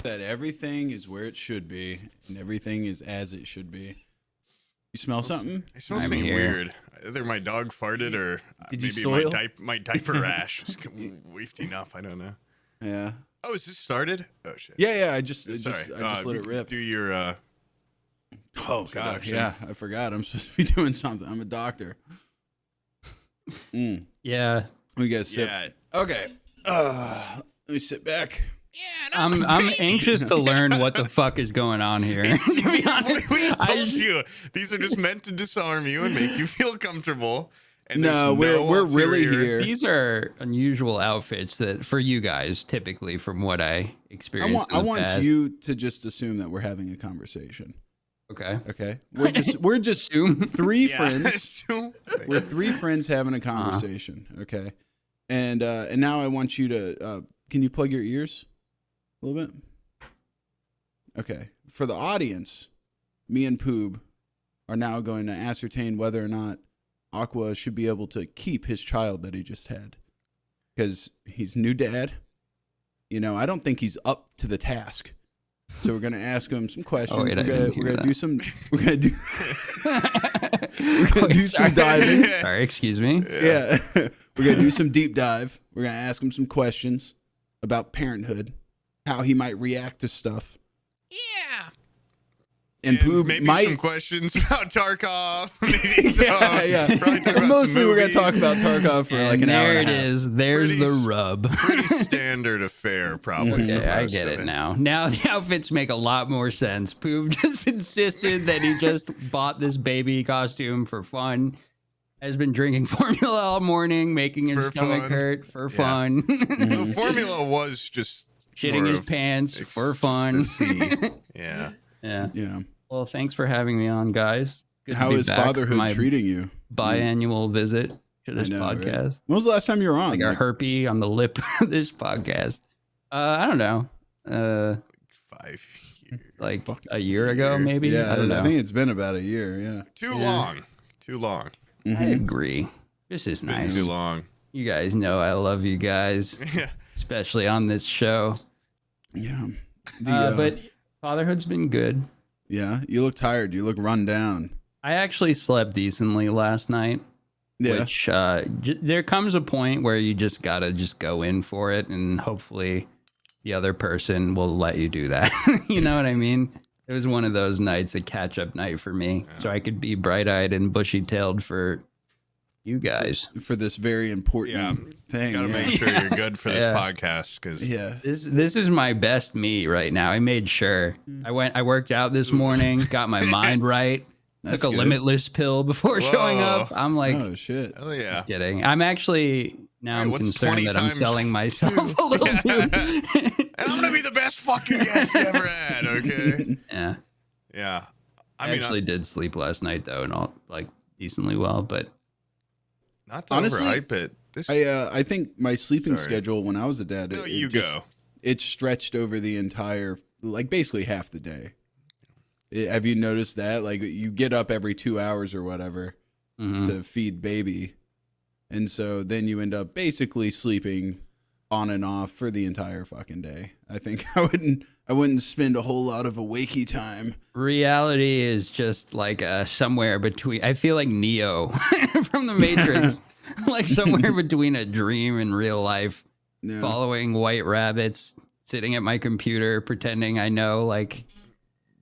that everything is where it should be, and everything is as it should be. You smell something? I smell something weird. Either my dog farted or maybe my diaper rash is wafting up. I don't know. Yeah. Oh, is this started? Oh shit. Yeah. I just let it rip. Do your. Oh god. Yeah, I forgot. I'm supposed to be doing something. I'm a doctor. Yeah. We gotta sit. Yeah. Okay. Let me sit back. Yeah, I'm anxious to learn what the fuck is going on here. To be honest, we told you these are just meant to disarm you and make you feel comfortable. And no, we're really here. These are unusual outfits that for you guys, typically, from what I experienced. I want you to just assume that we're having a conversation. Okay. Okay. We're just three friends. We're three friends having a conversation. Okay. And now I want you to. Can you plug your ears a little bit? Okay. For the audience, me and Poob are now going to ascertain whether or not Aqua should be able to keep his child that he just had, because he's new dad. You know, I don't think he's up to the task. So we're gonna ask him some questions. We're gonna do some diving. Sorry, excuse me. Yeah. We're gonna do some deep dive. We're gonna ask him some questions about parenthood, how he might react to stuff. Yeah. And Poob maybe might some questions about Tarkov. Mostly we're gonna talk about Tarkov for like an hour. There it is. There's the rub. Pretty standard affair, probably. Okay, I get it now. Now the outfits make a lot more sense. Poob just insisted that he just bought this baby costume for fun. Has been drinking formula all morning, making his stomach hurt for fun. The formula was just shitting his pants for fun. Yeah. Yeah. Well, thanks for having me on, guys. How is fatherhood treating you? Biannual visit to this podcast. Right? When was the last time you were on? Like a herpy on the lip of this podcast. I don't know. 5 years. Like a year ago, maybe? Yeah, I don't know. I think it's been about a year, yeah. Too long. I agree. This is nice. Too long. You guys know I love you guys. Yeah. Especially on this show. Yeah. But fatherhood's been good. Yeah, you look tired. You look run down. I actually slept decently last night. Yeah. Which there comes a point where you just gotta go in for it, and hopefully the other person will let you do that. You know what I mean? It was one of those nights, a catch-up night for me, so I could be bright-eyed and bushy-tailed for you guys. For this very important thing. Gotta make sure you're good for this podcast, because this is my best me right now. I made sure. I worked out this morning, got my mind right. Took a limitless pill before showing up. I'm like, oh shit. Hell yeah. Just kidding. I'm actually I'm concerned that I'm selling myself a little too. And I'm gonna be the best fucking guest you ever had. Okay. Yeah. I actually did sleep last night though, and all like decently well, but not to overhype it. I think my sleeping schedule when I was a dad, it stretched over the entire, like basically half the day. Have you noticed that? Like you get up every 2 hours or whatever to feed baby. And so then you end up basically sleeping on and off for the entire fucking day. I think I wouldn't spend a whole lot of awakey time. Reality is just like somewhere between, I feel like Neo from the Matrix, like somewhere between a dream and real life, following white rabbits, sitting at my computer, pretending I know like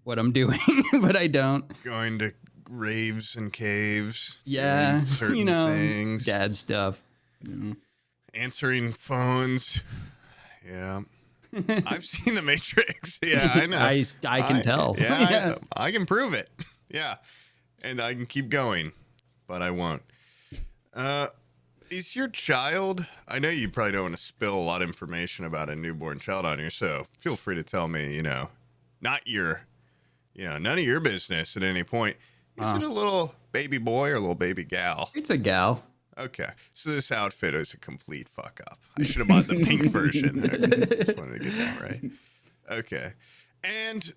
what I'm doing, but I don't. Going to raves and caves. Yeah. Certain things. Dad stuff. Answering phones. Yeah. I've seen the Matrix. Yeah, I know. I can tell. Yeah, I can prove it. Yeah. And I can keep going, but I won't. Is your child, I know you probably don't want to spill a lot of information about a newborn child on here, so feel free to tell me, not your, none of your business at any point. Is it a little baby boy or a little baby gal? It's a gal. Okay, so this outfit is a complete fuck up. I should have bought the pink version. Okay. Just wanted to get that right. Okay, and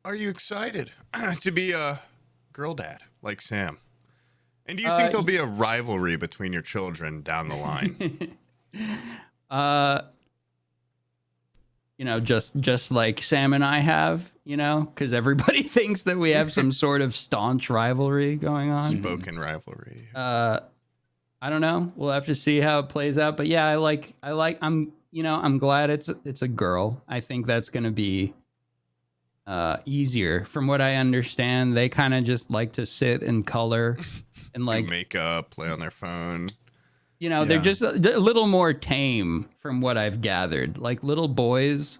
are you excited to be a girl dad like Sam? And do you think there'll be a rivalry between your children down the line? just like Sam and I have, because everybody thinks that we have some sort of staunch rivalry going on. Spoken rivalry. I don't know. We'll have to see how it plays out. But yeah, I'm glad it's a girl. I think that's going to be easier. From what I understand, they kind of just like to sit and color and like do makeup, play on their phone. They're just they're a little more tame from what I've gathered. Like little boys,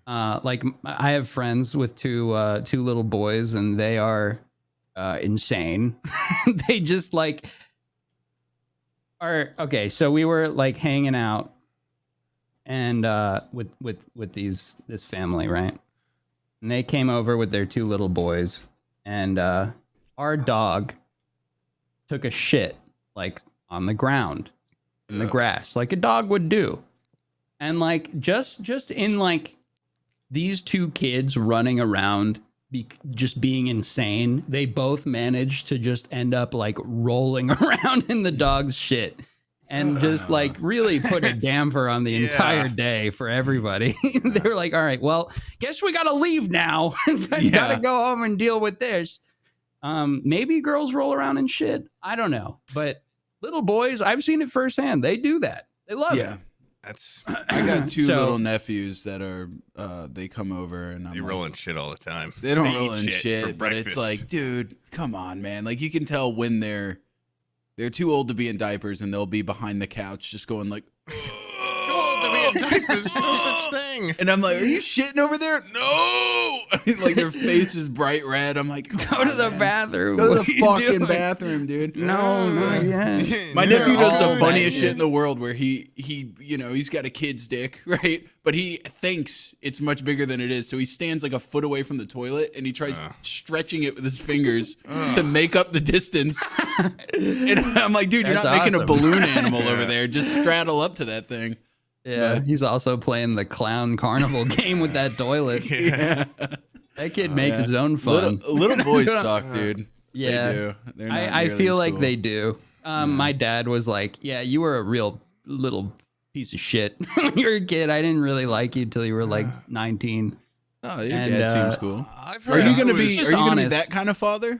like I have friends with two little boys, and they are insane. They just like are okay. So we were like hanging out, and with this family, right? And they came over with their two little boys, and our dog took a shit like on the ground in the grass like a dog would do. And like just in like these two kids running around just being insane, they both managed to just end up like rolling around in the dog's shit and just like really put a damper on the entire day for everybody. They were like, all right, well, guess we gotta leave now. Gotta go home and deal with this. Maybe girls roll around in shit. I don't know. But little boys, I've seen it firsthand. They do that. They love it. I got two little nephews that are they come over and they roll in shit all the time. They don't roll in shit, but it's like, dude, come on, man. Like you can tell when they're too old to be in diapers, and they'll be behind the couch just going like, too old to be in diapers, no such thing. And I'm like, are you shitting over there? No. Like their face is bright red. I'm like, go to the bathroom. Go to the fucking bathroom, dude. No, not yet. My nephew does the funniest shit in the world, where he he's got a kid's dick, right? But he thinks it's much bigger than it is, so he stands like a foot away from the toilet and he tries stretching it with his fingers to make up the distance. And I'm like, dude, you're not making a balloon animal over there. Just straddle up to that thing. Yeah, he's also playing the clown carnival game with that toilet. Yeah. That kid makes his own fun. Little boys suck, dude. Yeah, they do. They're not I feel like cool. they do. My dad was like, yeah, you were a real little piece of shit when you were a kid. I didn't really like you till you were like 19. Oh, your dad seems cool. Are you gonna be that kind of father?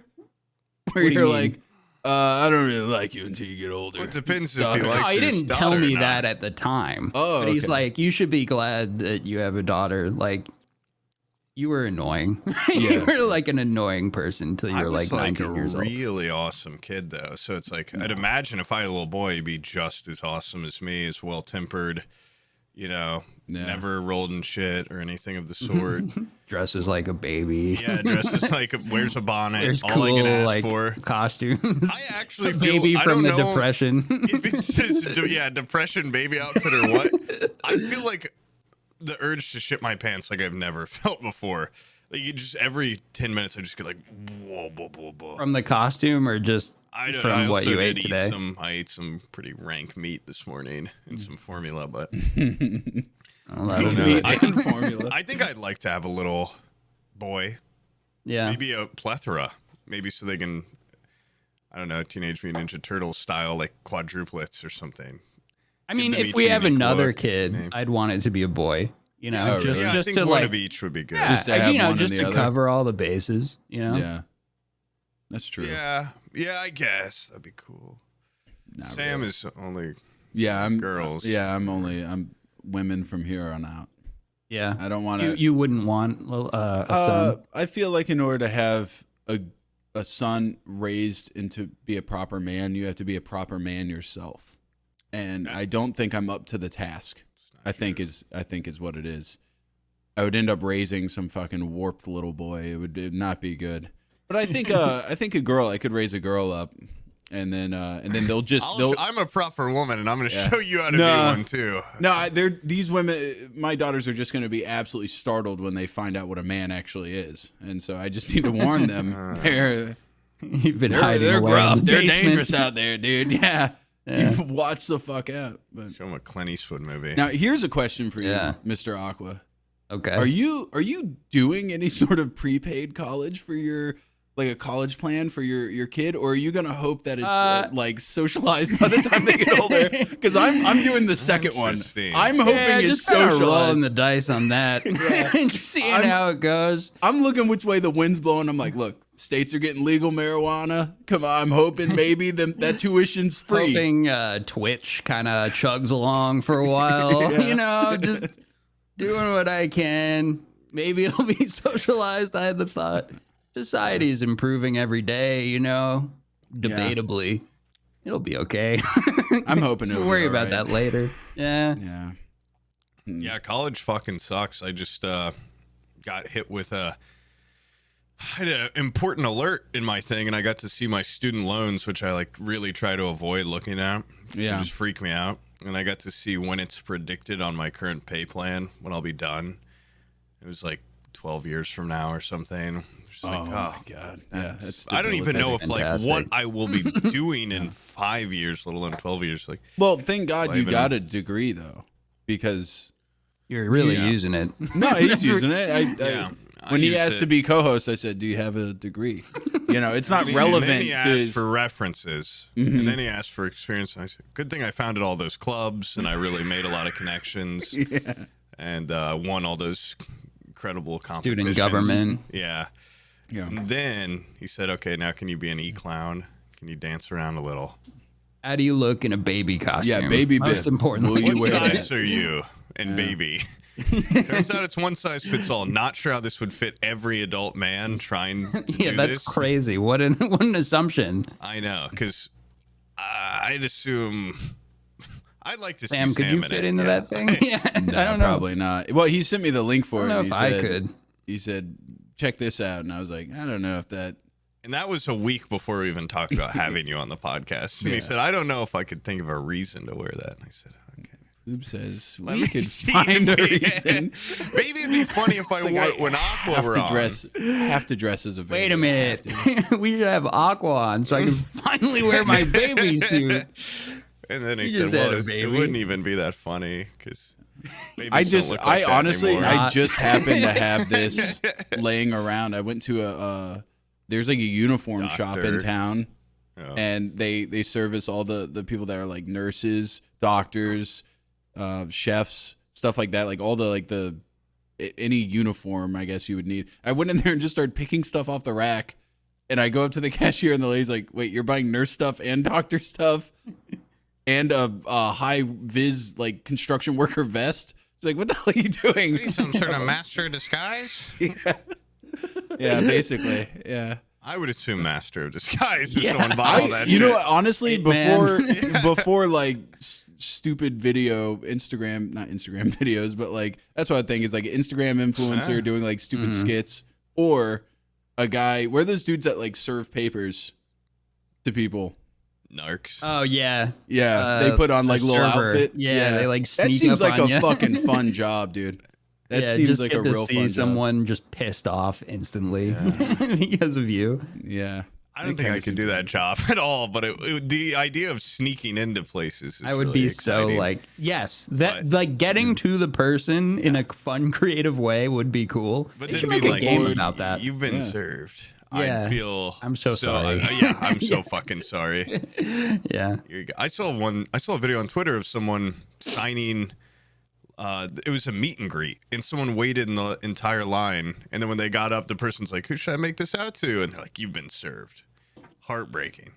Where you're like, I don't really like you until you get older. Well, it depends if he likes No, he didn't tell me that at the time. Oh, but he's like, you should be glad that you have a daughter. Like, you were annoying. You were like an annoying person until you were like 19 years old. Really awesome kid though. So it's like I'd imagine if I had a little boy, he'd be just as awesome as me, as well tempered. Never rolled in shit or anything of the sort. Dresses like a baby. Yeah, dresses like wears a bonnet. There's all cool, I can ask like, for. Costumes. I actually feel baby I from don't the know Depression. If it's this, depression baby outfit or what. I feel like the urge to shit my pants like I've never felt before. Like you just every 10 minutes I just get like whoa. From the costume or just from what you ate today? I ate some pretty rank meat this morning and some formula, but I think I'd like to have a little boy. Yeah. Maybe a plethora. Maybe so they can, I don't know, Teenage Mutant Ninja Turtles style, like quadruplets or something. I mean, if we have another kid, I'd want it to be a boy. Just I think to one like of each would be good. Yeah, just to cover all the bases. Yeah, that's true. Yeah, I guess that'd be cool. Sam is only girls. I'm women from here on out. Yeah, I don't want to. You wouldn't want a son. I feel like in order to have a son raised and to be a proper man, you have to be a proper man yourself. And I don't think I'm up to the task. I think is what it is. I would end up raising some fucking warped little boy. It would not be good. But I think I could raise a girl up, and then they'll I'm a proper woman, and I'm going to show you how to be one too. No, these women. My daughters are just going to be absolutely startled when they find out what a man actually is, and so I just need to warn them. They're gruff. They're dangerous out there, dude. Yeah. You watch the fuck out. But show him a Clint Eastwood movie. Now, here's a question for you, Mr. Aqua. Okay. Are you doing any sort of prepaid college for your like a college plan for your kid, or are you gonna hope that it's like socialized by the time they get older? Because I'm doing the second one. I'm hoping it's socialized. Rolling the dice on that. Just seeing how it goes. I'm looking which way the wind's blowing. I'm like, look, states are getting legal marijuana. Come on, I'm hoping maybe that tuition's free. Hoping Twitch kind of chugs along for a while. You know, just doing what I can. Maybe it'll be socialized. I had the thought. Society is improving every day, you know, debatably. It'll be okay. I'm hoping it'll we'll worry about that later. Yeah. Yeah. Yeah, college fucking sucks. I just got hit with I had an important alert in my thing, and I got to see my student loans, which I like really try to avoid looking at. Yeah. It just freak me out. And I got to see when it's predicted on my current pay plan, when I'll be done. It was like 12 years from now or something. Oh my God. Yeah. I don't even know if fantastic. like what I will be doing in 5 years, let alone 12 years. Like, well, thank God you got a degree though, because you're really using it. No, he's using it. When he asked to be co-host, I said, "Do you have a degree?" You know, it's not relevant. And then he to asked for references, and then he asked for experience. And I said, "Good thing I founded all those clubs, and I really made a lot of connections, and won all those incredible competitions." Student government. Yeah. And then he said, "Okay, now can you be an e-clown? Can you dance around a little?" How do you look in a baby costume? Yeah, baby bit. Most importantly. What size are you in baby? Turns out it's one size fits all. Not sure how this would fit every adult man trying to do that's this. crazy. What an assumption. I know, because I'd assume I'd like to see Sam, could Sam you in fit it. into that thing? Yeah, No, I don't know. probably not. Well, he sent me the link for I don't it. know if I could. He said, "Check this out," and I was like, "I don't know if that." And that was a week before we even talked about having you on the podcast. And he said, "I don't know if I could think of a reason to wear that." And I said, "Okay." Oob says Let we me could see. find a reason. Maybe it'd be funny if I wore it when Aqua were on. Have to dress as a baby. Wait a minute. We should have Aqua on so I can finally wear my baby suit. And then he You said, just had "Well, a it baby." wouldn't even be that funny because." I honestly, anymore. I just happened to have this laying around. I went to there's like a uniform shop in town, and they service all the people that are like nurses, doctors, chefs, stuff like that. Like all the any uniform I guess you would need. I went in there and just started picking stuff off the rack, and I go up to the cashier and the lady's like, "Wait, you're buying nurse stuff and doctor stuff?" And a high vis like construction worker vest. She's like, "What the hell are you doing?" Are you some sort of master of disguise? Yeah, basically. Yeah. I would assume master of disguise if someone bought all that you shit. know what, honestly, Hitman. before like stupid video not Instagram videos, but like that's what I think is like an Instagram influencer doing like stupid skits, or a guy, where are those dudes that like serve papers to people? Narcs. Oh, yeah. Yeah, they put on like a little server. outfit. Yeah, they like sneak that seems up like on a ya. fucking fun job, dude. That seems just like get a to real see fun someone just pissed off instantly because of you. job. Yeah. I don't think I could do that job at all, but the idea of sneaking into places is I would really be exciting. so like, yes, that like getting to the person in a fun, creative way would be cool. But They then should be make like, a game "Dude, about that. You've been served." Yeah. I feel I'm so sorry. yeah, I'm so fucking sorry. Yeah. I saw a video on Twitter of someone signing. It was a meet and greet, and someone waited in the entire line. And then when they got up, the person's like, "Who should I make this out to?" And they're like, "You've been served." Heartbreaking.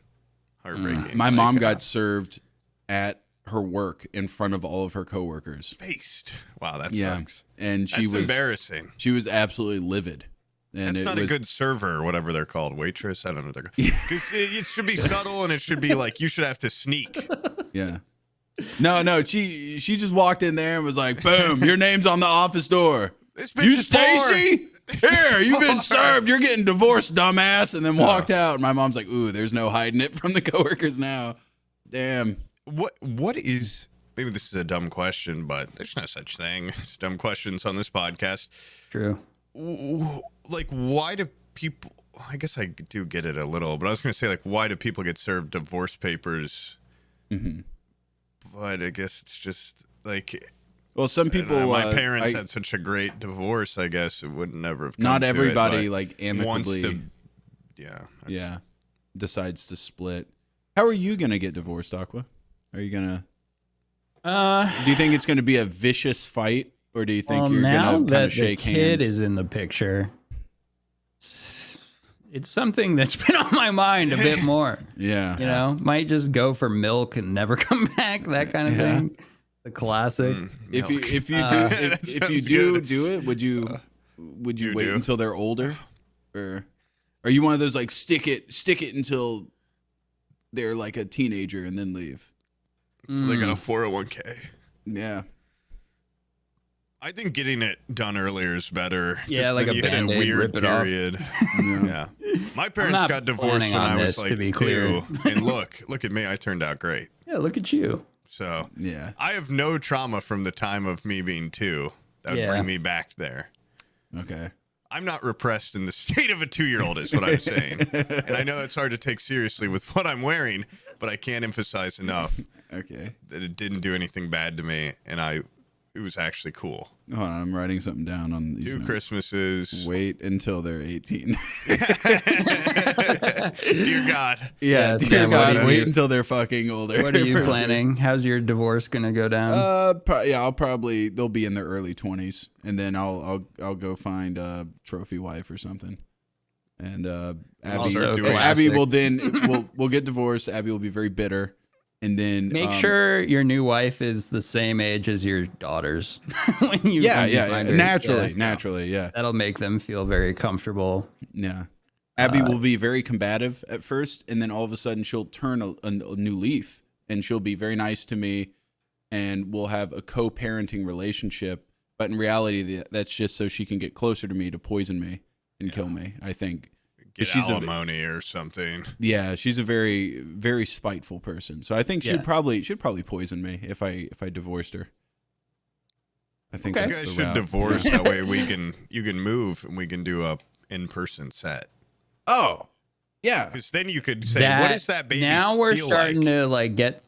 My mom got served at her work in front of all of her coworkers. Based. Wow, that Yeah, sucks. and she That's was embarrassing. She was absolutely livid. And That's not a good server or whatever they're called. Waitress? I don't know what they're called. Because it should be subtle, and it should be like you should have to sneak. Yeah. No. She just walked in there and was like, "Boom! Your name's on the office door. This bitch You is poor. Stacy? Here, you've been served. You're getting divorced, dumbass." And then walked out. And my mom's like, "Ooh, there's no hiding it from the coworkers now." Damn. What is, maybe this is a dumb question, but there's no such thing. It's dumb questions on this podcast. True. Like, why do people, I guess I do get it a little, but I was going to say, like, why do people get served divorce papers? But I guess it's just like, Well, some people. my parents had such a great divorce. I guess it would never have. Come not to everybody it, like wants amicably. to yeah. Yeah. Decides to split. How are you gonna get divorced, Aqua? Are you gonna? Do you think it's gonna be a vicious fight, or do you think you're gonna kind of shake hands? Now that the kid is in the picture, it's something that's been on my mind a bit more. Yeah. You know, might just go for milk and never come back. That kind of thing. The classic. If you do it, would you wait until they're older, or are you one of those like stick it until they're like a teenager and then leave? So they got a 401k. Yeah. I think getting it done earlier is better. Yeah, like a Band-Aid, rip it off. Yeah. My parents got divorced when I was like 2. And look at me. I turned out great. Yeah, look at you. So yeah, I have no trauma from the time of me being 2 that would bring me back there. Okay. I'm not repressed in the state of a 2-year-old is what I'm saying. And I know that's hard to take seriously with what I'm wearing, but I can't emphasize enough that it didn't do anything bad to me, and it was actually cool. Hold on, I'm writing something down on these 2 notes. Christmases. Wait until they're 18. Dear God. Yeah, dear God, wait until they're fucking older. What are you planning? How's your divorce gonna go down? They'll be in their early 20s, and then I'll go find a trophy wife or something. And Abby will then we'll get divorced. Abby will be very bitter. And then make sure your new wife is the same age as your daughters. Naturally, yeah. That'll make them feel very comfortable. Yeah. Abby will be very combative at first, and then all of a sudden she'll turn a new leaf, and she'll be very nice to me, and we'll have a co-parenting relationship. But in reality, that's just so she can get closer to me to poison me and kill me, I think. Get alimony or something. Yeah, she's a very, very spiteful person. So I think she'd probably poison me if I divorced her. I think you guys should divorce. That way you can move and we can do a in-person set. Oh, yeah. Because then you could say, what is that baby? Now we're starting to get.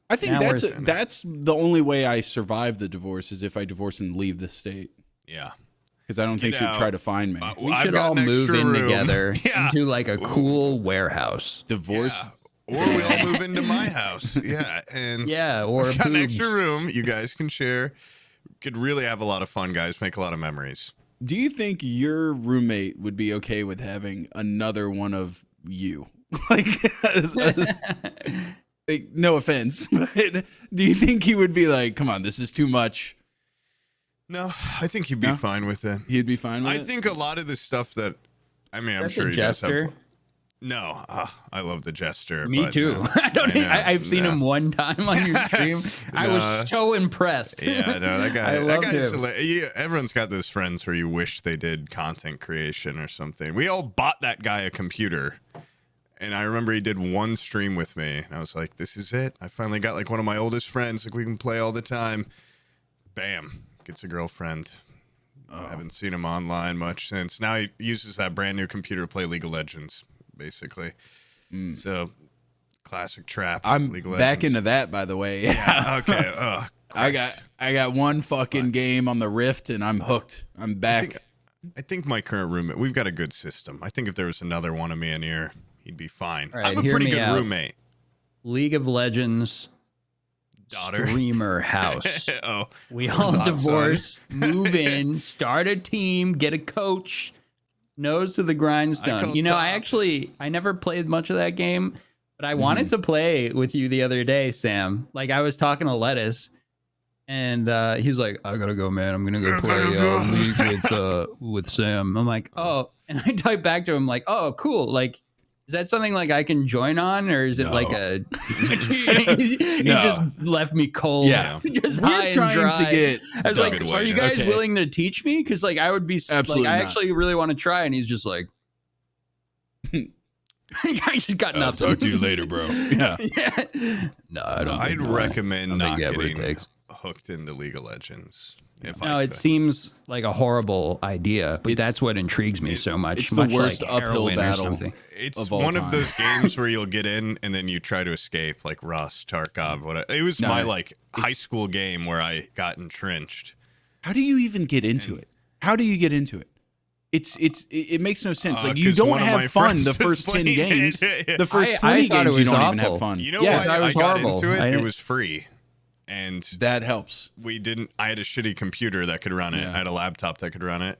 I think that's the only way I survive the divorce is if I divorce and leave the state. Yeah. Because I don't think she'd try to find me. We should all move in together into like a cool warehouse. Divorce. Yeah. Or we all move into my house. Yeah. And or we've got an extra room you guys can share. Could really have a lot of fun, guys. Make a lot of memories. Do you think your roommate would be okay with having another one of you? Like, no offense, but do you think he would be like, come on, this is too much? No, I think he'd be fine with it. He'd be fine with it? I think a lot of the stuff that, I'm sure he does have. No, I love the Jester. Me too. No, I've seen him one time on your stream. I was so impressed. Yeah, no, that guy. That guy's everyone's got those friends where you wish they did content creation or something. We all bought that guy a computer. And I remember he did one stream with me. And I was like, this is it. I finally got like one of my oldest friends. Like we can play all the time. Bam. Gets a girlfriend. I haven't seen him online much since. Now he uses that brand new computer to play League of Legends, basically. So, classic trap. I'm League of back into that, by the way. Yeah. Okay. I got one fucking game on the Rift, and I'm hooked. I'm back. I think my current roommate, we've got a good system. I think if there was another one of me in here, he'd be fine. Right, I'm a pretty good roommate. League of Legends. Daughter. Streamer house. We all divorce, move in, start a team, get a coach, nose to the grindstone. I never played much of that game, but I wanted to play with you the other day, Sam. Like I was talking to Lettuce, and he's like, "I gotta go, man. I'm gonna go play League with Sam." I'm like, "Oh," and I type back to him like, "Oh, cool. Like, is that something like I can join on, or is it like a?" He just left me cold. Yeah, just we're trying to get. I was like, "Are you guys willing to teach me?" Because like I would be absolutely. I actually really want to try, and he's just like, "I just got nothing." I'll talk to you later, bro. Yeah. No, I don't. I'd recommend not getting hooked into League of Legends. It seems like a horrible idea, but that's what intrigues me so much. It's the worst uphill battle. It's one of those games where you'll get in and then you try to escape, like Rust, Tarkov. It was my high school game where I got entrenched. How do you even get into it? How do you get into it? it makes no sense. Like you 'cause don't one of my have fun the friends first was 10 playing games. it. The first I 20 thought it games you was don't even awful. have fun. You know yeah, why That I was got horrible. into it? I It didn't- was free. And that helps. I had a shitty computer that could run it. Yeah. I had a laptop that could run it.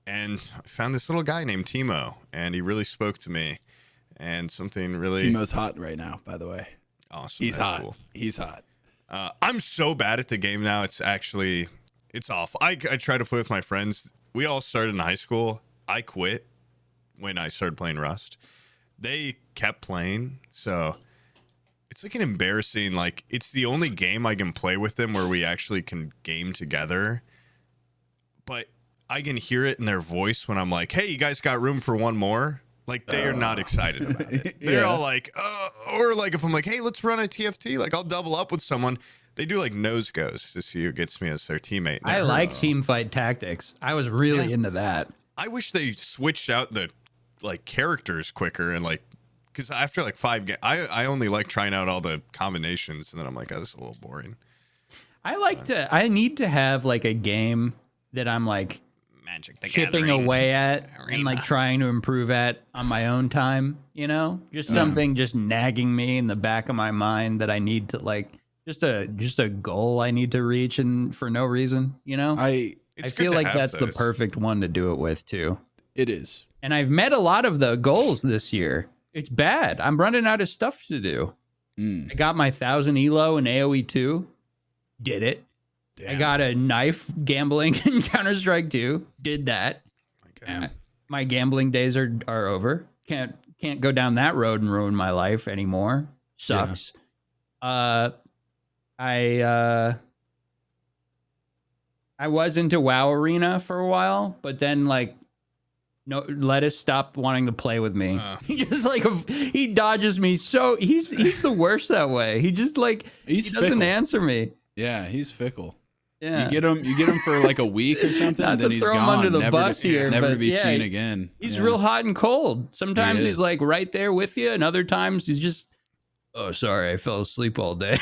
And I found this little guy named Timo, and he really spoke to me. And something really Timo's hot right now, by the way. awesome. He's That's hot. cool. He's hot. I'm so bad at the game now. It's awful. I try to play with my friends. We all started in high school. I quit when I started playing Rust. They kept playing, so it's like an embarrassing, like it's the only game I can play with them where we actually can game together. But I can hear it in their voice when I'm like, hey, you guys got room for one more? Like they are not excited about it. They're Yeah. all like, or like if I'm like, hey, let's run a TFT, like I'll double up with someone. They do like nose goes to see who gets me as their teammate. I like team fight tactics. I was really into that. I wish they switched out the like characters quicker and like, because after like 5 games, I only like trying out all the combinations, and then I'm like, oh, this is a little boring. I need to have like a game that I'm like Magic the chipping Gathering. away at and Arena. like trying to improve at on my own time, you know? Just something just nagging me in the back of my mind that I need to like just a goal I need to reach and for no reason, you know? I It's good feel to like have that's the those. perfect one to do it with too. It is. And I've met a lot of the goals this year. It's bad. I'm running out of stuff to do. Mm. I got my 1,000 elo in AoE 2. Did it. I Damn. got a knife gambling in Counter-Strike 2. Did that. Damn. My gambling days are over. Can't go down that road and ruin my life anymore. Sucks. I was into WoW Arena for a while, but then like no, Lettuce stopped wanting to play with me. He just like he dodges me, so he's the worst that way. He just like He's he doesn't fickle. answer me. Yeah, he's fickle. Yeah. You get him for like a week or something, Not and then to he's throw him gone. under the never bus to, here, never to but be yeah, seen again. He's Yeah. real hot and cold. Sometimes He he's is. like right there with you, and other times he's just, oh, sorry, I fell asleep all day.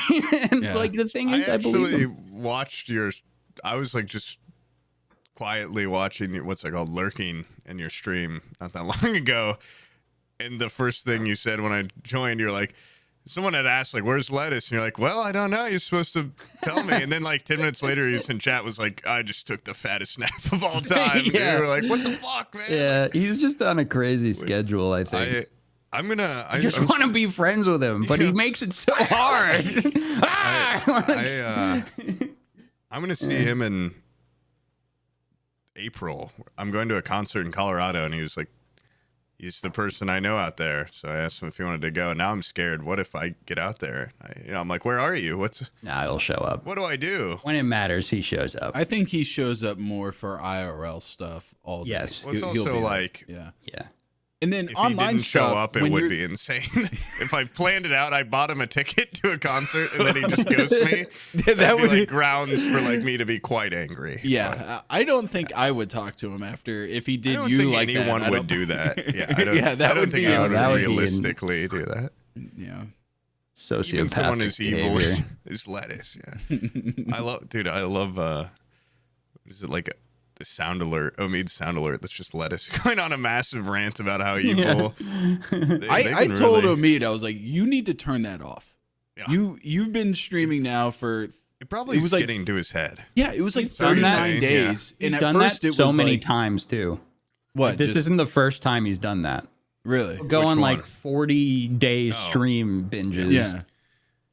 And Yeah. like the thing I is, I believe actually him. watched your. I was like just quietly watching what's it called, lurking in your stream not that long ago, and the first thing you said when I joined, you're like, someone had asked like, "Where's Lettuce?" And you're like, "Well, I don't know. You're supposed to tell me." And then like 10 minutes later, he's in chat was like, "I just took the fattest nap of all time." Yeah. You were like, "What the fuck, man?" Yeah, he's just on a crazy schedule. I think. I'm gonna. I just want to be friends with him, but he Yeah. makes it so hard. I'm gonna see him in April. I'm going to a concert in Colorado, and he was like, he's the person I know out there. So I asked him if he wanted to go. Now I'm scared. What if I get out there? I'm like, where are you? Nah, he'll show up. What do I do? When it matters, he shows up. I think he shows up more for IRL stuff all day. Yes. Well, it's He'll also be like, yeah. Yeah. And then if he online didn't stuff, show up, it when would you're- be insane. If I planned it out, I bought him a ticket to a concert, and then he just ghosts me. that That'd would be be like grounds for like me to be quite angry. Yeah, I don't think I would talk to him after if he I did don't you think like that. anyone I would don't- do that. Yeah, I don't, Yeah, that I don't would think be I would that would be realistically do that. Yeah. Even Sociopathic someone as evil behavior. as Lettuce. Yeah, I love. Is it like the sound alert? Omid's sound alert. That's just Lettuce going on a massive rant about how evil. I told Omid, I was like, you need to turn that off. Yeah. You've been streaming now for It probably it was was like- getting to his head. it was like He's done that. 39 days, He's and at done first that it so was many like, times too. what? This just- isn't the first time he's done that. really. Go Which on like one? 40-day Oh. stream binges. Yeah.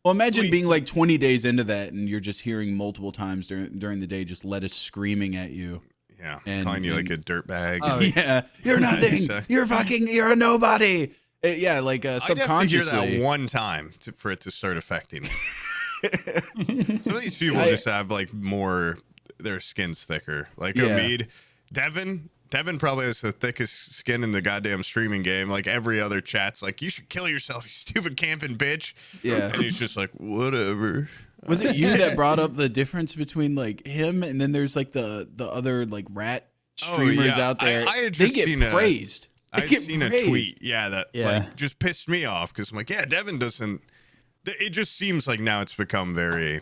Well, imagine Wait, being so- like 20 days into that, and you're just hearing multiple times during the day, just Lettuce screaming at you. Yeah, And- calling you and- like a dirtbag. Oh, Yeah, you're nothing. So- You're a nobody. Yeah, like I'd have to hear subconsciously. that one time for it to start affecting me. Some of these people I- just have like more, their skin's thicker. Like Yeah. Omid, Devin probably has the thickest skin in the goddamn streaming game. Like every other chat's like, you should kill yourself, you stupid camping bitch. Yeah. And he's just like, whatever. Was it you that brought up the difference between like him and then there's like the other like rat streamers yeah. out there? I had They just get seen praised. I They had get seen a praised. tweet, that Yeah. like just pissed me off because I'm like, yeah, Devin doesn't. It just seems like now it's become very.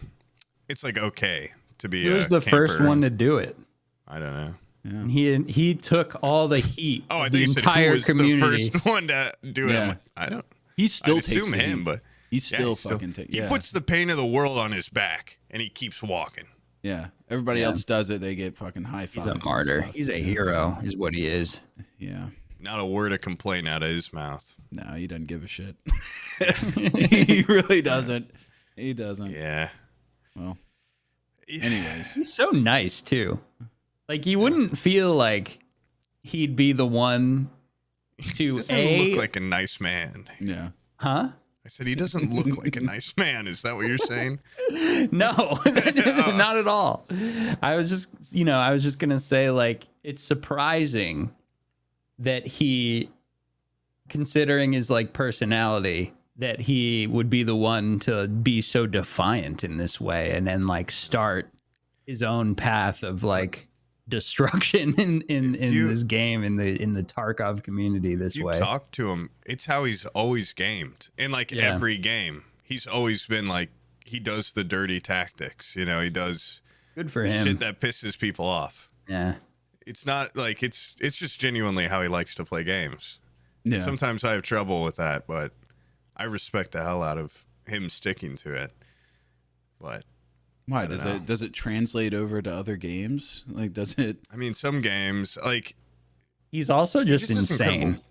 It's like okay to be. He was a the first camper. one to do it. I don't know. Yeah. And he took all the heat. Oh, I of think the you said entire who was community. the first one to do it. Yeah. I'm like, I don't. He still I'd takes assume the him, heat. but He still he fucking takes. He puts the pain of the world on his back, and he keeps walking. Yeah. Everybody else does it. They get fucking high fives. He's a martyr. He's a hero, is what he is. Yeah. Not a word of complaint out of his mouth. No, he doesn't give a shit. He really doesn't. He doesn't. Yeah. Well. Anyways, He's so nice too. Like you wouldn't feel like he'd be the one to Doesn't look like a nice man. yeah. Huh? I said he doesn't look like a nice man. Is that what you're saying? No, not at all. I was just gonna say, like, it's surprising that he, considering his like personality, that he would be the one to be so defiant in this way and then like start his own path of like destruction in this game in the Tarkov community this way. You talk to him, it's how he's always gamed. In like every game, he's always been like, he does the dirty tactics, you know, he does good for him. Shit that pisses people off. Yeah. It's not like it's just genuinely how he likes to play games. Yeah. Sometimes I have trouble with that, but I respect the hell out of him sticking to it. But why does it translate over to other games? Like, does it? I mean, some games like he's also just has insane incredible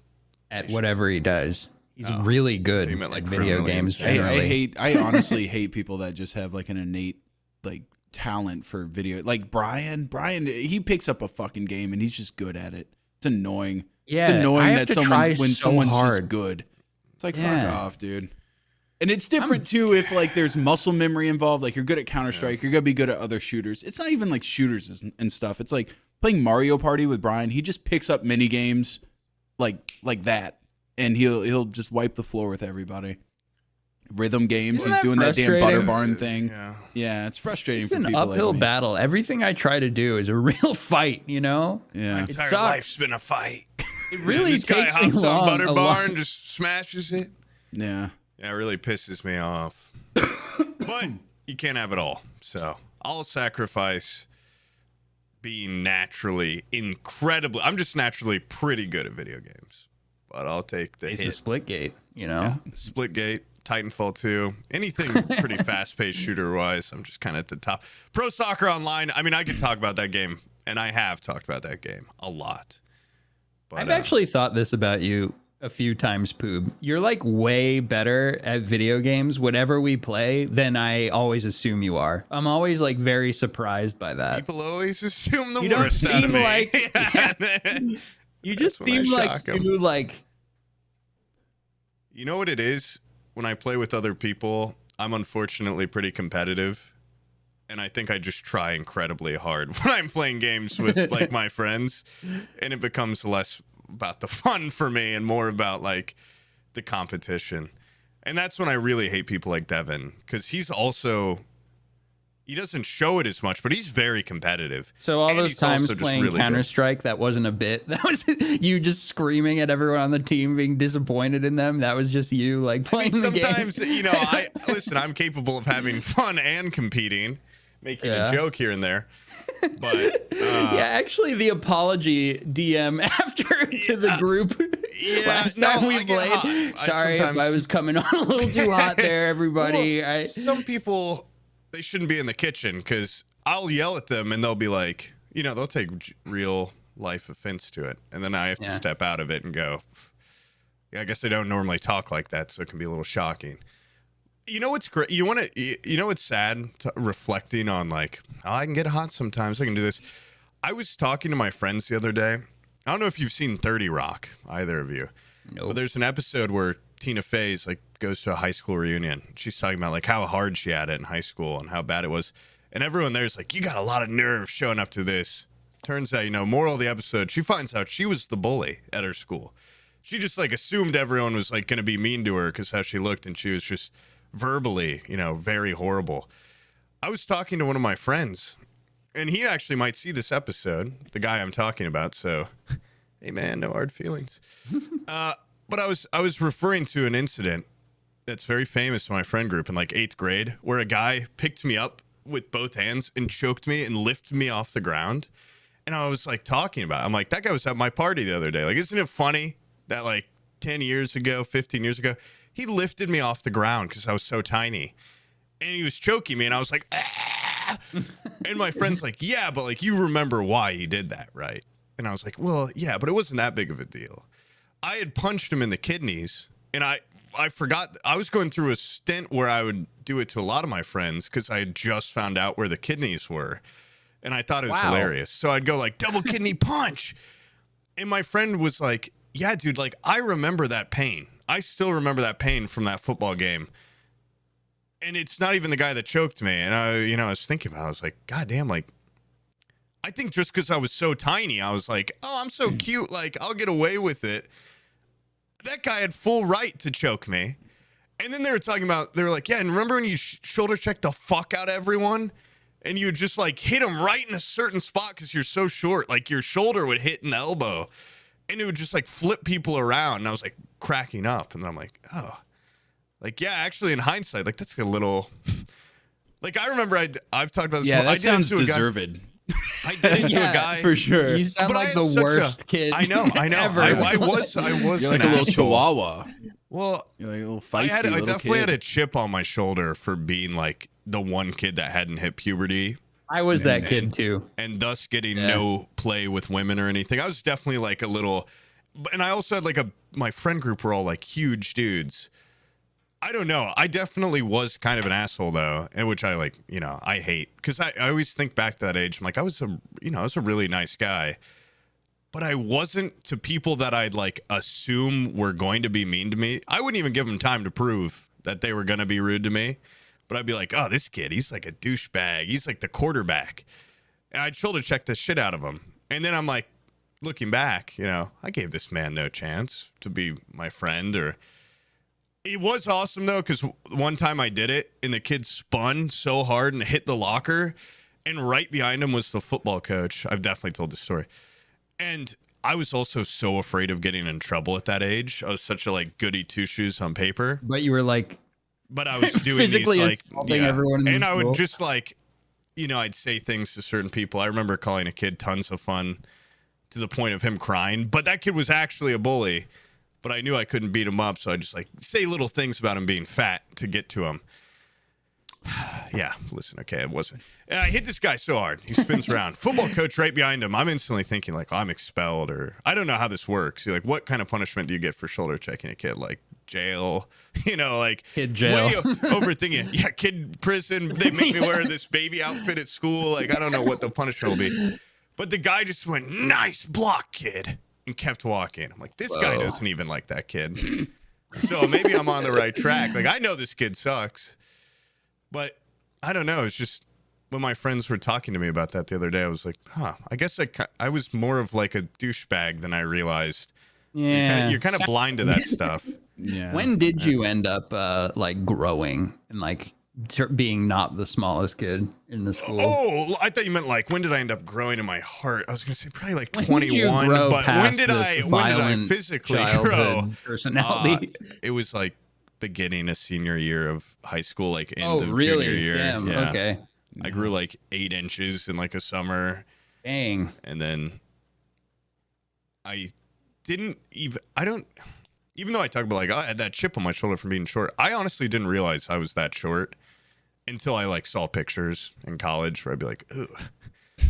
at whatever he does. He's really good you meant, like, at video criminally games. insane. Generally. I honestly hate people that just have like an innate like talent for video. Like Brian, he picks up a fucking game and he's just good at it. It's annoying. Yeah, it's annoying I have that to try so someone's hard. just good. It's like fuck off, dude. And it's different too if like there's muscle memory involved. Like you're good at Counter-Strike, you're gonna be good at other shooters. It's not even like shooters and stuff. It's like playing Mario Party with Brian. He just picks up mini games like that, and he'll just wipe the floor with everybody. Rhythm games. Isn't He's that doing that damn frustrating? butter barn thing. Yeah. Yeah, it's frustrating It's for an people uphill like me. battle. Everything I try to do is a real fight, you know? my Yeah, entire sucks. life's been a fight. It really This guy takes me hops long. on Butter a Barn, long- just smashes it. yeah. Yeah, it really pisses me off. But you can't have it all. So I'll sacrifice being naturally incredibly. I'm just naturally pretty good at video games. But I'll take the It's a hit. Splitgate, you know? Splitgate, Titanfall 2, anything pretty fast-paced shooter-wise. I'm just kind of at the top. Pro Soccer Online. I mean, I could talk about that game, and I have talked about that game a lot. But, I've actually thought this about you a few times, Poob. You're like way better at video games, whatever we play, than I always assume you are. I'm always like very surprised by that. people always assume the You don't worst out of seem me. like- Yeah. You just That's when I seem like shock 'em. you like You know what it is? When I play with other people, I'm unfortunately pretty competitive. And I think I just try incredibly hard when I'm playing games with like my friends. And it becomes less about the fun for me and more about like the competition. And that's when I really hate people like Devin. Because he doesn't show it as much, but he's very competitive. So all And those he's also times just playing really good. Counter-Strike, that wasn't a bit. That was you just screaming at everyone on the team, being disappointed in them. That was just you like playing the game. Sometimes, you know, I'm capable of having fun and competing, making a joke here and there. But yeah, actually, the apology DM after to the group last time we I get hot. played. I Sorry if sometimes- I was coming on a little too hot there, everybody. Well, some people, they shouldn't be in the kitchen because I'll yell at them and they'll be like, you know, they'll take real life offense to it. And then I have to step out of it and go, yeah, I guess they don't normally talk like that, so it can be a little shocking. You know what's great? You know what's sad? Reflecting on like, oh, I can get hot sometimes. I can do this. I was talking to my friends the other day. I don't know if you've seen 30 Rock, either of you. Nope. But there's an episode where Tina Fey's like goes to a high school reunion. She's talking about like how hard she had it in high school and how bad it was. And everyone there's like, you got a lot of nerve showing up to this. Turns out, you know, moral of the episode, she finds out she was the bully at her school. She just like assumed everyone was like going to be mean to her because how she looked, and she was just verbally, you know, very horrible. I was talking to one of my friends, and he actually might see this episode, the guy I'm talking about. So, hey man, no hard feelings. But I was referring to an incident that's very famous in my friend group in like 8th grade, where a guy picked me up with both hands and choked me and lifted me off the ground. And I was like talking about it. I'm like, that guy was at my party the other day. Like, isn't it funny that like 10 years ago, 15 years ago, he lifted me off the ground because I was so tiny. And he was choking me. And I was like, ah! And my friend's like, yeah, but like, you remember why he did that, right? And I was like, well, yeah, but it wasn't that big of a deal. I had punched him in the kidneys. And I forgot. I was going through a stint where I would do it to a lot of my friends because I had just found out where the kidneys were. And I thought it was hilarious. So I'd go like double kidney punch. And my friend was like, yeah, dude, like I remember that pain. I still remember that pain from that football game. And it's not even the guy that choked me. And I was thinking about it. I was like, God damn, like, I think just because I was so tiny, I was like, oh, I'm so cute. Like, I'll get away with it. That guy had full right to choke me. And then they were like, yeah, and remember when you shoulder checked the fuck out of everyone? And you would just like hit them right in a certain spot because you're so short. Like your shoulder would hit an elbow and it would just like flip people around. And I was like cracking up. And then I'm like, oh, like, yeah, actually in hindsight, like that's a little, like I remember I've talked about this. Yeah, that sounds deserved. I did it to a guy. For sure. You sound like the worst kid. I know. Ever. I was. You're like a little chihuahua. Well, you're like a little feisty I definitely kid. had a chip on my shoulder for being like the one kid that hadn't hit puberty. I was that kid too. And thus getting no play with women or anything. I was definitely like a little, and I also had like my friend group were all like huge dudes. I don't know. I definitely was kind of an asshole though, and which I like, I hate because I always think back to that age. I'm like, I was a really nice guy. But I wasn't to people that I'd like assume were going to be mean to me. I wouldn't even give them time to prove that they were going to be rude to me. But I'd be like, oh, this kid, he's like a douchebag. He's like the quarterback. And I'd shoulder check the shit out of him. And then I'm like, looking back, I gave this man no chance to be my friend. Or it was awesome though, because one time I did it and the kid spun so hard and hit the locker. And right behind him was the football coach. I've definitely told this story. And I was also so afraid of getting in trouble at that age. I was such a like goody two shoes on paper. But you were like, but I was doing physically these like, everyone in and I school. would just like, I'd say things to certain people. I remember calling a kid tons of fun to the point of him crying. But that kid was actually a bully. But I knew I couldn't beat him up, so I just like say little things about him being fat to get to him. Yeah, listen, okay, it wasn't. And I hit this guy so hard. He spins around. Football coach right behind him. I'm instantly thinking, like, I'm expelled, or I don't know how this works. Like, what kind of punishment do you get for shoulder checking a kid? Like, jail? Like, kid jail. Way overthinking. Yeah, kid prison. They make me wear this baby outfit at school. Like, I don't know what the punishment will be. But the guy just went, nice block, kid, and kept walking. I'm like, this guy doesn't even like that kid. So maybe I'm on the right track. Like, I know this kid sucks. But I don't know. It's just when my friends were talking to me about that the other day, I was like, I guess I was more of like a douchebag than I realized. Yeah. You're kind of blind to that stuff. Yeah. When did you end up like growing and like being not the smallest kid in the school? Oh, I thought you meant like when did I end up growing in my heart? I was gonna say probably like 21. But when did I physically grow? Personality. It was like beginning a senior year of high school, like in the really? junior year. Damn, yeah. Okay. I grew like 8 inches in like a summer. Dang. And then even though I talk about like I had that chip on my shoulder from being short, I honestly didn't realize I was that short until I like saw pictures in college where I'd be like, ooh,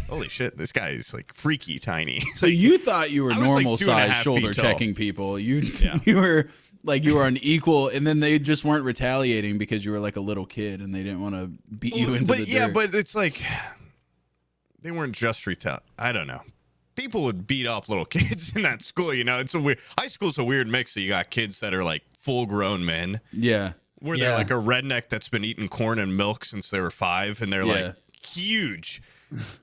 holy shit, this guy is like freaky tiny. So you thought you were normal like size shoulder checking people. You were like you were an equal, and then they just weren't retaliating because you were like a little kid and they didn't want to beat you into the dirt. But it's like they weren't just I don't know. People would beat up little kids in that school, It's a weird high school's a weird mix. So you got kids that are like full grown men. Yeah. Where they're like a redneck that's been eating corn and milk since they were 5, and they're like huge.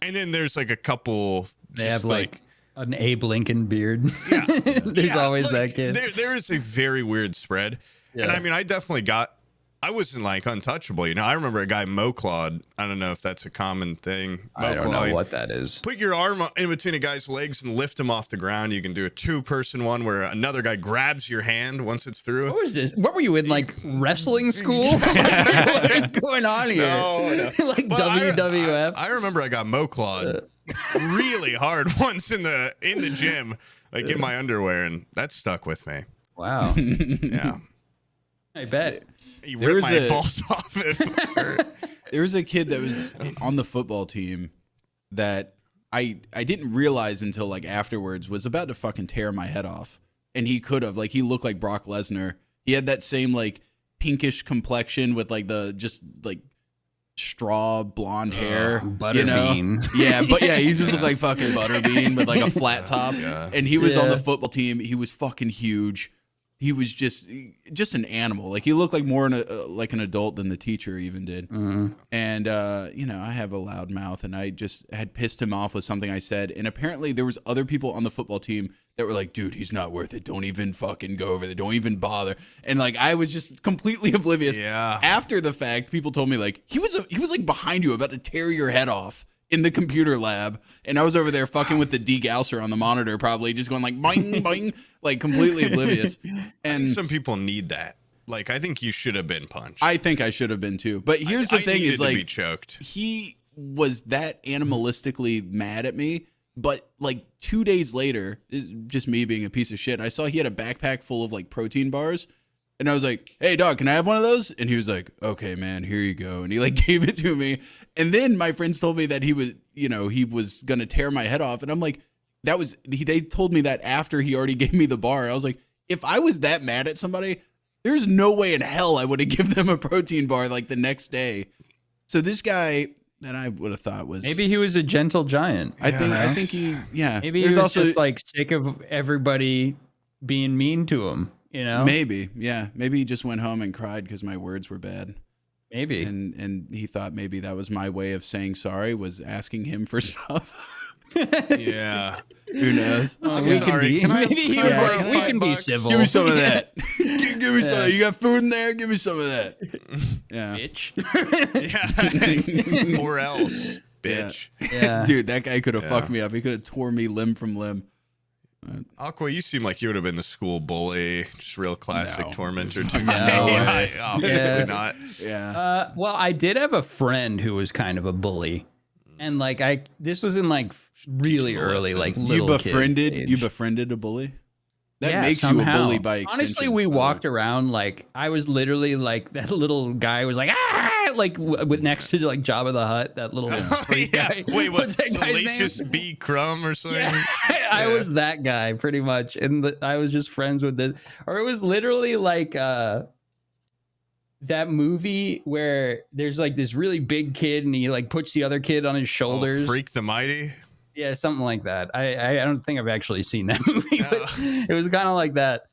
And then there's like a couple. They have like an Abe Lincoln beard. Yeah. There's always that kid. There is a very weird spread. Yeah. And I mean, I definitely got I wasn't like untouchable. You know, I remember a guy Moclawed. I don't know if that's a common thing. I don't know what that is. Put your arm in between a guy's legs and lift him off the ground. You can do a 2-person one where another guy grabs your hand once it's through. What was this? What were you in, like, wrestling school? What is going on here? No. Like But WWF? I remember I got Moclawed really hard once in the gym, like in my underwear, and that stuck with me. Wow. Yeah. I bet. You ripped my balls off. There was a kid that was on the football team that I didn't realize until like afterwards was about to fucking tear my head off. And he could have. Like, he looked like Brock Lesnar. He had that same like pinkish complexion with like the just like straw blonde hair. Butterbean. Yeah, but yeah, he just looked like fucking Butterbean with like a flat top. And he was on the football team. He was fucking huge. He was just an animal. Like, he looked like more like an adult than the teacher even did. Mm-hmm. And you know, I have a loud mouth, and I just had pissed him off with something I said. And apparently there was other people on the football team that were like, dude, he's not worth it. Don't even fucking go over there. Don't even bother. And like, I was just completely oblivious. Yeah. After the fact, people told me like, he was like behind you about to tear your head off in the computer lab, and I was over there fucking with the degausser on the monitor, probably just going like boing boing, like completely oblivious. And some people need that. Like, I think you should have been punched. I think I should have been too. But here's the thing: is like, be choked. He was that animalistically mad at me, but like 2 days later, just me being a piece of shit, I saw he had a backpack full of like protein bars. And I was like, hey, dog, can I have one of those? And he was like, okay, man, here you go. And he like gave it to me. And then my friends told me that he was going to tear my head off. And I'm like, they told me that after he already gave me the bar. I was like, if I was that mad at somebody, there's no way in hell I would have given them a protein bar like the next day. So this guy that I would have thought was, maybe he was a gentle giant. I think he, yeah. Maybe he was also just like sick of everybody being mean to him. You know, maybe, yeah, maybe he just went home and cried because my words were bad. Maybe, and he thought maybe that was my way of saying sorry, was asking him for stuff. Yeah, who knows? We can be. Maybe he was like, we can be civil. Give me some of that. Give me some. You got food in there? Give me some of that. Yeah, bitch. Yeah, or else, bitch. Yeah, dude, that guy could have fucked me up. He could have tore me limb from limb. Aqua, you seem like you would have been the school bully, just real classic tormentor. No, obviously not. Yeah. Well, I did have a friend who was kind of a bully, and like this was in like really early, like little you befriended a bully. That makes somehow. You a bully by extension. Honestly, we walked around like I was literally like that little guy was like like with next to like Jabba the Hutt, that little guy. Wait, what's that Salacious B. Crumb or something? Yeah. I was that guy pretty much, and I was just friends with this. Or it was literally like that movie where there's like this really big kid and he like puts the other kid on his shoulders. Freak the Mighty. Yeah, something like that. I don't think I've actually seen that movie, but it was kind of like that.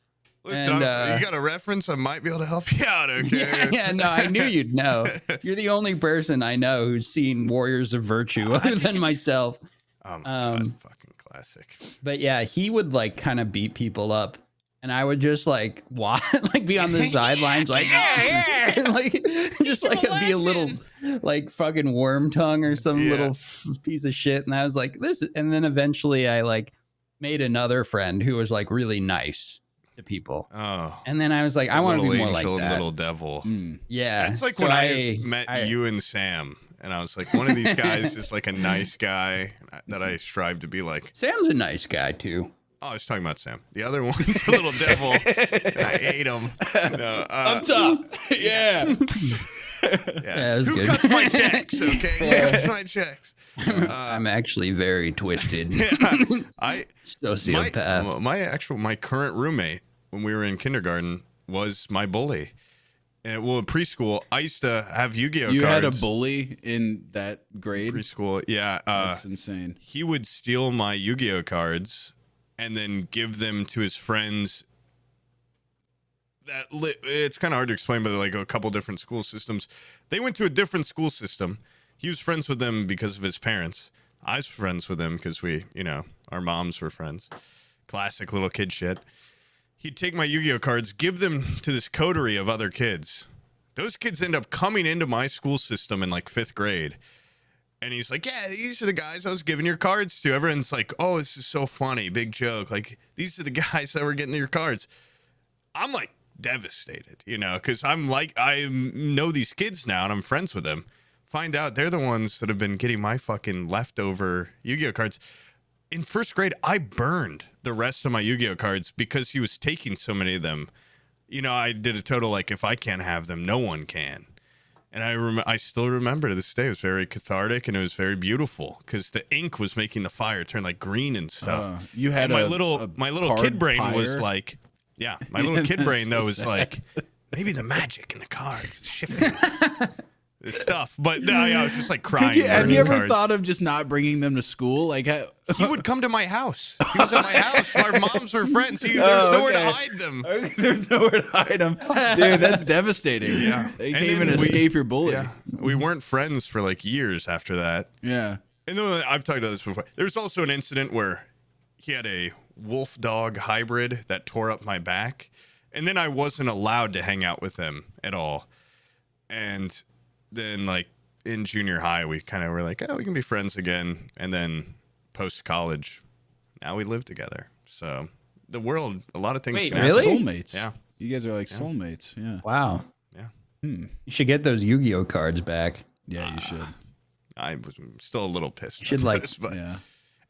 Listen, you got a reference? I might be able to help you out, okay? Yeah, no, I knew you'd know. You're the only person I know who's seen Warriors of Virtue other than myself. Oh my God, fucking classic. But yeah, he would like kind of beat people up. And I would just like like be on the sidelines, like like just like be a little like fucking worm tongue or some little piece of shit. And I was like, this. And then eventually, I like made another friend who was like really nice to people. Oh, and then I was like, I want to be more like that. Little devil. Yeah, it's like when I met you and Sam. And I was like, one of these guys is like a nice guy that I strive to be like. Sam's a nice guy too. Oh, I was talking about Sam. The other one's a little devil. I ate him. No, up top. Yeah. Yeah, who good. cuts my checks? Okay, who cuts my checks? I'm actually very twisted. Yeah, sociopath. My current roommate when we were in kindergarten was my bully. And well, in preschool, I used to have Yu-Gi-Oh cards. You had a bully in that grade? Preschool, yeah. That's insane. He would steal my Yu-Gi-Oh cards and then give them to his friends. It's kind of hard to explain, but like a couple different school systems. They went to a different school system. He was friends with them because of his parents. I was friends with them because our moms were friends. Classic little kid shit. He'd take my Yu-Gi-Oh cards, give them to this coterie of other kids. Those kids end up coming into my school system in like 5th grade. And he's like, yeah, these are the guys I was giving your cards to. Everyone's like, oh, this is so funny. Big joke. Like, these are the guys that were getting your cards. I'm like devastated, you know, because I know these kids now and I'm friends with them. Find out they're the ones that have been getting my fucking leftover Yu-Gi-Oh cards. In 1st grade, I burned the rest of my Yu-Gi-Oh cards because he was taking so many of them. You know, I did a total like, if I can't have them, no one can. And I still remember to this day, it was very cathartic and it was very beautiful because the ink was making the fire turn like green and stuff. You had and my little kid brain pyre. Was like, yeah, my little kid brain though was sad. Like, maybe the magic in the cards is shifting. This stuff, but no, I was just like crying. Have you ever thought of just not bringing them to school? Like, he would come to my house. He was at my house. Our moms were friends. There's nowhere to hide them. Okay, there's nowhere to hide them, dude. That's devastating. Yeah, they can't even escape your bully. Yeah, we weren't friends for like years after that. Yeah, and then I've talked about this before. There's also an incident where he had a wolf dog hybrid that tore up my back, and then I wasn't allowed to hang out with him at all, and then like in junior high we kind of were like, oh, we can be friends again, and then post college now we live together. So the world, a lot of things. Wait, can really? happen. Soulmates. Yeah, you guys are like soulmates. Yeah. Wow. Yeah. You should get those Yu-Gi-Oh cards back. Yeah, you should. I was still a little pissed. You should about like this, but, Yeah.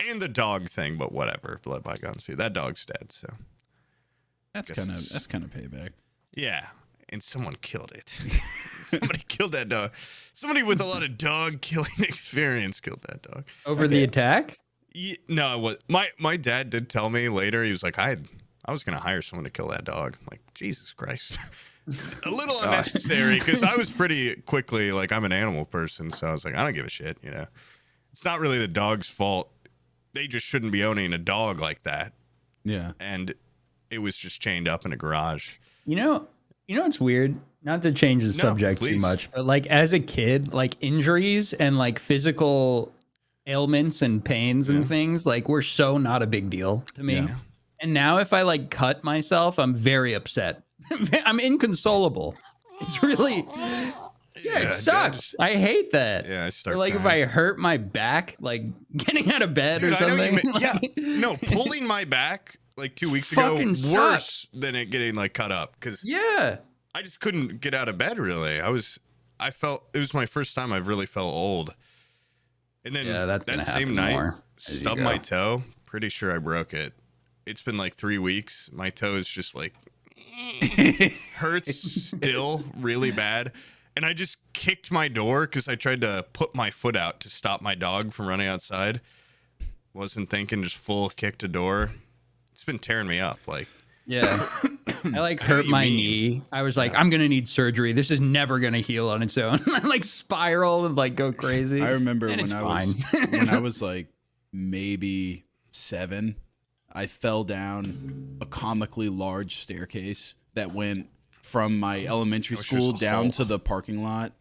and the dog thing, but whatever. Let bygones be. That dog's dead. So That's kind of payback. yeah, and someone killed it. Somebody killed that dog. Somebody with a lot of dog killing experience killed that dog. Over the attack? Yeah, no, it was my dad did tell me later. He was like, I was gonna hire someone to kill that dog. I'm like, Jesus Christ, a little unnecessary because I was pretty quickly like, I'm an animal person, so I was like, I don't give a shit. You know, it's not really the dog's fault. They just shouldn't be owning a dog like that. Yeah. And it was just chained up in a garage. You know what's weird? Not to change the subject please. too much, but like as a kid, like injuries and like physical ailments and pains and things like were so not a big deal to me. Yeah. And now if I like cut myself, I'm very upset. I'm inconsolable. It's really it sucks. I hate that. Yeah, I start Or like crying. if I hurt my back, like getting out of bed Dude, or something. I know you mean, yeah, like- no, pulling my back like 2 weeks ago Fucking worse than it getting like cut up because yeah. I just couldn't get out of bed really. I felt it was my first time I've really felt old. And then that's that gonna same happen night, more as you stubbed go. my toe. Pretty sure I broke it. It's been like 3 weeks. My toe is just like hurts still really bad. And I just kicked my door because I tried to put my foot out to stop my dog from running outside. Wasn't thinking, just full kicked a door. It's been tearing me up. Like, Yeah. I like I know hurt what you my mean. knee. I was like, I'm going to need surgery. This is never going to heal on its own. I like spiral and like go crazy. I remember And when it's I fine. was when I was like maybe 7, I fell down a comically large staircase that went from my elementary wish there's school a down hole. to the parking lot.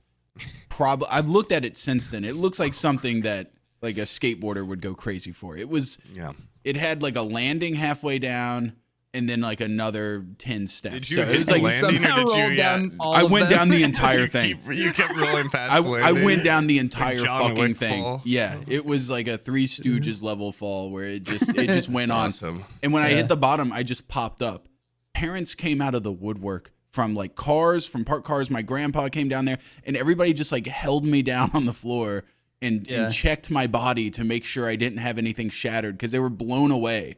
I've looked at it since then. It looks like something that like a skateboarder would go crazy for. yeah. It had like a landing halfway down and then like another 10 steps. Did you So it hit was the like landing or Somehow did rolled you? down all I of went them. down the entire thing. You kept rolling past I the landing. went down the entire John fucking Wick thing. fall. Yeah, it was like a Three Stooges level fall where it just went on. Awesome. And when I hit the bottom, I just popped up. Parents came out of the woodwork from like cars, from parked cars. My grandpa came down there, and everybody just like held me down on the floor and checked my body to make sure I didn't have anything shattered because they were blown away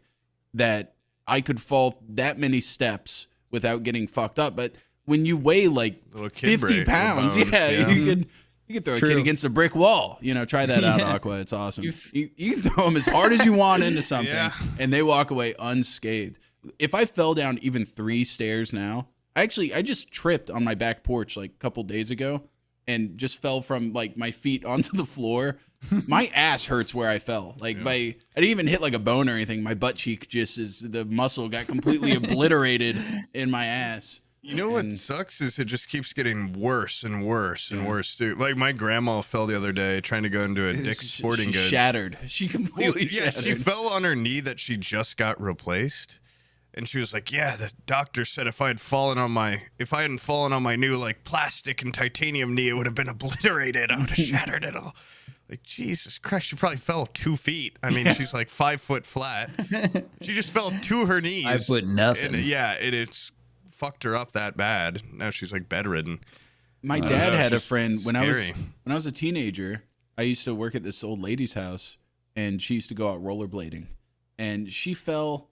that I could fall that many steps without getting fucked up. But when you weigh like Little kid 50 pounds, bones, yeah. you could throw a kid against a brick wall. You know, try that out, Aqua. It's awesome. You can throw them as hard as you want into something, and they walk away unscathed. If I fell down even 3 stairs now, I just tripped on my back porch like a couple days ago and just fell from like my feet onto the floor. My ass hurts where I fell. Like I didn't even hit like a bone or anything. My butt cheek the muscle got completely obliterated in my ass. You know what sucks is it just keeps getting worse and worse and worse too. Like my grandma fell the other day trying to go into a Dick's Sporting She Goods. shattered. She completely Yeah, shattered. she fell on her knee that she just got replaced. And she was like, yeah, the doctor said if I hadn't fallen on my new like plastic and titanium knee, it would have been obliterated. I would have shattered it all. Like, Jesus Christ, she probably fell 2 feet. I mean, she's like 5 foot flat. She just fell to her knees. 5 foot nothing. And, yeah, it's fucked her up that bad. Now she's like bedridden. My dad had a friend when I was a teenager. I used to work at this old lady's house, and she used to go out rollerblading, and she fell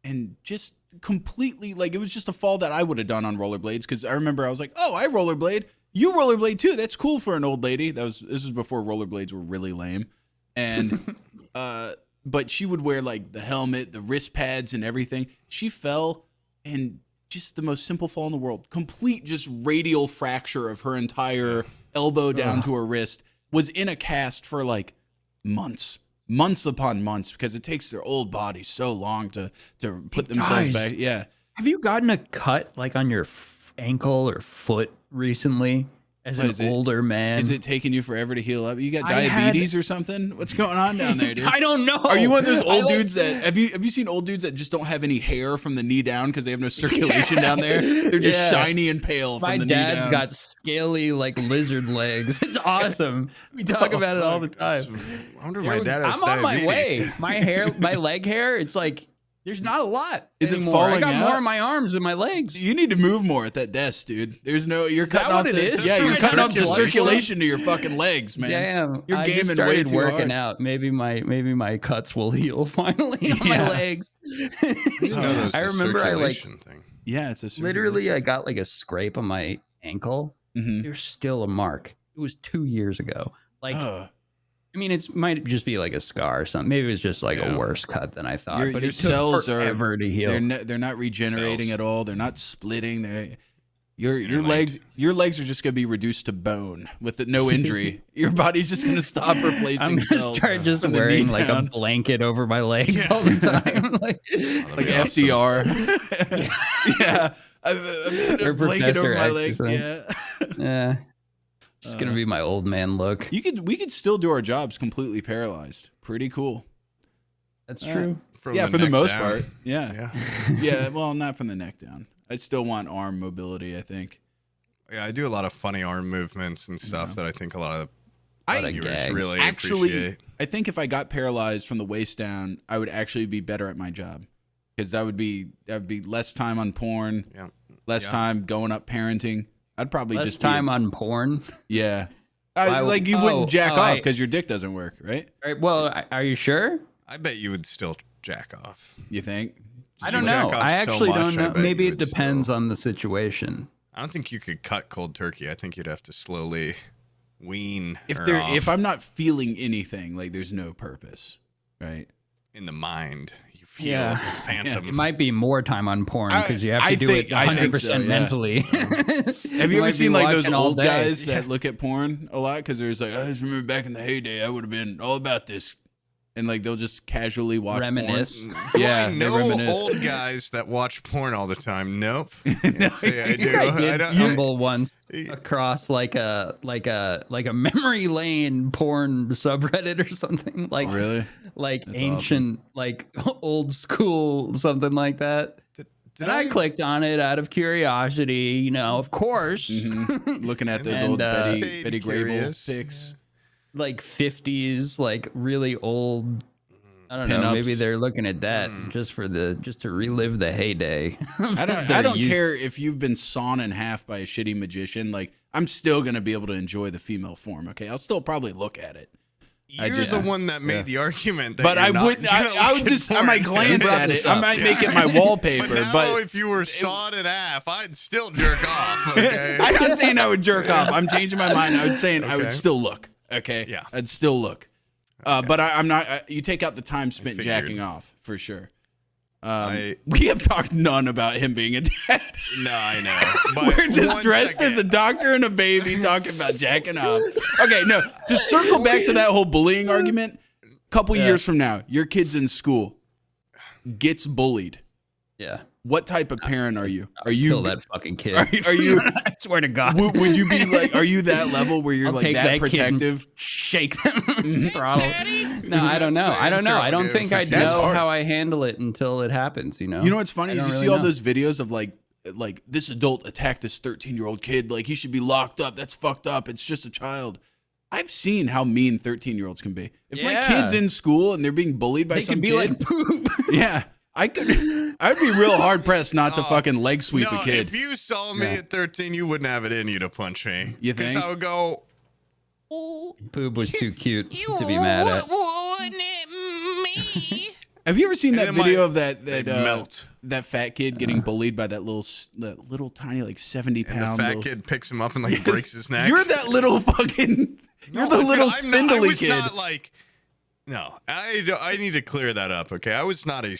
and just completely, like, it was just a fall that I would have done on rollerblades, because I remember I was like, oh, I rollerblade. You rollerblade too. That's cool for an old lady. This was before rollerblades were really lame. And but she would wear like the helmet, the wrist pads and everything. She fell, and just the most simple fall in the world. Complete just radial fracture of her entire elbow down to her wrist. Was in a cast for like months upon months, because it takes their old bodies so long to put themselves back. Yeah. Have you gotten a cut like on your ankle or foot recently as an older man? Is it taking you forever to heal up? You got diabetes or something? What's going on down there, dude? I don't know. Are you one of those old dudes that have you seen old dudes that just don't have any hair from the knee down because they have no circulation down there? They're just shiny and pale from the knee down. My dad's got scaly like lizard legs. It's awesome. We talk about it all the time. I wonder if my dad has I'm on my way. My leg hair, it's like there's not a lot. Is anymore. it falling I got out? more in my arms and my legs. You need to move more at that desk, dude. You're cutting off you're cutting off the circulation to your fucking legs, man. Damn, you're gaming just way too working hard. out. Maybe my cuts will heal finally on my legs. I remember thing. Yeah, it's a literally I got like a scrape on my ankle. Mm-hmm. There's still a mark. It was 2 years ago. Like. I mean, it might just be like a scar or something. Maybe it was just like a worse cut than I thought. But your it took cells forever to heal. They're not regenerating at all. They're not splitting. Your legs are just gonna be reduced to bone with no injury. Your body's just gonna stop replacing I'm gonna cells. start just wearing like a blanket over my legs all the time, like FDR. Yeah, I put a blanket over my legs. Yeah. Just gonna be my old man look. We could still do our jobs completely paralyzed. Pretty cool. That's true. For the most part. Yeah. Yeah. Well, not from the neck down. I still want arm mobility, I think. Yeah, I do a lot of funny arm movements and stuff that I think a lot of viewers really actually appreciate. I think if I got paralyzed from the waist down, I would actually be better at my job, because that would be less time on porn, less time going up parenting. I'd probably less just time on porn. Yeah. Like you wouldn't jack off because your dick doesn't work, right? Right. Well, are you sure? I bet you would still jack off. You think? I don't know. I actually don't know. Maybe it depends on the situation. I don't think you could cut cold turkey. I think you'd have to slowly wean if I'm not feeling anything, like there's no purpose, right? In the mind. The phantom. It might be more time on porn because you have to do it 100% mentally. Have you ever seen like those old guys that look at porn a lot? Because there's like, I just remember back in the heyday, I would have been all about this. And like they'll just casually watch reminisce. Porn. Yeah, reminisce. Old guys that watch porn all the time. Nope. I do. I did stumble once across like a memory lane porn subreddit or something like really like that's ancient awesome. Like old school something like that. And I clicked on it out of curiosity, of course. Mm-hmm. Looking at those old Betty Grable pics. Like 50s, like really old. I don't know. Maybe they're looking at that just to relive the heyday. I don't care if you've been sawn in half by a shitty magician. Like I'm still gonna be able to enjoy the female form. Okay, I'll still probably look at it. You're the one that made the argument. That but I wouldn't. I might glance at it. I might make it my wallpaper. But if you were sawed in half, I'd still jerk off. Okay. I'm not saying I would jerk off. I'm changing my mind. I would still look. Okay. Yeah. I'd still look. But I'm not. You take out the time spent jacking off for sure. We have talked none about him being a dad. No, I know. But we're just dressed as a doctor and a baby talking about jacking off. Okay, no. To circle back to that whole bullying argument, a couple years from now, your kid's in school, gets bullied. Yeah. What type of parent are you? I'll kill that fucking kid. Are you I swear to God. would you be like? Are you that level where you're I'll like take that kid and protective? shake them, throttle. No, I don't know. I don't think I'd That's know hard. how I handle it until it happens. You know. You know what's funny is you really see all know. those videos of like this adult attacked this 13-year-old kid. Like he should be locked up. That's fucked up. It's just a child. I've seen how mean 13-year-olds can be. If my kid's in school and they're being bullied by they some can be kid, like poop. yeah, I'd be real hard pressed not to fucking leg sweep a kid. If you saw me at 13, you wouldn't have it in you to punch me. You think? Because I would go. Poop was too cute to be mad at. Wasn't it me? Have you ever seen that And then video of they'd melt. that fat kid getting bullied by that little tiny like 70-pound? The fat kid picks him up and like breaks his neck. You're that little fucking. You're the little spindly kid. Not like. No, I need to clear that up. Okay, I was not a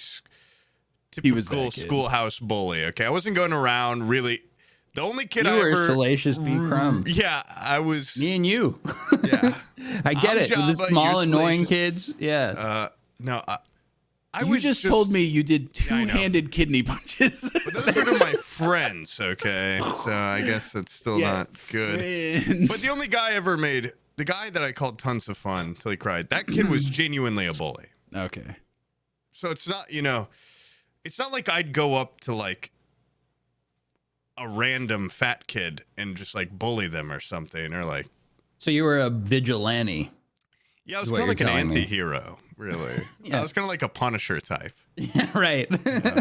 typical schoolhouse bully. Okay, I wasn't going around really. The only kid You I were ever Salacious B. Crumb. Yeah, I was. Me and you. Yeah, I get it. Jabba, The small, you're annoying Salacious. kids. Yeah. No, I You was just told me you did Yeah, I know. two-handed kidney punches. But those are my friends. Okay, so I guess that's still not good. Friends. But the only guy I ever made, the guy that I called tons of fun till he cried, that kid was genuinely a bully. Okay. So it's not, it's not like I'd go up to like a random fat kid and just like bully them or something, or like. So you were a vigilante. Yeah, I was Is what kind of like an you're telling me. anti-hero, really. Yeah. I was kind of like a Punisher type. Yeah, right.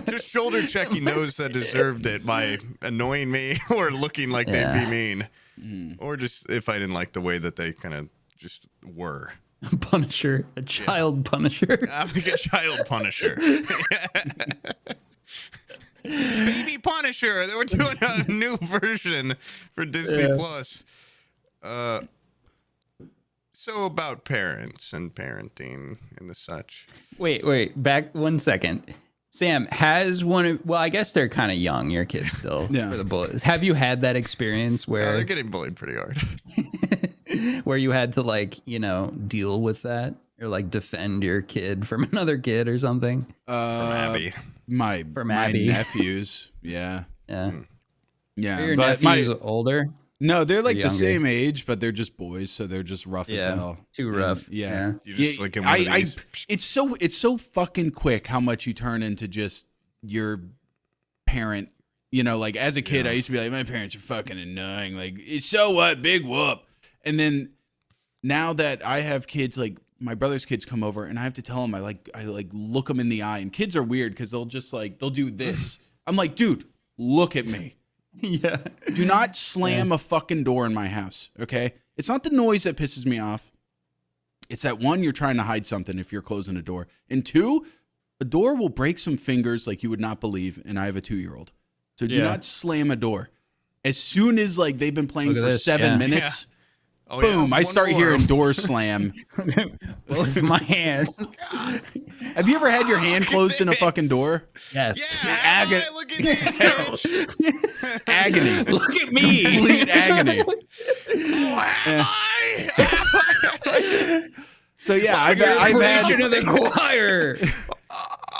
Just shoulder checking those that deserved it by annoying me or looking like they'd be mean. Or just if I didn't like the way that they kind of just were. Punisher, a child Punisher. I'm like a child Punisher. Baby Punisher. They were doing a new version for Disney Plus. So about parents and parenting and the such. Wait, back 1 second. Sam, has one of, well, I guess they're kind of young, your kids still, Yeah. for the Bullies. Have you had that experience They're where getting bullied pretty hard. where you had to deal with that or like defend your kid from another kid or something? From Abby. My Abby. nephews. Yeah. Yeah. Yeah. Are your but nephews older? no, they're like Or the younger? same age, but they're just boys, so they're just rough as Yeah. hell. Too rough. Yeah. You just like in one of these. It's so fucking quick how much you turn into just your parent. Like as a kid, I used to be like, my parents are fucking annoying. Like, it's so what, big whoop. And then now that I have kids, like my brother's kids come over, and I have to tell them, I look them in the eye, and kids are weird because they'll just they'll do this. I'm like, dude, look at me. Yeah. Do not slam a fucking door in my house, okay? It's not the noise that pisses me off. It's that one, you're trying to hide something if you're closing a door. And two, a door will break some fingers like you would not believe, and I have a 2-year-old. So do not slam a door. As soon as they've been playing for 7 minutes, Oh, boom, I one start more. hearing doors slam. Both my hands. Have you ever had your hand closed in a fucking door? Yes. Yeah, look at this, bitch. Agony. Look at me. Complete agony. So yeah, I've Preaching to had the choir.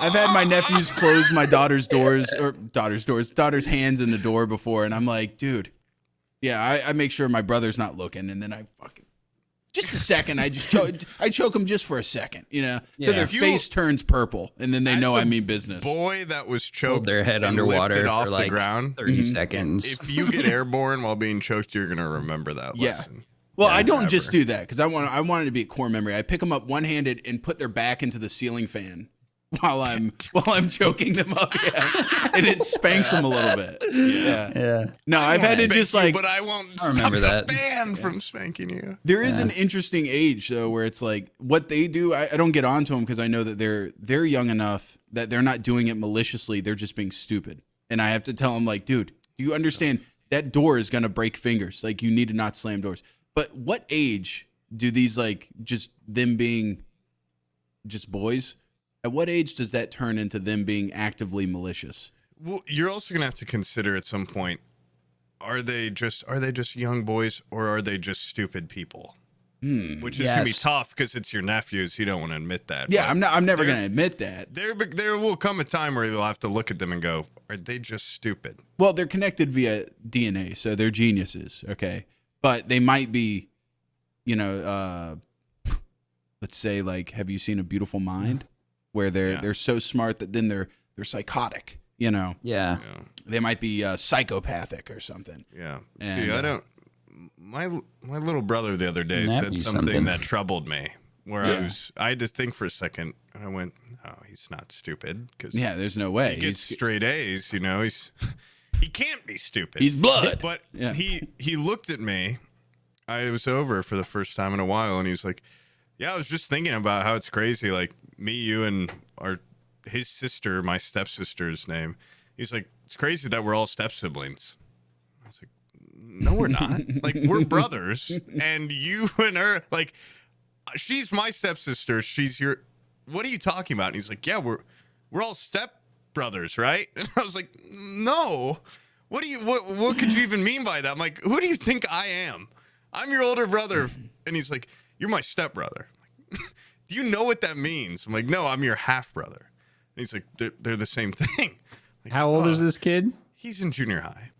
I've had my nephews close my daughter's hands in the door before, and I'm like, dude, yeah, I make sure my brother's not looking, and then I fucking just a second, I choke them just for a second, so their face turns purple, and then they know I mean business. Boy, that was choked. Hold their head and underwater lifted for off like the ground. 30 seconds. If you get airborne while being choked, you're gonna remember that lesson. Well, I don't just do that because I want it to be a core memory. I pick them up one-handed and put their back into the ceiling fan while I'm choking them up, and it spanks them a little bit. Yeah. No, I've had it just but I won't remember stop that. the fan from spanking you. There is an interesting age though where it's like what they do. I don't get onto them because I know that they're young enough that they're not doing it maliciously. They're just being stupid, and I have to tell them like, dude, do you understand that door is gonna break fingers? Like you need to not slam doors. But what age do these just them being just boys? At what age does that turn into them being actively malicious? Well, you're also gonna have to consider at some point: are they just young boys, or are they just stupid people? which is gonna be tough because it's your nephews. You don't want to admit that. Yeah, I'm never gonna admit that. There will come a time where you'll have to look at them and go, "Are they just stupid?" Well, they're connected via DNA, so they're geniuses. Okay, but they might be, let's say, like, have you seen A Beautiful Mind, where they're so smart that then they're psychotic. Yeah. They might be psychopathic or something. Yeah. And, see, I don't. My little brother the other day said something that troubled me. Where I had to think for a second, and I went, "Oh, he's not stupid." Because there's no way he gets straight A's. He can't be stupid. He's blood. But he looked at me. I was over for the first time in a while, and he's like, "Yeah, I was just thinking about how it's crazy. Like me, you, and his sister, my stepsister's name." He's like, "It's crazy that we're all step siblings." I was like, "No, we're not. Like, we're brothers, and you and her, like, she's my stepsister. She's your. What are you talking about?" And he's like, "Yeah, we're all step brothers, right?" And I was like, "No. What could you even mean by that?" I'm like, "Who do you think I am? I'm your older brother." And he's like, "You're my stepbrother." I'm like, "Do you know what that means?" I'm like, "No, I'm your half brother." And he's like, "They're the same thing." Like, how old is this kid? He's in junior high.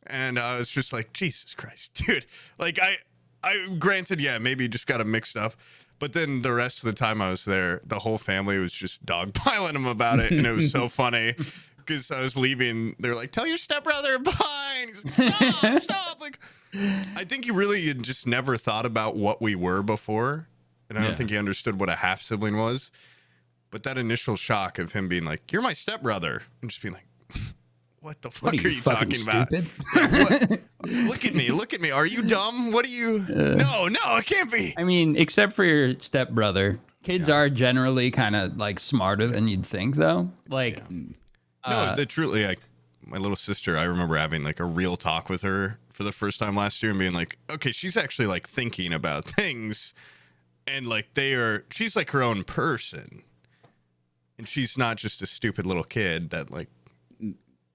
And I was just like, Jesus Christ, dude. Like, I granted, maybe just got him mixed up. But then the rest of the time I was there, the whole family was just dogpiling him about it. And it was so funny because I was leaving. They're like, "Tell your stepbrother bye." And he's like, stop. Like, I think he really had just never thought about what we were before. And I don't think he understood what a half sibling was. But that initial shock of him being like, "You're my stepbrother," and just being like, "What the fuck are you talking about?" Look at me. Are you dumb? What are you? No, it can't be. I mean, except for your stepbrother, kids are generally kind of like smarter than you'd think, though. Like, truly, like my little sister, I remember having like a real talk with her for the first time last year and being like, okay, she's actually like thinking about things, and like she's like her own person. And she's not just a stupid little kid that like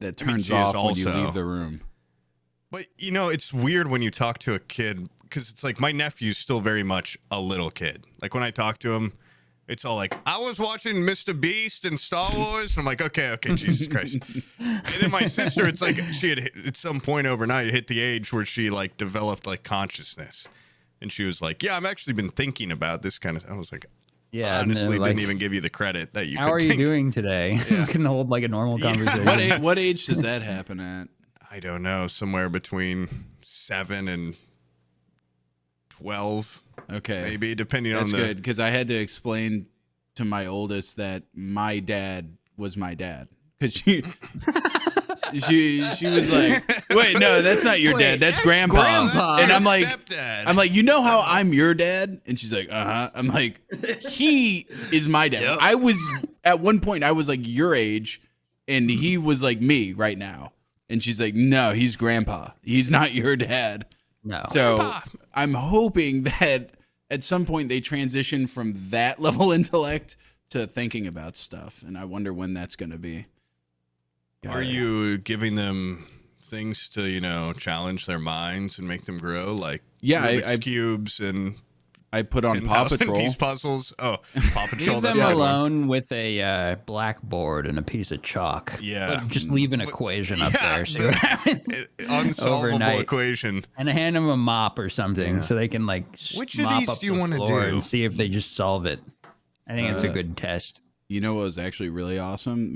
that turns off when you leave the room. But it's weird when you talk to a kid because it's like my nephew's still very much a little kid. Like when I talk to him, it's all like, "I was watching Mr. Beast and Star Wars." And I'm like, okay, Jesus Christ. And then my sister, it's like she had at some point overnight hit the age where she like developed like consciousness. And she was like, "Yeah, I've actually been thinking about this kind of." I was like, yeah, honestly, didn't even give you the credit that you. How are you doing today? You can hold like a normal conversation. What age does that happen at? I don't know. Somewhere between 7 and 12. Okay, maybe depending That's on the. Good because I had to explain to my oldest that my dad was my dad because she was like, "Wait, no, that's not your dad. That's grandpa." And I'm like, "You know how I'm your dad?" And she's like, "Uh-huh." I'm like, "He is my dad." Yep. I was at one point I was like your age, and he was like me right now. And she's like, "No, he's grandpa. He's not your dad." No. So grandpa. I'm hoping that at some point they transition from that level intellect to thinking about stuff, and I wonder when that's going to be. Are you giving them things to, challenge their minds and make them grow? Like Rubik's cubes and I put on Paw Patrol. Piece puzzles. Oh, Paw Patrol. Leave them alone with a blackboard and a piece of chalk. Yeah. But just leave an equation up there. See what happens? Unsolvable equation. And hand them a mop or something so they can like Which mop of these up do you the want to floor do? and see if they just solve it. I think it's a good test. You know what was actually really awesome?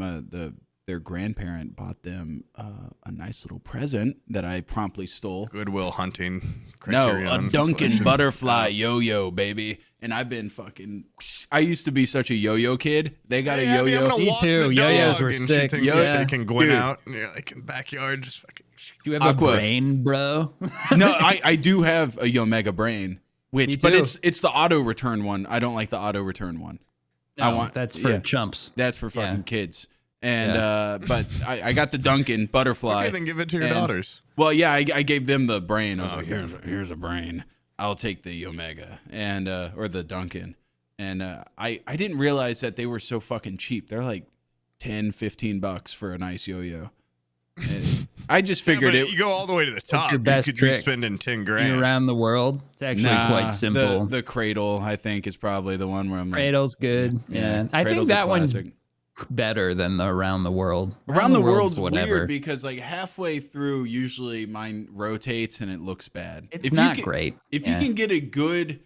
Their grandparent bought them a nice little present that I promptly stole. Goodwill Hunting. No, a Duncan butterfly yo-yo, baby. And I've been I used to be such a yo-yo kid. They got a yo-yo. Me too. Yo-yos were sick. She can go out like in the backyard, just fucking. Do you have a brain, bro? No, I do have a Yomega brain, but it's the auto return one. I don't like the auto return one. No, that's for chumps. That's for fucking kids. And but I got the Duncan butterfly. Okay, then give it to your daughters. Well, yeah, I gave them the brain. I was like, here's a brain. I'll take the Omega and or the Duncan. And I didn't realize that they were so fucking cheap. They're like $10-15 for a nice yo-yo. I just figured You go all the way to the top. your best you could trick? be spending 10 grand. Around the world. It's actually quite simple. The cradle, I think, is probably the one where I'm like, Cradle's good. Yeah. I think that one's better than the around the world. Around the world's weird because like halfway through, usually mine rotates and it looks bad. It's not great. If you can get a good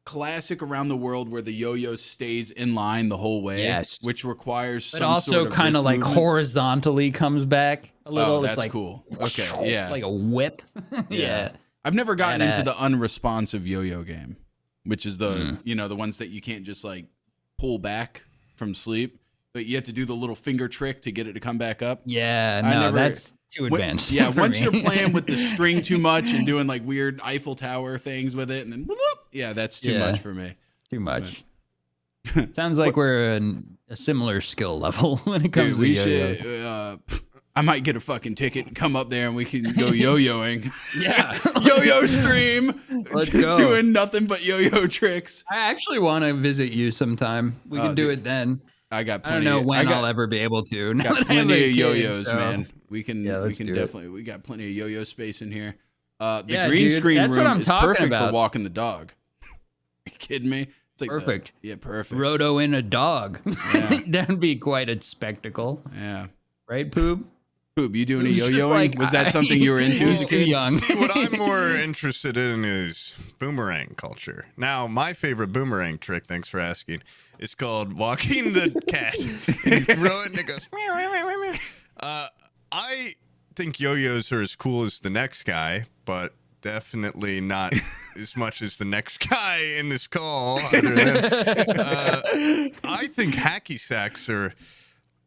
classic around the world where the yo-yo stays in line the whole way, which requires but also kind of like horizontally comes back a little. Oh, that's it's like cool. Okay, yeah, like a whip. Yeah. I've never gotten into the unresponsive yo-yo game, which is the the ones that you can't just like pull back from sleep, but you have to do the little finger trick to get it to come back up. Yeah, no, that's too advanced. Once you're playing with the string too much and doing like weird Eiffel Tower things with it, and then that's too much for me. Too much. Sounds like we're a similar skill level when it comes to yo-yo. I might get a fucking ticket and come up there and we can go yo-yoing. Yeah. Yo-yo stream. Let's just go. Doing nothing but yo-yo tricks. I actually want to visit you sometime. We can do it then. I don't know when I'll ever be able to. Got plenty of yo-yos, man. We can definitely. We got plenty of yo-yo space in here. The green screen room is perfect for walking the dog. Are you kidding me? It's like perfect. Perfect. Roto in a dog. Yeah. That'd be quite a spectacle. Yeah. Right, Poop? Poop, you doing a yo-yoing? Was that something you were into as a kid? Young. See, what I'm more interested in is boomerang culture. Now, my favorite boomerang trick, thanks for asking, is called walking the cat. And you throw it and it goes. Meow, meow, meow, meow. I think yo-yos are as cool as the next guy, but definitely not as much as the next guy in this call. I think hacky sacks are.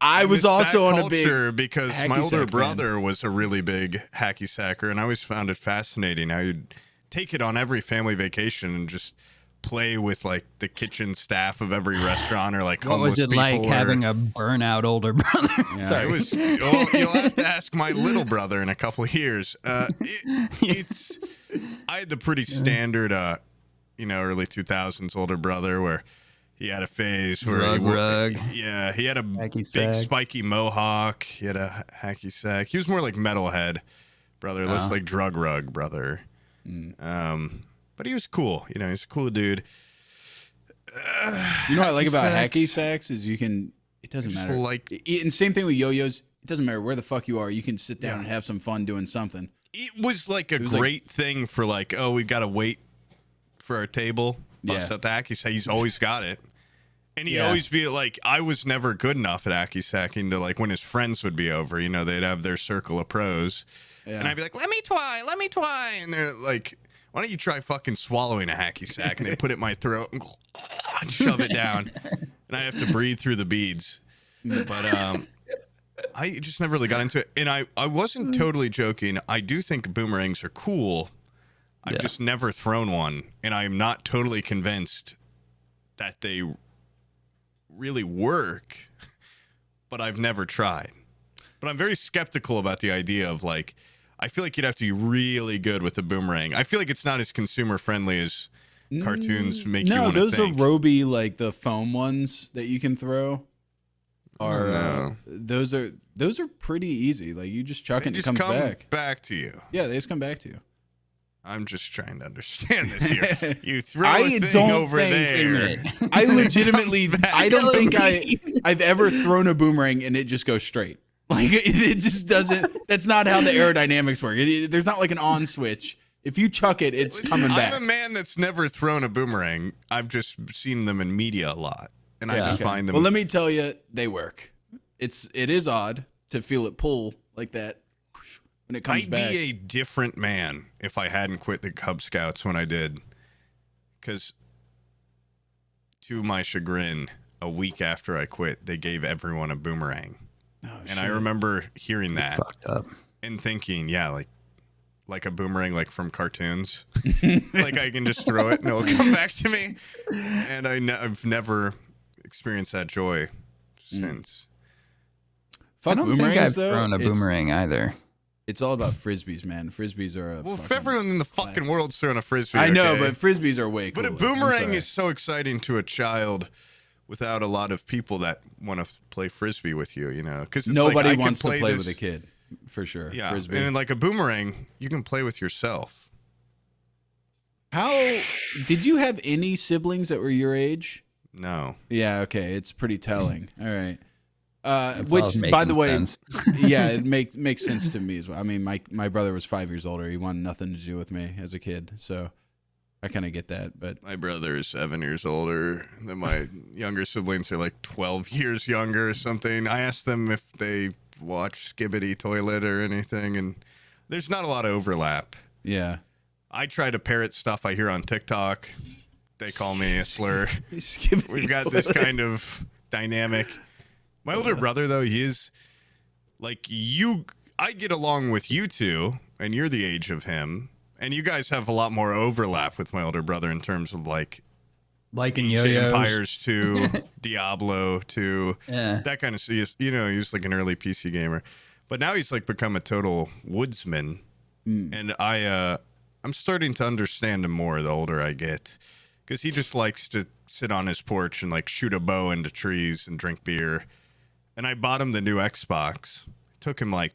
I was also on a big because my older brother was a really big hacky sacker, and I always found it fascinating. I would take it on every family vacation and just play with like the kitchen staff of every restaurant or like homeless people. What was it like having a burnout older brother? Yeah. Sorry, it was. Well, you'll have to ask my little brother in a couple of years. I had the pretty standard, early 2000s older brother where. He had a phase where he had a big spiky mohawk. He had a hacky sack. He was more like metalhead brother, less like drug rug brother. But he was cool. He's a cool dude. What I like about hacky sacks is you can. It doesn't matter. And same thing with yo-yos. It doesn't matter where the fuck you are. You can sit down and have some fun doing something. It was like a great thing for like, oh, we've got to wait for our table. Bust out the hacky sack. He's always got it. And he'd always be like, I was never good enough at hacky sacking to like when his friends would be over, they'd have their circle of pros. Yeah. And I'd be like, let me try. And they're like, why don't you try fucking swallowing a hacky sack? And they put it in my throat and shove it down. And I have to breathe through the beads. But I just never really got into it. And I wasn't totally joking. I do think boomerangs are cool. I've just never thrown one. And I'm not totally convinced that they really work, but I've never tried. But I'm very skeptical about the idea of like, I feel like you'd have to be really good with a boomerang. I feel like it's not as consumer friendly as cartoons make you want to think. No, those are Roby, like the foam ones that you can throw. Those are pretty easy. Like you just chuck it and it comes back to you. Yeah, they just come back to you. I'm just trying to understand this here. You throw a thing over there. I legitimately, I don't think I've ever thrown a boomerang and it just goes straight. Like it just doesn't. That's not how the aerodynamics work. There's not like an on switch. If you chuck it, it's coming back. I'm a man that's never thrown a boomerang. I've just seen them in media a lot, and I just find them. Well, let me tell you, they work. It is odd to feel it pull like that. When it comes back. I'd be a different man if I hadn't quit the Cub Scouts when I did. Because, to my chagrin, a week after I quit, they gave everyone a boomerang. I remember hearing that and thinking, like a boomerang, like from cartoons. Like I can just throw it and it'll come back to me. And I've never experienced that joy since. I don't think I've thrown a boomerang either. It's all about frisbees, man. Frisbees are if everyone in the fucking world's throwing a frisbee. I know, but frisbees are way cooler. But a boomerang is so exciting to a child without a lot of people that want to play frisbee with you, because nobody wants to play with a kid. for sure. Yeah, Frisbee. and like a boomerang, you can play with yourself. How did you have any siblings that were your age? No. Yeah, okay, it's pretty telling. All right. That's Which, all by the making way, sense. yeah, it makes sense to me as well. I mean, my brother was 5 years older. He wanted nothing to do with me as a kid, so I kind of get that. But My brother is 7 years older. Then my younger siblings are like 12 years younger or something. I asked them if they watch Skibbity Toilet or anything, and there's not a lot of overlap. yeah, I try to parrot stuff I hear on TikTok. They call me a slur. We've got this kind of dynamic. My older brother, though, he is like you. I get along with you two, and you're the age of him, and you guys have a lot more overlap with my older brother in terms of like in Age Yoyos. Empires 2, Diablo 2, Yeah. that kind of stuff. You know, he was like an early PC gamer, but now he's like become a total woodsman, and I'm starting to understand him more the older I get, because he just likes to sit on his porch and like shoot a bow into trees and drink beer. And I bought him the new Xbox. It took him like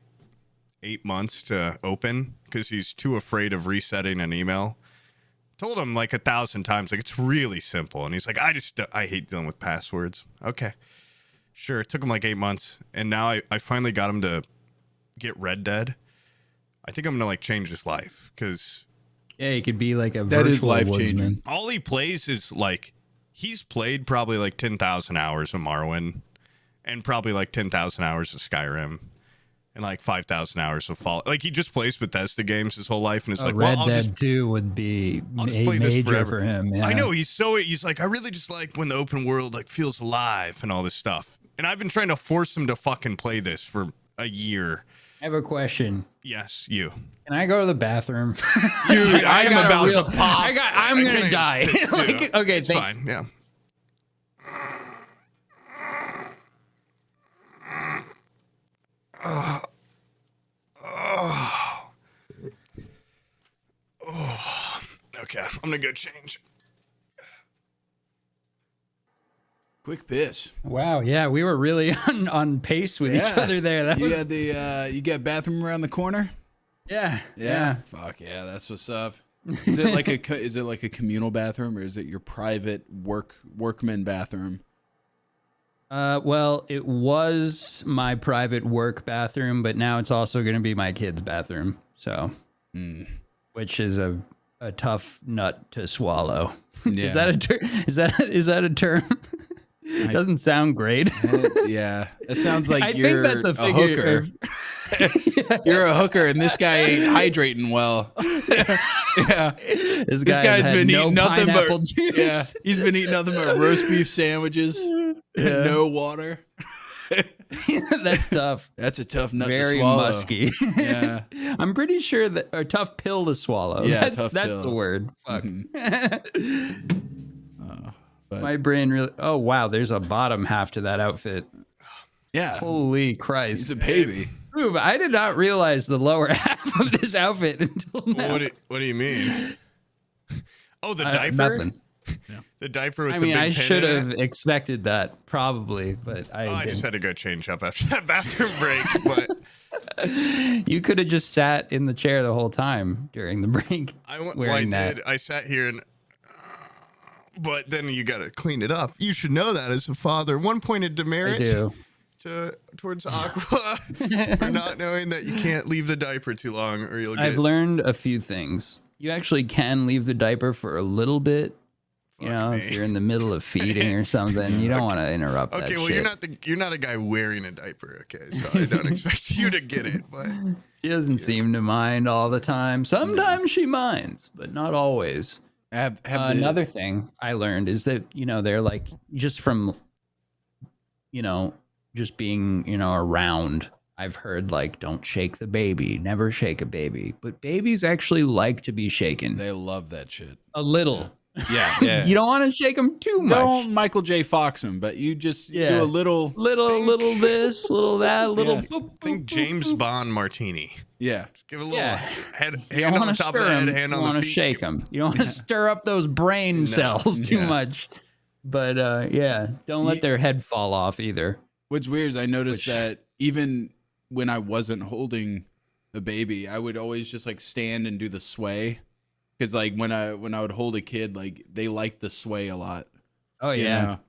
8 months to open because he's too afraid of resetting an email. Told him like 1,000 times, like, it's really simple. And he's like, I hate dealing with passwords. Okay, sure. It took him like 8 months. And now I finally got him to get Red Dead. I think I'm going to like change his life because Yeah, he could be like a That is virtual life-changing. woodsman. all he plays is like, he's played probably like 10,000 hours of Morrowind and probably like 10,000 hours of Skyrim and like 5,000 hours of Fallout. Like, he just plays Bethesda games his whole life, and it's like, Red well, Dead 2 would be I'll just a play this major forever. for him. Yeah. I know he's like, I really just like when the open world like feels alive and all this stuff. And I've been trying to force him to fucking play this for a year. I have a question. Yes, you. Can I go to the bathroom? dude, I am got a about real- to pop. I'm gonna kinda die. pissed, too. Like, okay, it's thank fine. Yeah. Okay, I'm gonna go change. Quick piss. Wow, yeah, we were really on pace with each Yeah. other there. That You was got the you got bathroom around the corner. yeah. Fuck yeah, that's what's up. Is it like a communal bathroom, or is it your private workman bathroom? Well, it was my private work bathroom, but now it's also going to be my kid's bathroom. So, which is a tough nut to swallow. Yeah. Is that a is that a term? It doesn't sound great. Yeah, it sounds like I you're think that's a hooker. You're a hooker, and this guy ain't hydrating well. Yeah, This guy's had been no eating nothing but pineapple juice. yeah. He's been eating nothing but roast beef sandwiches and no water. That's tough. That's a tough nut to Very swallow. musky. Yeah. I'm pretty sure that a tough pill to swallow. Yeah, that's tough pill. the word. Fuck. But My brain really. Oh wow, there's a bottom half to that outfit. yeah, Holy he's Christ! a baby. Ooh, I did not realize the lower half of this outfit until now. What do you mean? Oh, the diaper. Nothing. The diaper with I the mean, big I pin should in have it? expected that probably, but I I just didn't. had to go change up after that bathroom break, but You could have just sat in the chair the whole time during the break. I wearing that. did. I sat here and, but then you got to clean it up. You should know that as a father. One pointed I demerit do. towards Aqua for not knowing that you can't leave the diaper too long or you'll get. I've learned a few things. You actually can leave the diaper for a little bit. You Fuck know, me. if you're in the middle of feeding or something, you don't want to interrupt that Okay, well, shit. you're not a guy wearing a diaper. Okay, so I don't expect you to get it, but She doesn't seem to mind all the time. Sometimes she minds, but not always. Have Another thing I learned is that, they're like, just from, just being, around, I've heard like, don't shake the baby, never shake a baby. But babies actually like to be shaken they love that shit. a little. Yeah. You don't want to shake them too much. Don't Michael J. Fox him, but you just Yeah. do a little. Little this, little that, little. Yeah. boop, I think boop, James Bond martini. Yeah. Just give it a little Yeah. hand You don't on the want to top of stir the head, them. hand You on want the to feet. shake them. You don't want to stir up those brain cells too Yeah. much. But yeah, don't let their head fall off either. What's weird is I noticed that even when I wasn't holding a baby, I would always just like stand and do the sway. Cause like when I would hold a kid, like they like the sway a lot. Oh yeah. You know?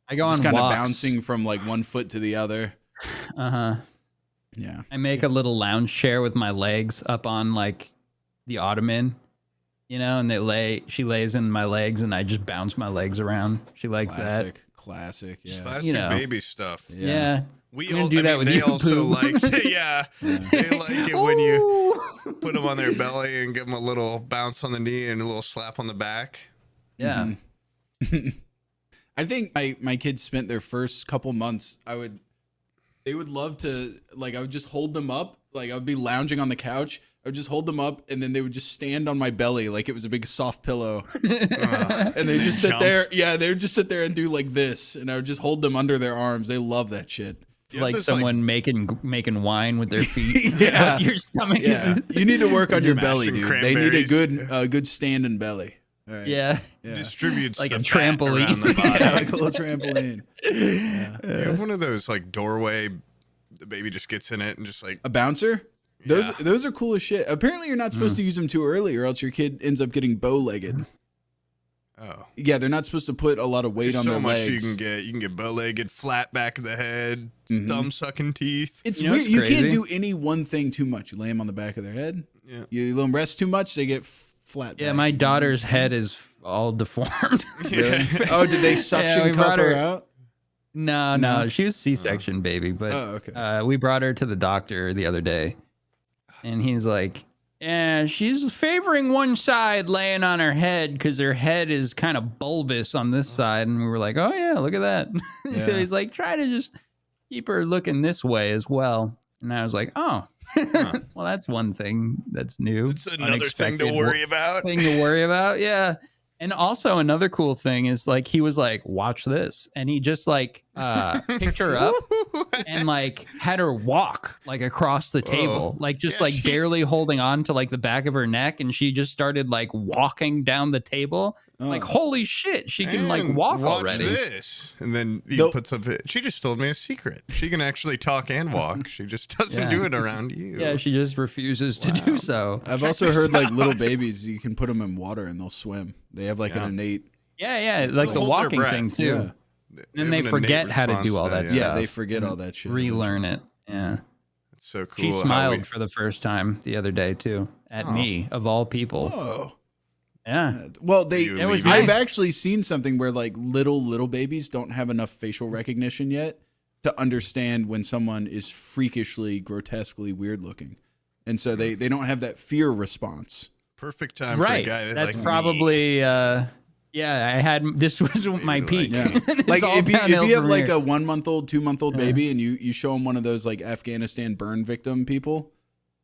I go just on kind of walks. bouncing from like one foot to the other. Uh-huh. Yeah. I make a little lounge chair with my legs up on like the ottoman, you know, and she lays in my legs and I just bounce my legs around. She likes that. Classic. Yeah. Classic baby stuff. Yeah. We all do that with you. They also like, yeah. They like it when you put them on their belly and give them a little bounce on the knee and a little slap on the back. Yeah. Mm-hmm. I think my kids spent their first couple months. They would love to, like, I would just hold them up. Like I would be lounging on the couch. I would just hold them up and then they would just stand on my belly like it was a big soft pillow. And they just sit there. Yeah, they would just sit there and do like this. And I would just hold them under their arms. They love that shit. Like someone making wine with their feet. Yeah. Your stomach. Yeah. You need to work on your belly, dude. They need a good standing belly. All right. Yeah. Distributes like the a trampoline. around the body. Yeah, like a little trampoline. Yeah. You have one of those like doorway, the baby just gets in it and just like a bouncer. Those are cool as shit. Apparently, you're not supposed to use them too early, or else your kid ends up getting bow-legged. Oh, yeah, they're not supposed to put a lot of weight on their legs. So much you can get bow-legged, flat back of the head, thumb sucking teeth. It's weird. You can't do any one thing too much. You lay them on the back of their head. Yeah, you let them rest too much, they get flat. Yeah, my daughter's head is all deformed. Really? Oh, did they suction cup her out? No, she was C-section baby, but okay. We brought her to the doctor the other day, and he's like, "Yeah, she's favoring one side, laying on her head because her head is kind of bulbous on this side." And we were like, "Oh yeah, look at that." Yeah. So he's like, "Try to just keep her looking this way as well." And I was like, "Oh, well, that's one thing that's new. It's another thing to worry about. Yeah." And also another cool thing is like he was like, "Watch this," and he just like picked her up and like had her walk like across the table, like just like barely holding on to like the back of her neck, and she just started like walking down the table. Like holy shit, she can like walk already. This, and then he puts up. She just told me a secret. She can actually talk and walk. She just doesn't do it around you. Yeah, she just refuses to do so. I've also heard like little babies, you can put them in water and they'll swim. They have like an innate. Yeah, like the walking thing too. Yeah. And they forget how to do all that stuff. Yeah, they forget all that shit. Relearn it. Yeah. That's so cool. She smiled for the first time the other day too at me of all people. Oh. Yeah. Well, I've actually seen something where like little babies don't have enough facial recognition yet to understand when someone is freakishly, grotesquely weird looking. And so they don't have that fear response. Perfect time for a guy that's like probably this was my peak. Yeah. Like if you have like a 1 month old, 2 month old baby and you show them one of those like Afghanistan burn victim people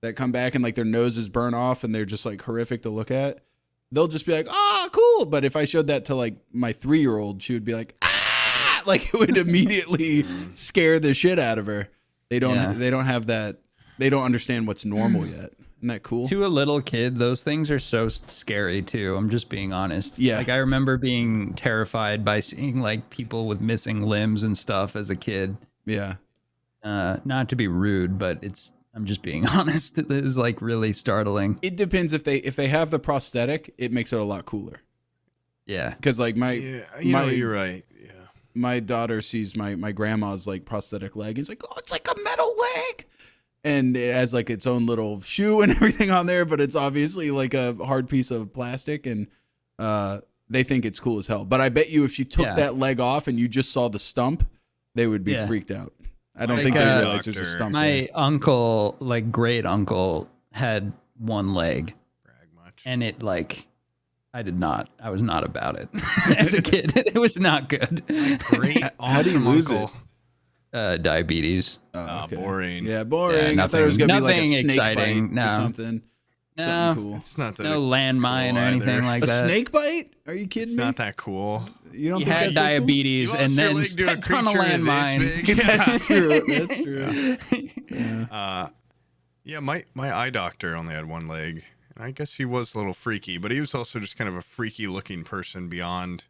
that come back and like their noses burn off and they're just like horrific to look at, they'll just be like, "Oh, cool." But if I showed that to like my 3-year-old, she would be like, "Ah!" Like it would immediately scare the shit out of her. They don't have that. They don't understand what's normal yet. Isn't that cool? To a little kid, those things are so scary too. I'm just being honest. Yeah. Like I remember being terrified by seeing like people with missing limbs and stuff as a kid. Yeah. Not to be rude, but I'm just being honest. It is like really startling. It depends if they have the prosthetic, it makes it a lot cooler. Yeah. Because like you're right. Yeah. My daughter sees my grandma's like prosthetic leg. It's like, "Oh, it's like a metal leg." And it has like its own little shoe and everything on there, but it's obviously like a hard piece of plastic, and they think it's cool as hell. But I bet you if she took that leg off and you just saw the stump, they would be freaked out. I don't think they realize there's a stump. My uncle, like great uncle, had one leg. Brag much. And it like, I was not about it as a kid. It was not good. Great. How do you lose it? Diabetes. Oh, okay. Boring. Yeah, boring. Yeah, I thought it was gonna be like a snake exciting. bite or something. No, something cool. It's not that no landmine cool or anything like that. A snake bite? Are you kidding me? Not that cool. You don't he think had that's diabetes cool? and then stepped on a landmine. That's true. That's true. Yeah. My eye doctor only had one leg. And I guess he was a little freaky, but he was also just kind of a freaky looking person beyond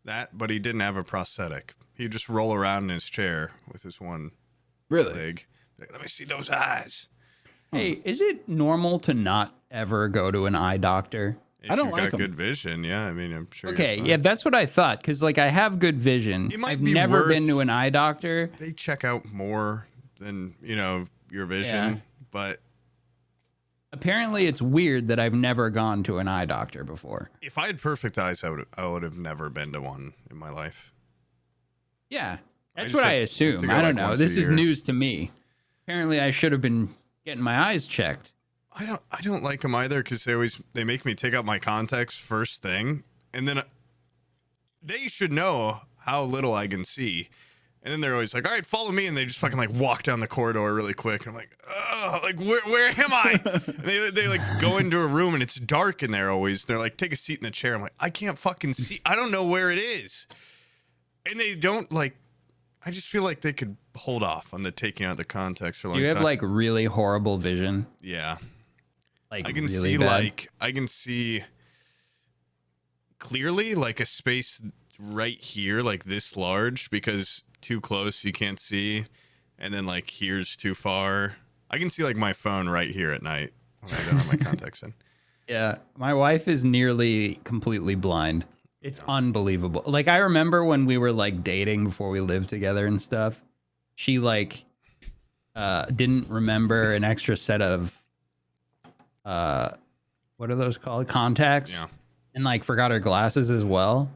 that. But he didn't have a prosthetic. He'd just roll around in his chair with his one leg. Let me see those eyes. Hey, is it normal to not ever go to an eye doctor? If I don't you've like got 'em. good vision. Yeah, I mean, I'm sure. Okay, you're yeah, fine. that's what I thought. Because like I have good vision. It might I've be never been worth- to an eye doctor. They check out more than your vision, Yeah. but Apparently, it's weird that I've never gone to an eye doctor before. if I had perfect eyes, I would have never been to one in my life. Yeah, that's just what I have to assume. go, I don't like, know. once a This is year. news to me. Apparently, I should have been getting my eyes checked. I don't like them either because they make me take out my contacts first thing, and then they should know how little I can see. And then they're always like, all right, follow me. And they just fucking like walk down the corridor really quick. And I'm like, oh, like, where am I? And they like go into a room and it's dark in there always. They're like, take a seat in the chair. I'm like, I can't fucking see. I don't know where it is. And they don't like, I just feel like they could hold off on the taking out the contacts for a long Do you have time. like really horrible vision? Yeah. Like I can really see bad? I can see clearly like a space right here, like this large, because too close you can't see, and then like here's too far. I can see like my phone right here at night when I don't have my contacts in. Yeah, my wife is nearly completely blind. It's unbelievable. Like I remember when we were like dating before we lived together and stuff. She like didn't remember an extra set of what are those called? Contacts. Yeah. And like forgot her glasses as well.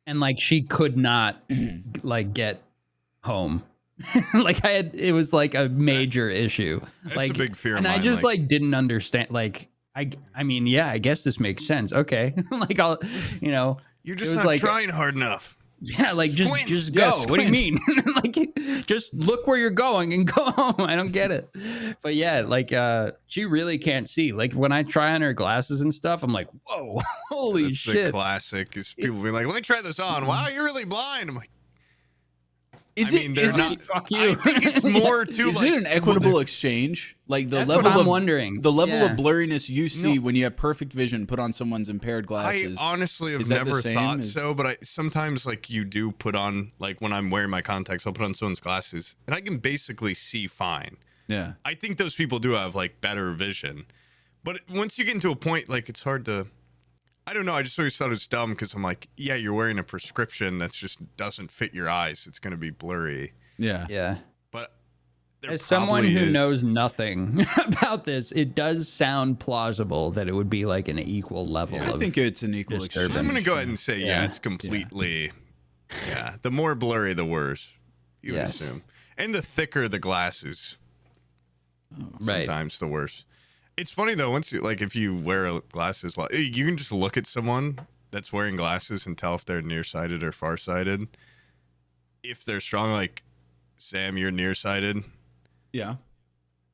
And like she could not like get home. Like it was like a major issue. That's like a big fear of and I mine, just like- like didn't understand. Like I mean, yeah, I guess this makes sense. Okay. Like I'll, You're it just was not like- trying hard enough. yeah, like just Squint. just Yeah, go. What do you squint. mean? Like just look where you're going and go home. I don't get it. But yeah, like she really can't see. Like when I try on her glasses and stuff, I'm like, whoa, holy That's the shit. classic. Is people being like, let me try this on. Wow, you're really blind. I'm like, Is I mean, they're is not- it Fuck you. I think it's more to is like it an equitable exchange? Like the That's level what I'm of wondering. the level Yeah. of blurriness you see No. when you have perfect vision put on someone's impaired glasses. I honestly have Is that the never same thought as- so, but I sometimes like you do put on like when I'm wearing my contacts, I'll put on someone's glasses and I can basically see fine. Yeah. I think those people do have like better vision, but once you get into a point like it's hard to. I don't know. I just always thought it was dumb because I'm like, yeah, you're wearing a prescription that just doesn't fit your eyes. It's going to be blurry. Yeah. Yeah. But there As someone probably who is- knows nothing about this, it does sound plausible that it would be like an equal level I of think it's an equal disturbance. exchange. I'm going to go ahead and say, yeah, Yeah. it's completely. Yeah. The more blurry, the worse. You would Yes. assume. And the thicker the glasses, right. sometimes the worse. It's funny though, once you like if you wear glasses, like you can just look at someone that's wearing glasses and tell if they're nearsighted or farsighted. If they're strong, like Sam, you're nearsighted. Yeah.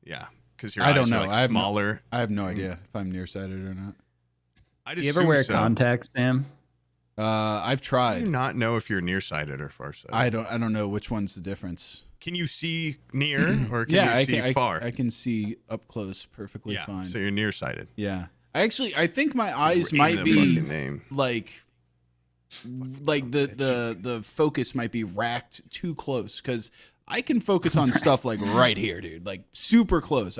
Yeah, because your I eyes don't are know. like I have no- smaller. I have no idea if I'm nearsighted or not. I Do you ever wear contacts, Sam? I've I do tried. not know if you're nearsighted or farsighted. I don't know which one's the difference. Can you see near or can Yeah, you I see can. far? I can see up close perfectly yeah, fine. so you're nearsighted. Yeah. I think my eyes In might the be fucking name. like the focus might be racked too close because I can focus on stuff like right here, dude, like super close.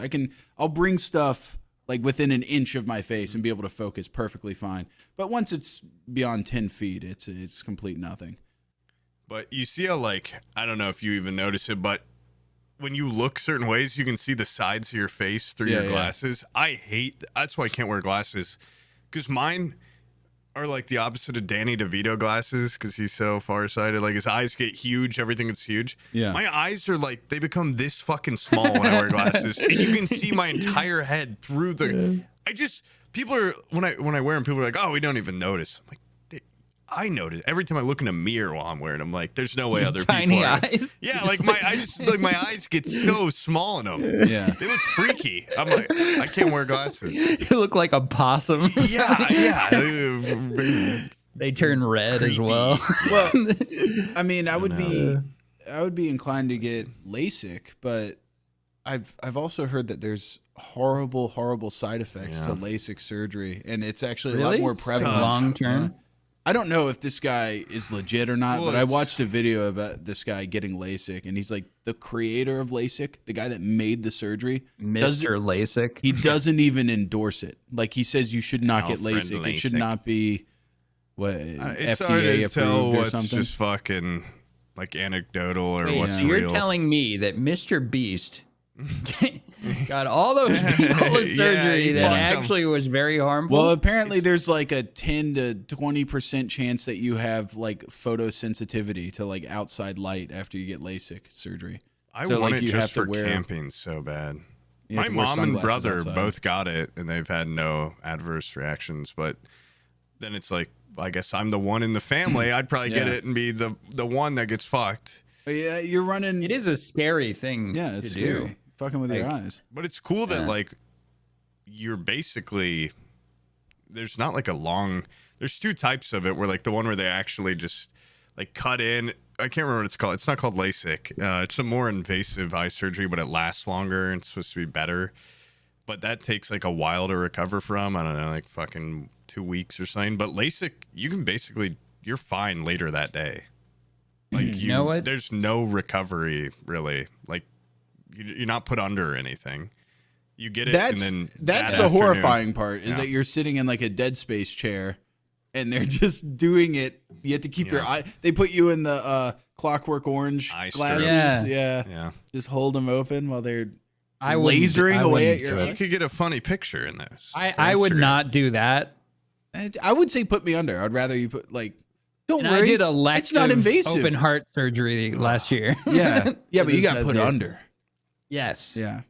I'll bring stuff like within an inch of my face and be able to focus perfectly fine. But once it's beyond 10 feet, it's complete nothing. But you see how, like, I don't know if you even notice it, but when you look certain ways, you can see the sides of your face through Yeah, your yeah. glasses. That's why I can't wear glasses. Because mine are like the opposite of Danny DeVito glasses because he's so farsighted. Like, his eyes get huge, everything is huge. Yeah. My eyes are like, they become this fucking small when I wear glasses. And you can see my entire head through the. People are, when I wear them, people are like, oh, we don't even notice. I'm like, I notice every time I look in a mirror while I'm wearing them. Like, there's no way other Tiny people are. eyes. Yeah, Just like my eyes get so small in them. Yeah. They look freaky. I'm like, I can't wear glasses. You look like a possum. Yeah. They turn red as Creepy. well. Well, I mean, I would be inclined to get LASIK, but I've also heard that there's horrible side effects to Yeah. LASIK surgery, and it's actually a Really? lot more It's prevalent long term? I don't know if this guy is legit or not, Well, but I watched a video about this guy getting LASIK, and he's like the creator of LASIK, the guy that made the surgery. Mr. LASIK. He doesn't even endorse it. Like he says, you should not get LASIK. It should not be it's FDA hard to approved tell or what's something. just fucking like anecdotal or Wait, what's so you're real. telling me that Mr. Beast got all those people with surgery that actually was very harmful? Well, apparently there's like a 10 to 20% chance that you have like photosensitivity to like outside light after you get LASIK surgery. I so want like it you just have to for wear camping so bad. you My have to wear mom and sunglasses brother outside. both got it, and they've had no adverse reactions. But then it's like, I guess I'm the one in the family. I'd probably get it and be the one that gets fucked. Yeah, you're running. It is a scary thing it's to scary. do. Fucking with your eyes. But it's cool that like you're basically there's not like a long. There's two types of it. Where like the one where they actually just like cut in. I can't remember what it's called. It's not called LASIK. It's a more invasive eye surgery, but it lasts longer and it's supposed to be better. But that takes like a while to recover from. I don't know, like fucking 2 weeks or something. But LASIK, you can basically you're fine later that day. Like you know what? There's no recovery really. Like you're not put under or anything. You get it, That's and then that's the horrifying part is that you're sitting in like a Dead Space chair, and they're just doing it. You have to keep your eye. They put you in the Clockwork Orange Eye glasses. strips. Yeah. Just hold them open while they're I wouldn't- lasering I away wouldn't at your do You eye. could get a funny picture in those. I would not do that. I would say put me under. I'd rather you put like. Don't And worry. I did It's not elective invasive. open heart surgery last year. Yeah. Yeah, but you got That's put it. under. Yes. Yeah.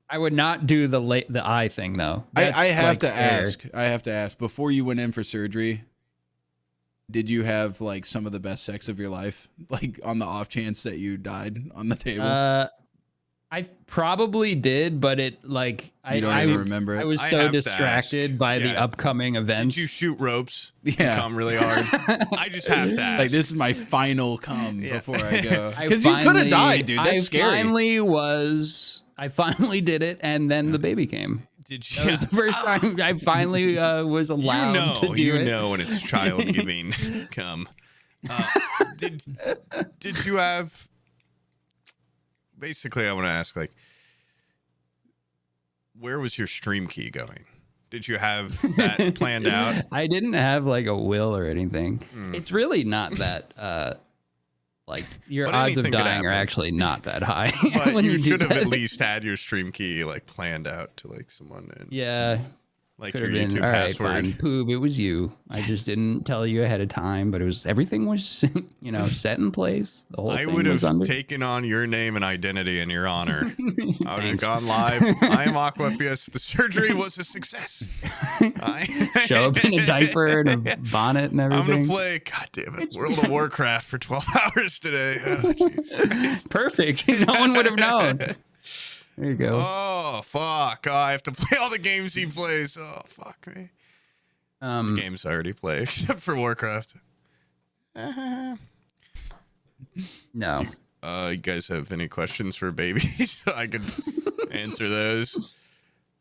I would not do the eye thing though. I That's, have like, to scary. ask. I have to ask. Before you went in for surgery, did you have like some of the best sex of your life? Like on the off chance that you died on the table? I probably did, but it like You don't even remember it? I was I so have to distracted ask. by the Yeah. upcoming events. Did you shoot ropes? Yeah. Come really hard. I just have to ask. Like this is my final come before I go. I Because you could have finally- died, dude. That's scary. I finally did it, and then the baby came. Did That was the first time I finally was allowed to do it. You know when it's child giving come. Did you have? Basically, I want to ask, like, where was your stream key going? Did you have that planned out? I didn't have like a will or anything. It's really not that. Like your But odds of anything could dying are happen. actually not that high. But when you do should have that. at least had your stream key like planned out to like someone. And, Yeah, like could your have been. YouTube All right, password. fine. Poob, it was you. I just didn't tell you ahead of time, but it was everything was set in place. The whole I thing would was have under. taken on your name and identity in your honor. I would have Thanks. gone live. I am Aqua. Yes, the surgery was a success. Show up in a diaper and a bonnet and I'm everything. gonna play. God damn it, World of Warcraft for 12 hours today. Oh, Jesus. Perfect. No one would have known. There you go. Oh fuck! Oh, I have to play all the games he plays. Oh fuck me. Games I already play except for Warcraft. No. You guys have any questions for babies? I could answer those.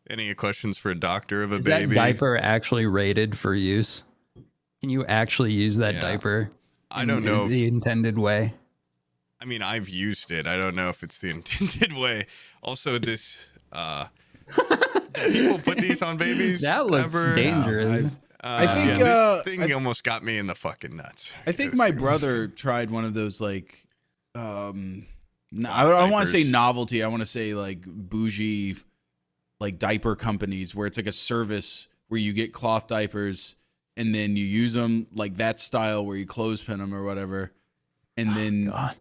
Any questions for a doctor of a Is baby? that diaper actually rated for use? Can you actually use that Yeah. diaper? I don't know. the intended way. I mean, I've used it. I don't know if it's the intended way. Also, this. Do people put these on babies? That looks ever? dangerous. I think, this thing almost got me in the fucking nuts. I think my brother tried one of those like, I don't want to say Diapers. novelty. I want to say like bougie, like diaper companies where it's like a service where you get cloth diapers and then you use them like that style where you clothespin them or whatever, and then God.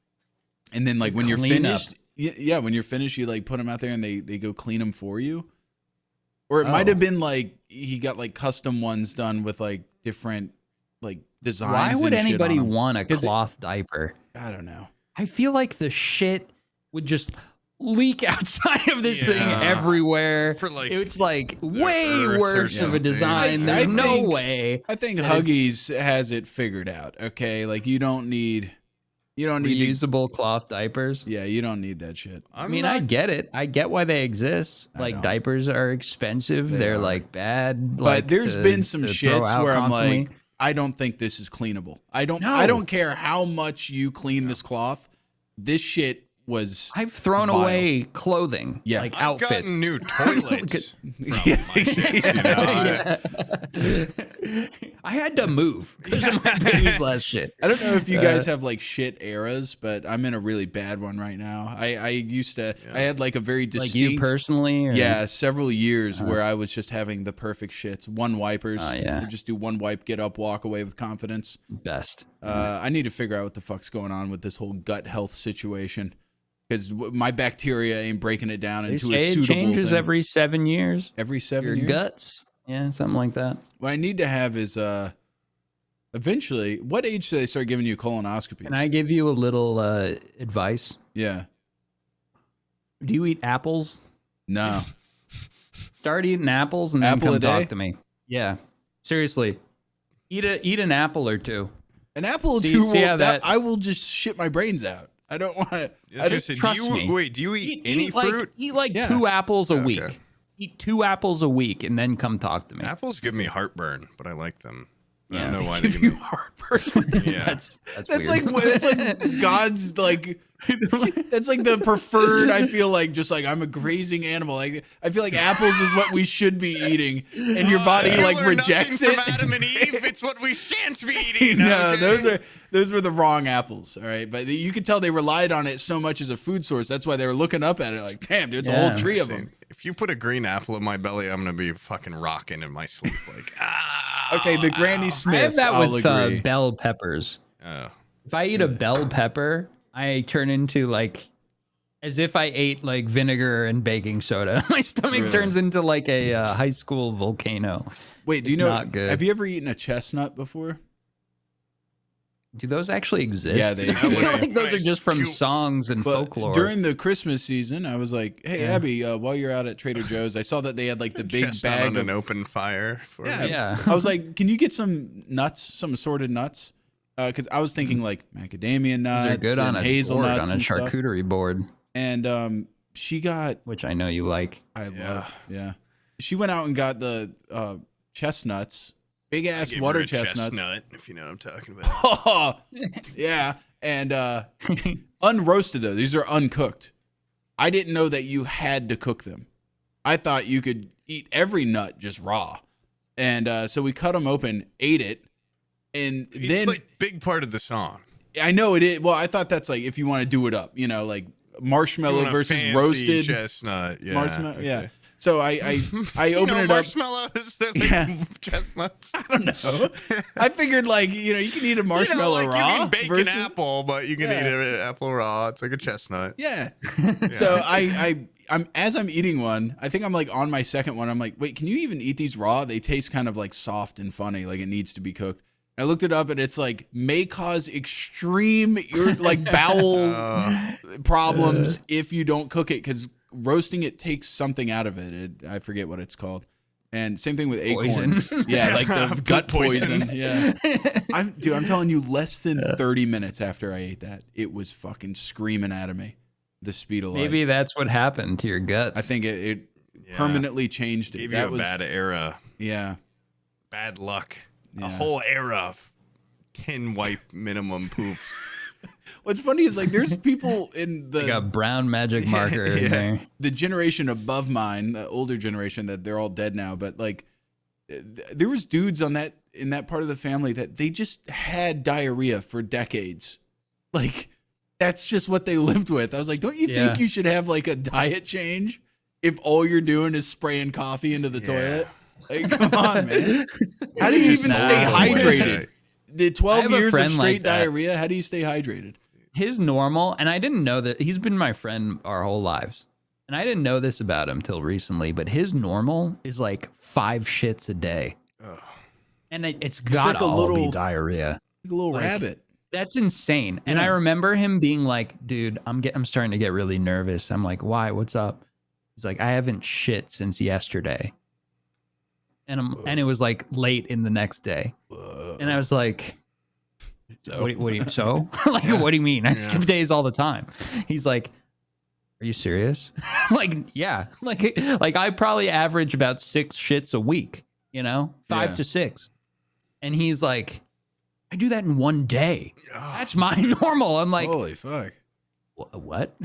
and then like when you're Clean finished, yeah, when you're finished, you like put them out there and they go clean them for you. Or it might have been like he got like custom ones done with like different like designs. Why would and shit anybody on 'em. want a 'Cause cloth diaper? I don't know. I feel like the shit would just leak outside of this thing Yeah. everywhere. For, like, it's like the way earth or worse of a something. design. I There's no think- way. I think that it's- Huggies has it figured out. Okay, like you don't need to. Reusable cloth diapers. Yeah, you don't need that shit. I mean, I get it. I get why they exist. I Like don't. diapers are expensive. They They're are. like bad. But like, there's been some to throw shits out where I'm constantly. like, I don't think this is cleanable. I don't care how much you clean this cloth. This shit was I've thrown vile. away clothing, Yeah. like I've outfits. gotten new toilets from my shits, you know? I had to move because of my baby's last shit. I don't know if you guys have like shit eras, but I'm in a really bad one right now. I used to, I had like a very distinct, Like you personally? Or? yeah, several years where I was just having the perfect shits. One wipers. Yeah. You just do one wipe, get up, walk away with confidence. Best. I need to figure out what the fuck's going on with this whole gut health situation. Because my bacteria ain't breaking it down into a suitable it changes thing. every 7 years. Every 7 Your years? guts. Yeah, something like that. What I need to have is eventually, what age do they start giving you colonoscopies? Can I give you a little advice? Yeah. Do you eat apples? No. Start eating apples and then Apple a come day? talk to me. Yeah. Seriously. Eat an apple or two. An apple or See- two, see how that- I will just shit my brains out. I don't want to. Trust me. Wait, do you eat any like, fruit? Eat like Yeah. 2 apples a Okay. week. Eat 2 apples a week and then come talk to me. Apples give me heartburn, but I like them. I Yeah. don't know why they Give give you me. heartburn. Yeah. That's That's weird. like God's like. That's like the preferred. I feel like just like I'm a grazing animal. Like I feel like apples is what we should be eating, and your body You like learn rejects nothing it. From Adam and Eve, it's what we shan't be eating. No, okay? those were the wrong apples. All right, but you could tell they relied on it so much as a food source. That's why they were looking up at it like, damn, dude, it's a Yeah. whole tree of them. If you put a green apple in my belly, I'm gonna be fucking rocking in my sleep. Like, ah. Okay, the Granny I have Smiths. that I'll with agree. bell peppers. Oh. If I eat a bell pepper, I turn into like as if I ate like vinegar and baking soda. My stomach Really? turns into like a high school volcano. Wait, do you It's know? not good. Have you ever eaten a chestnut before? Do those actually exist? Yeah, they I feel exist. like those are just from Scoop. songs and But folklore. during the Christmas season, I was like, "Hey, Yeah. Abby, while you're out at Trader Joe's, I saw that they had like the big Chestnut bag on of an open fire. For Yeah. me. yeah. I was like, "Can you get some nuts, some assorted nuts?" Because I was thinking like macadamia nuts, Those are good on and a board, hazelnuts, on a and stuff. charcuterie board, And she got, which I know you like. I Yeah. love, yeah. She went out and got the chestnuts, big ass Give water her a chestnuts. chestnut, if you know what I'm talking about. Yeah, and unroasted though. These are uncooked. I didn't know that you had to cook them. I thought you could eat every nut just raw. And so we cut them open, ate it, and It's then like big part of the song. I know it is. Well, I thought that's like if you want to do it up, you know, like You marshmallow want a versus fancy roasted chestnut. Yeah. marshmallow. okay. Yeah. So I You opened know, it up. marshmallows, they're like Yeah. chestnuts. I don't know. I figured like you can eat a marshmallow you know, like raw You can bake versus an apple, but you can Yeah. eat an apple raw. It's like a chestnut. yeah. So I'm as I'm eating one, I think I'm like on my second one. I'm like, wait, can you even eat these raw? They taste kind of like soft and funny, like it needs to be cooked. I looked it up and it's like may cause extreme like bowel problems if you don't cook it because roasting it takes something out of it. I forget what it's called. And same thing with acorns. Poison. Yeah, like the Food gut poison. poison. Yeah. I'm telling you, less than 30 minutes after I ate that, it was fucking screaming out of me. The speed of light. Maybe that's what happened to your guts. I think it Yeah. permanently changed it. Gave That you a was bad era. yeah. Bad luck. Yeah. A whole era of 10 wipe minimum poops. What's funny is like there's people in like a brown magic marker in Yeah. there. the generation above mine, the older generation that they're all dead now, but like there was dudes in that part of the family that they just had diarrhea for decades. Like that's just what they lived with. I was like, don't you Yeah. think you should have like a diet change if all you're doing is spraying coffee into the toilet? Like, come on, man. How do you even Nah. stay hydrated? The I 12 have a years of friend straight like that. diarrhea, how do you stay hydrated? His normal, and I didn't know that he's been my friend our whole lives. And I didn't know this about him till recently, but his normal is like 5 shits a day. Ugh. And it's like gotta a all be little- diarrhea. Like a little Like, rabbit. That's insane. And I Yeah. remember him being like, dude, I'm starting to get really nervous. I'm like, why? What's up? He's like, I haven't shit since yesterday. And it was like late in the next day. And I was like, So? what do you so? Like, what do you mean? I skip days all the time. He's like, are you serious? Like, yeah. Like I probably average about 6 shits a week, 5 Yeah. to 6. And he's like, I do that in one day. That's my normal. I'm like, holy fuck. What?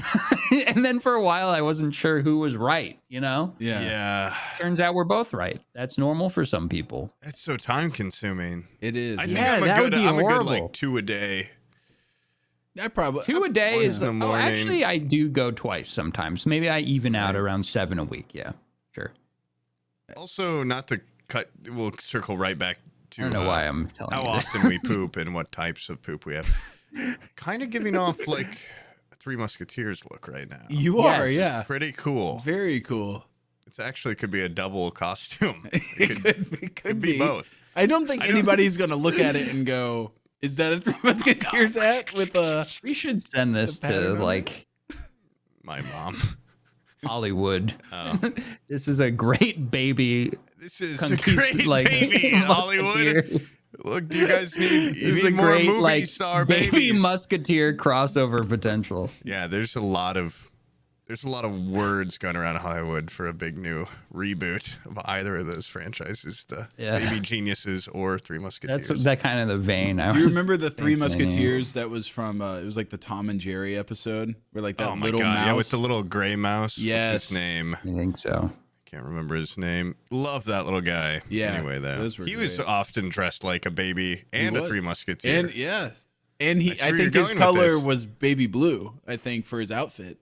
And then for a while, I wasn't sure who was right, you know? Yeah. Turns out we're both right. That's normal for some people. It's so time consuming. It is. I think I'm a good like 2 a day. I probably 2 a day is in the morning. Actually, I do go twice sometimes. Maybe I even out around 7 a week. Yeah, sure. Also, not to cut, we'll circle right back to I don't know why I'm telling how you this. often we poop and what types of poop we have. Kind of giving off like a Three Musketeers look right now. You are, yeah. Pretty cool. Very cool. It's actually could be a double costume. It could be both. I don't think anybody's going to look at it and go, is that a Three Musketeers hat with a... We should send this to like my mom. Hollywood. This is a great baby. This is a great baby in Hollywood. Look, do you guys need, more great, movie star baby babies? Musketeer crossover potential. Yeah, there's a lot of words going around Hollywood for a big new reboot of either of those franchises, the Baby Geniuses or Three Musketeers. That's that kind of the vein. Do you remember the Three Musketeers that was from, it was like the Tom and Jerry episode where like that little mouse. Yeah, with the little gray mouse. Yes. What's his name? I think so. Can't remember his name. Love that little guy. Yeah. Anyway, he was often dressed like a baby and a Three Musketeer. And and I think his color was baby blue, I think, for his outfit.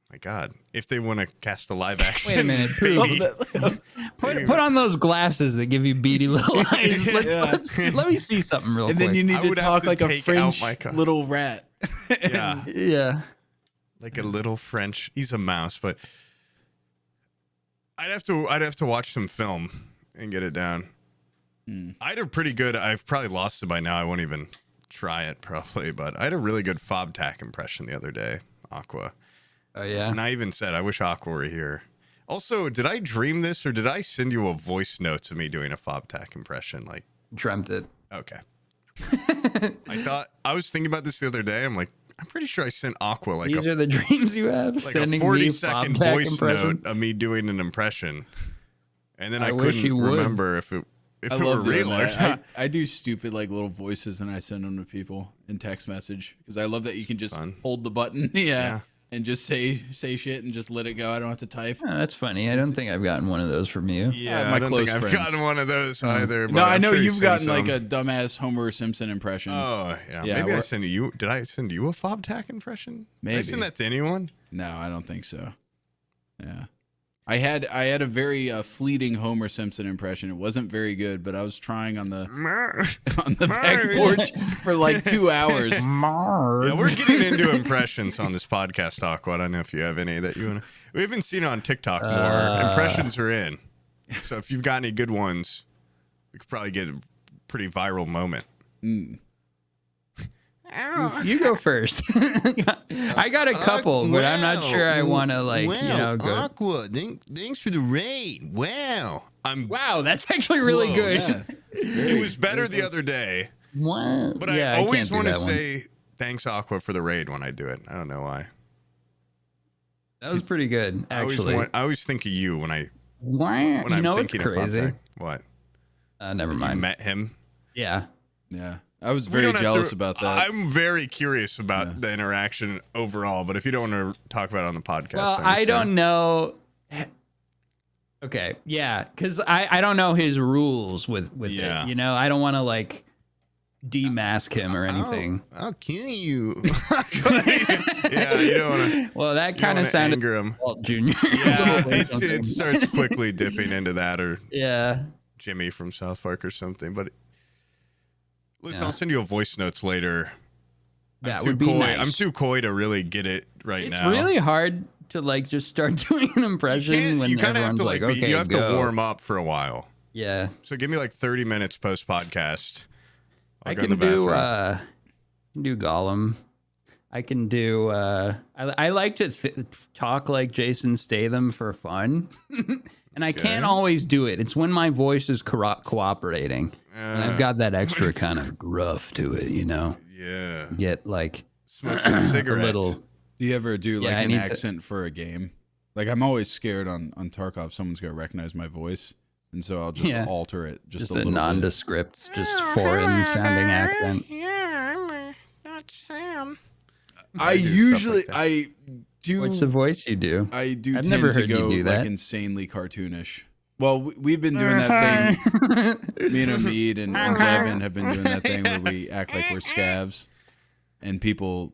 My God, if they want to cast a live action, Wait a minute, baby, put on those glasses that give you beady little eyes. Let me see something real quick. And then you need to talk like a French little rat. Yeah, like a little French. He's a mouse, but I'd have to watch some film and get it down. I had a pretty good. I've probably lost it by now. I won't even try it probably, but I had a really good fob tack impression the other day. Aqua. Oh yeah. And I even said, I wish Aqua were here. Also, did I dream this or did I send you a voice note to me doing a fob tack impression? Like, dreamt it. Okay. I was thinking about this the other day. I'm like, I'm pretty sure I sent Aqua like these are the dreams you have. Like sending a 40-second voice note of me doing an impression, and then I couldn't remember if it were real or not. I do stupid like little voices and I send them to people in text message because I love that you can just hold the button, and just say shit and just let it go. I don't have to type. Oh, that's funny. I don't think I've gotten one of those from you. Yeah, I don't think I've gotten one of those either. But no, I know you've gotten like a dumbass Homer Simpson impression. Oh yeah, maybe I sent you. Did I send you a fob tack impression? Maybe. Did I send that to anyone? No, I don't think so. Yeah. I had a very fleeting Homer Simpson impression. It wasn't very good, but I was trying on the back porch for like 2 hours. Yeah, we're getting into impressions on this podcast, Aqua. I don't know if you have any that you want to. We haven't seen it on TikTok more. Impressions are in. So if you've got any good ones, we could probably get a pretty viral moment. You go first. I got a couple, but I'm not sure I want to go. Aqua, thanks for the raid. Wow. Wow, that's actually really good. Yeah. It was better the other day. Wow. But I always want to say thanks, Aqua, for the raid when I do it. I don't know why. That was pretty good, actually. I always think of you when I'm it's thinking crazy. of what? Never mind. You met him? Yeah. Yeah. I was very jealous about that. I'm very curious about the interaction overall, but if you don't want to talk about it on the podcast. Well, I don't know. Okay. Yeah. Because I don't know his rules with it. You know, I don't want to like demask him or anything. I'll kill you. Yeah, you don't want to. Well, that kind of sounded Walt Jr. Yeah, it starts quickly dipping into that or Jimmy from South Park or something. But listen, I'll send you a voice notes later. That would be nice. I'm too coy to really get it right now. It's really hard to like just start doing an impression when you kind of have to like okay, you have to warm up for a while. Yeah. So give me like 30 minutes post podcast. I can do Gollum. I can do I like to talk like Jason Statham for fun. And I can't always do it. It's when my voice is cooperating. And I've got that extra kind of gruff to it, you know. Yeah. Get like smoke some cigarettes. A little. Do you ever do like an accent for a game? Like I'm always scared on Tarkov someone's gonna recognize my voice. and so I'll just alter it just a a little nondescript, just foreign sounding accent. Yeah, not Sam. I do. What's the voice you do? I do. I've never heard to go you do that. like insanely cartoonish. Well, we've been doing that thing. Me and Omid and Devin have been doing that thing where we act like we're scavs, and people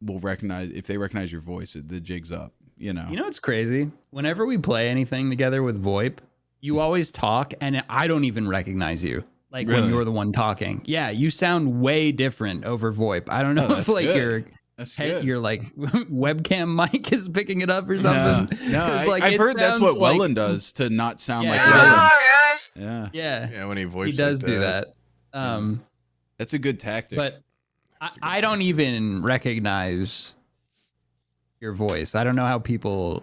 will recognize if they recognize your voice, the jig's up. You know. You know what's crazy? Whenever we play anything together with VoIP, you always talk, and I don't even recognize you. Like Really? when you're the one talking. Yeah, you sound way different over VoIP. I don't know if like good. your like webcam mic is picking it up or something. No, like, I've heard that's what like, Welland does to not sound like Yeah. Welland. Yeah, when he voices, he does do that. That's a good tactic. But I don't even recognize your voice. I don't know how people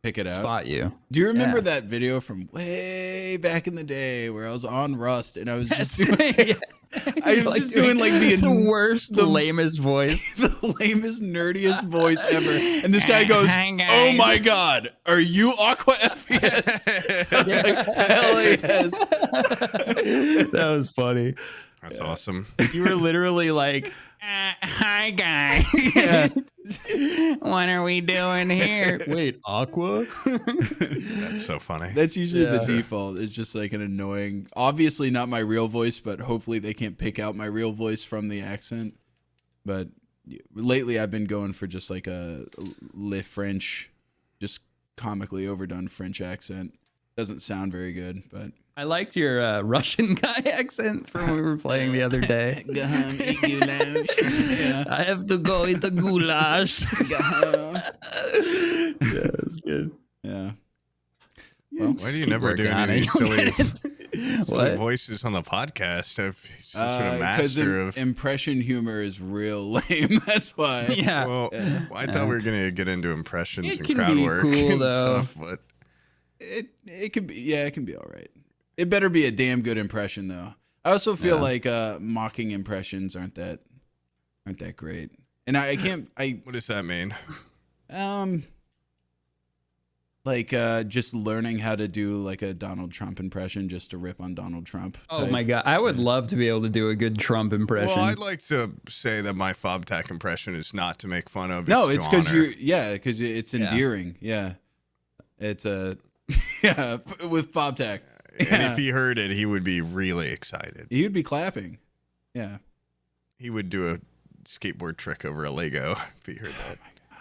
pick it out. Spot you. Do you remember that video from way back in the day where I was on Rust and I was just doing, I was just doing like the worst, the lamest voice, the lamest, nerdiest voice ever. And this guy goes, "Oh my God, are you Aqua FPS?" I was like, "Hell yes." That was funny. That's awesome. You were literally like, "Hi guys, what are we doing here?" Wait, Aqua? That's so funny. That's usually the default. It's just like an annoying, obviously not my real voice, but hopefully they can't pick out my real voice from the accent. But lately I've been going for just like a Le French, just comically overdone French accent. Doesn't sound very good, but I liked your Russian guy accent from when we were playing the other day. I have to go eat the goulash. Yeah, it's good. Yeah. Well, why do you never do any of these silly voices on the podcast? I've such a master of impression humor is real lame. That's why. Yeah. Well, I thought we were gonna get into impressions and can crowd be work cool, and though. stuff, but it could be. Yeah, it can be all right. It better be a damn good impression though. I also feel like mocking impressions aren't that great. And I can't. What does that mean? Like just learning how to do like a Donald Trump impression just to rip on Donald Trump. Oh my God. I would love to be able to do a good Trump impression. Well, I'd like to say that my FobTech impression is not to make fun of. No, it's because because it's endearing. Yeah. It's with FobTech. And if he heard it, he would be really excited. He would be clapping. Yeah. He would do a skateboard trick over a Lego if he heard that.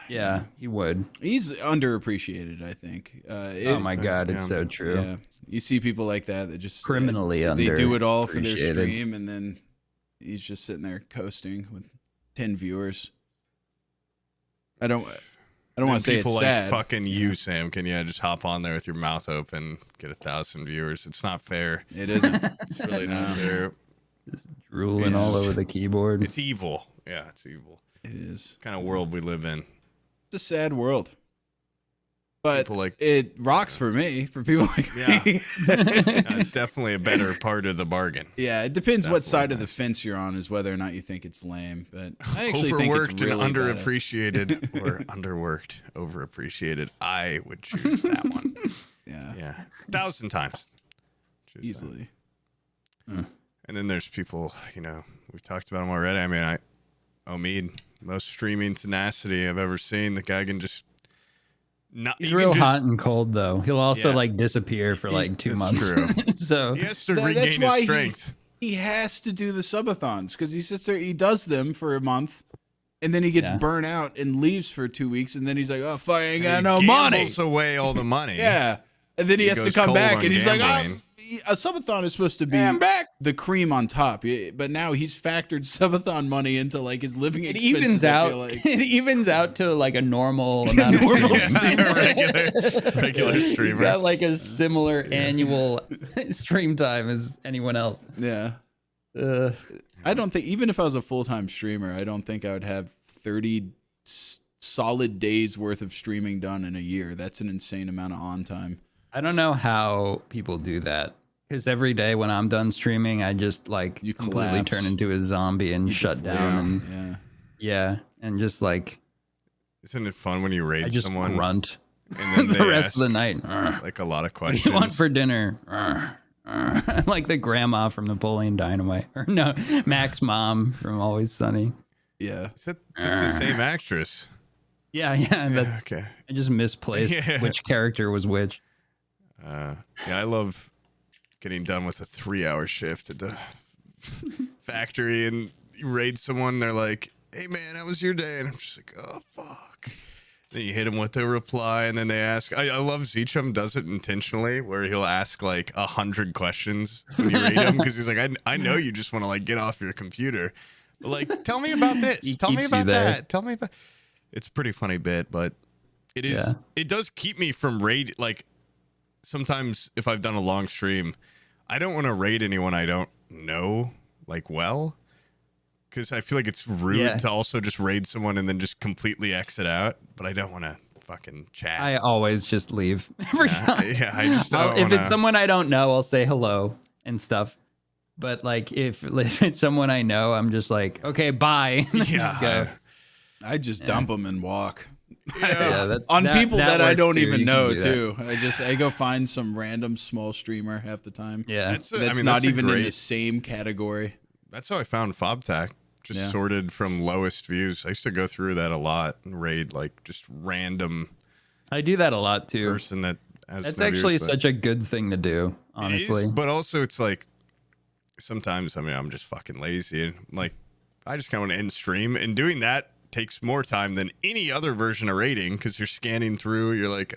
Yeah, he would. He's underappreciated, I think. Oh my God, it's so true. Yeah. You see people like that just criminally they do it all for their stream, and then he's just sitting there coasting with 10 viewers. I don't want to say it's sad. People like fucking you, Sam. Can you just hop on there with your mouth open, get 1,000 viewers? It's not fair. It isn't. It's really not fair. Just drooling all over the keyboard. It's evil. Yeah, it's evil. It is. Kind of world we live in. It's a sad world. But it rocks for me, for people like me. It's definitely a better part of the bargain. Yeah, it depends what side of the fence you're on, is whether or not you think it's lame. But I actually think it's really and underappreciated or underworked, overappreciated. I would choose that one. Yeah, 1,000 times. Easily. And then there's people, we've talked about them already. I mean, Omid, most streaming tenacity I've ever seen. The guy can just he's real hot and cold though. He'll also like disappear for like 2 months. True. So he has to regain his strength. He has to do the subathons because he sits there, he does them for a month, and then he gets burnt out and leaves for 2 weeks, and then he's like, "Oh fuck, I ain't got no money." He gambles away all the money. Yeah, and then he has to come back, and he's like, "Oh." A subathon is supposed to be the cream on top, but now he's factored subathon money into like his living expenses. It evens out to like a normal amount of regular streamer. He's got like a similar annual stream time as anyone else. Yeah. I don't think, even if I was a full-time streamer, I don't think I would have 30 solid days worth of streaming done in a year. That's an insane amount of on time. I don't know how people do that. Because every day when I'm done streaming, I just like completely turn into a zombie and shut down. And, and just like... Isn't it fun when you raid someone? Grunt. And then the rest of the night. like a lot of What do questions. you want for dinner? Like the grandma from Napoleon Dynamite. Or no, Mac's mom from Always Sunny. Yeah. That's the same actress. Yeah. Yeah, okay. I just misplaced which character was which. Yeah, I love getting done with a 3-hour shift at the factory, and you raid someone. They're like, "Hey man, how was your day?" And I'm just like, "Oh fuck." Then you hit them with a reply, and then they ask. I love Zeechum does it intentionally, where he'll ask like 100 questions when you raid him, because he's like, I know you just want to like get off your computer, but like, tell me about this, tell me about that, tell me about. It's a pretty funny bit, but it is. Yeah. It does keep me from raid. Like sometimes if I've done a long stream, I don't want to raid anyone I don't know like well. Because I feel like it's rude to also just raid someone and then just completely exit out. But I don't want to fucking chat. I always just leave every time. Yeah, I just don't if it's someone I don't know, I'll say hello and stuff. But like if it's someone I know, I'm just like, okay, bye. Just go. I just dump them and walk. On people that I don't even know too. I go find some random small streamer half the time. Yeah, that's not even in the same category. That's how I found FobTac. Just sorted from lowest views. I used to go through that a lot and raid like just random. I do that a lot too. Person that has that's no actually views, such a good thing to do, honestly. But also it's like sometimes I'm just fucking lazy and like I just kind of want to end stream, and doing that takes more time than any other version of raiding because you're scanning through. You're like,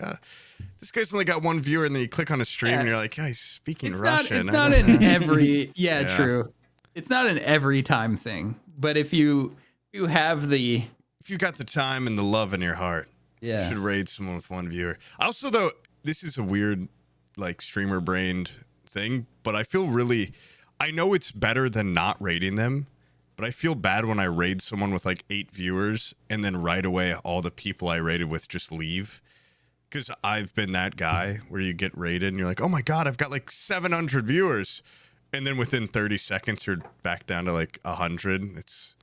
this guy's only got one viewer, and then you click on a stream and you're like, he's speaking Russian. It's not in every. True. It's not an every time thing. But if you have if you got the time and the love in your heart, you should raid someone with one viewer. Also, though, this is a weird, like, streamer brained thing, but I feel I know it's better than not raiding them, but I feel bad when I raid someone with like 8 viewers and then right away all the people I raided with just leave. Because I've been that guy where you get raided and you're like, oh my God, I've got like 700 viewers. And then within 30 seconds, you're back down to like 100. It's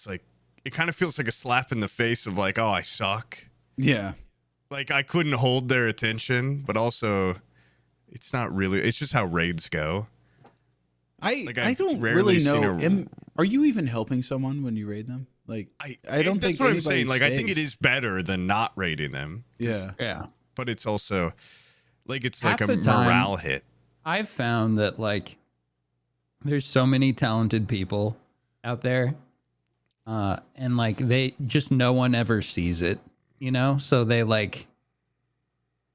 like, it kind of feels like a slap in the face of like, oh, I suck. Yeah. Like I couldn't hold their attention, but also it's not really, it's just how raids go. I don't really know. Are you even helping someone when you raid them? Like, I don't think that's what I'm saying. Like, I think it is better than not raiding them. Yeah. Yeah. But it's also like, it's Half like a morale hit. I've found that like, there's so many talented people out there, and like no one ever sees it, you know. So they like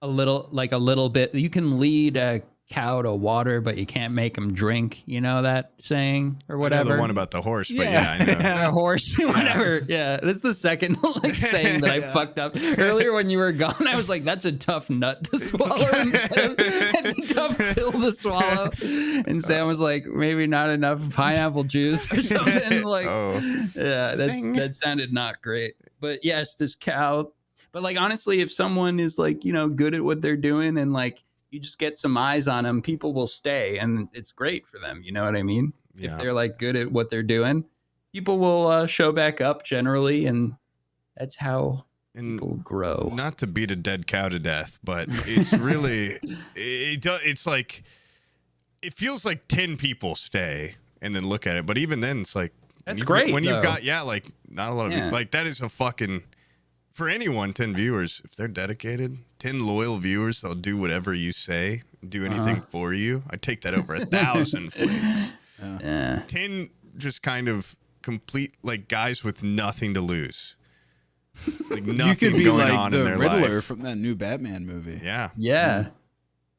a little bit. You can lead a cow to water, but you can't make them drink. You know that saying or whatever. I know the one about the horse, but I know. The horse, whatever. Yeah, that's the second saying that I fucked up earlier when you were gone. I was like, "That's a tough nut to swallow." That's a tough pill to swallow. And Sam was like, "Maybe not enough pineapple juice or something." Like, that sounded not great. But yes, this cow. But like honestly, if someone is like good at what they're doing and like you just get some eyes on them, people will stay, and it's great for them. You know what I mean? Yeah. If they're like good at what they're doing, people will show back up generally, and that's how people grow. Not to beat a dead cow to death, but it's really it's like it feels like 10 people stay and then look at it, but even then it's like that's great when you've got like not a lot of people, like that is a fucking. For anyone, 10 viewers, if they're dedicated, 10 loyal viewers, they'll do whatever you say, do anything for you. I take that over 1,000 flames. 10 just kind of complete, like guys with nothing to lose. Like nothing you could be going like on the in their Riddler life. from that new Batman movie. Yeah.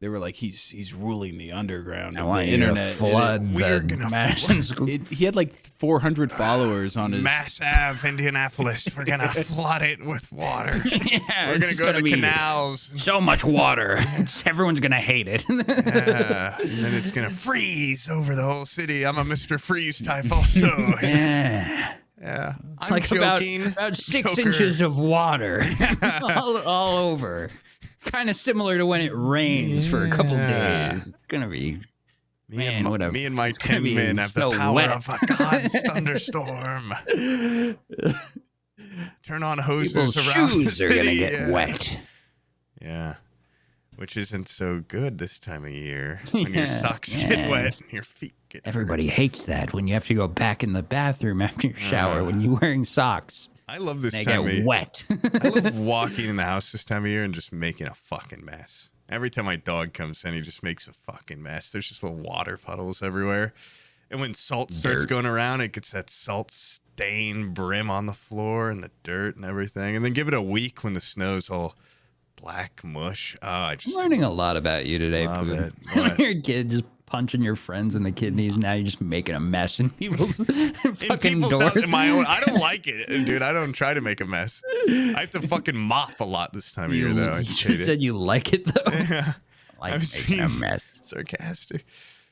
They were like, he's ruling the underground of the internet. Flood Madison School. He had like 400 followers on his Mass Ave, Indianapolis. We're gonna flood it with water. We're gonna go to the canals. So much water. Everyone's gonna hate it. And then it's gonna freeze over the whole city. I'm a Mr. Freeze type also. Yeah. I'm like joking. About 6 inches of water all over. Kind of similar to when it rains for a couple days. It's gonna be whatever. Me and my 10 men have the power of a God's thunderstorm. Turn on hoses People's around shoes the city. are gonna get wet. Yeah. Which isn't so good this time of year when your socks get wet and your feet get Everybody hates that when you have to go back in the bathroom after your shower when you're wearing socks. I love this They time of get year. wet. I love walking in the house this time of year and just making a fucking mess. Every time my dog comes in, he just makes a fucking mess. There's just little water puddles everywhere. And when salt starts going around, it gets that salt stain brim on the floor and the dirt and everything. And then give it a week when the snow's all black mush. Oh, I just I'm learning a lot about you today, love Pooh. it. When What? you're a kid just punching your friends in the kidneys, now you're just making a mess in people's In fucking people's doors. house, in my own, I don't like it, dude. I don't try to make a mess. I have to fucking mop a lot this time of year, though. I You just hate just said you like it, though. Yeah. I I like was making a being mess. sarcastic.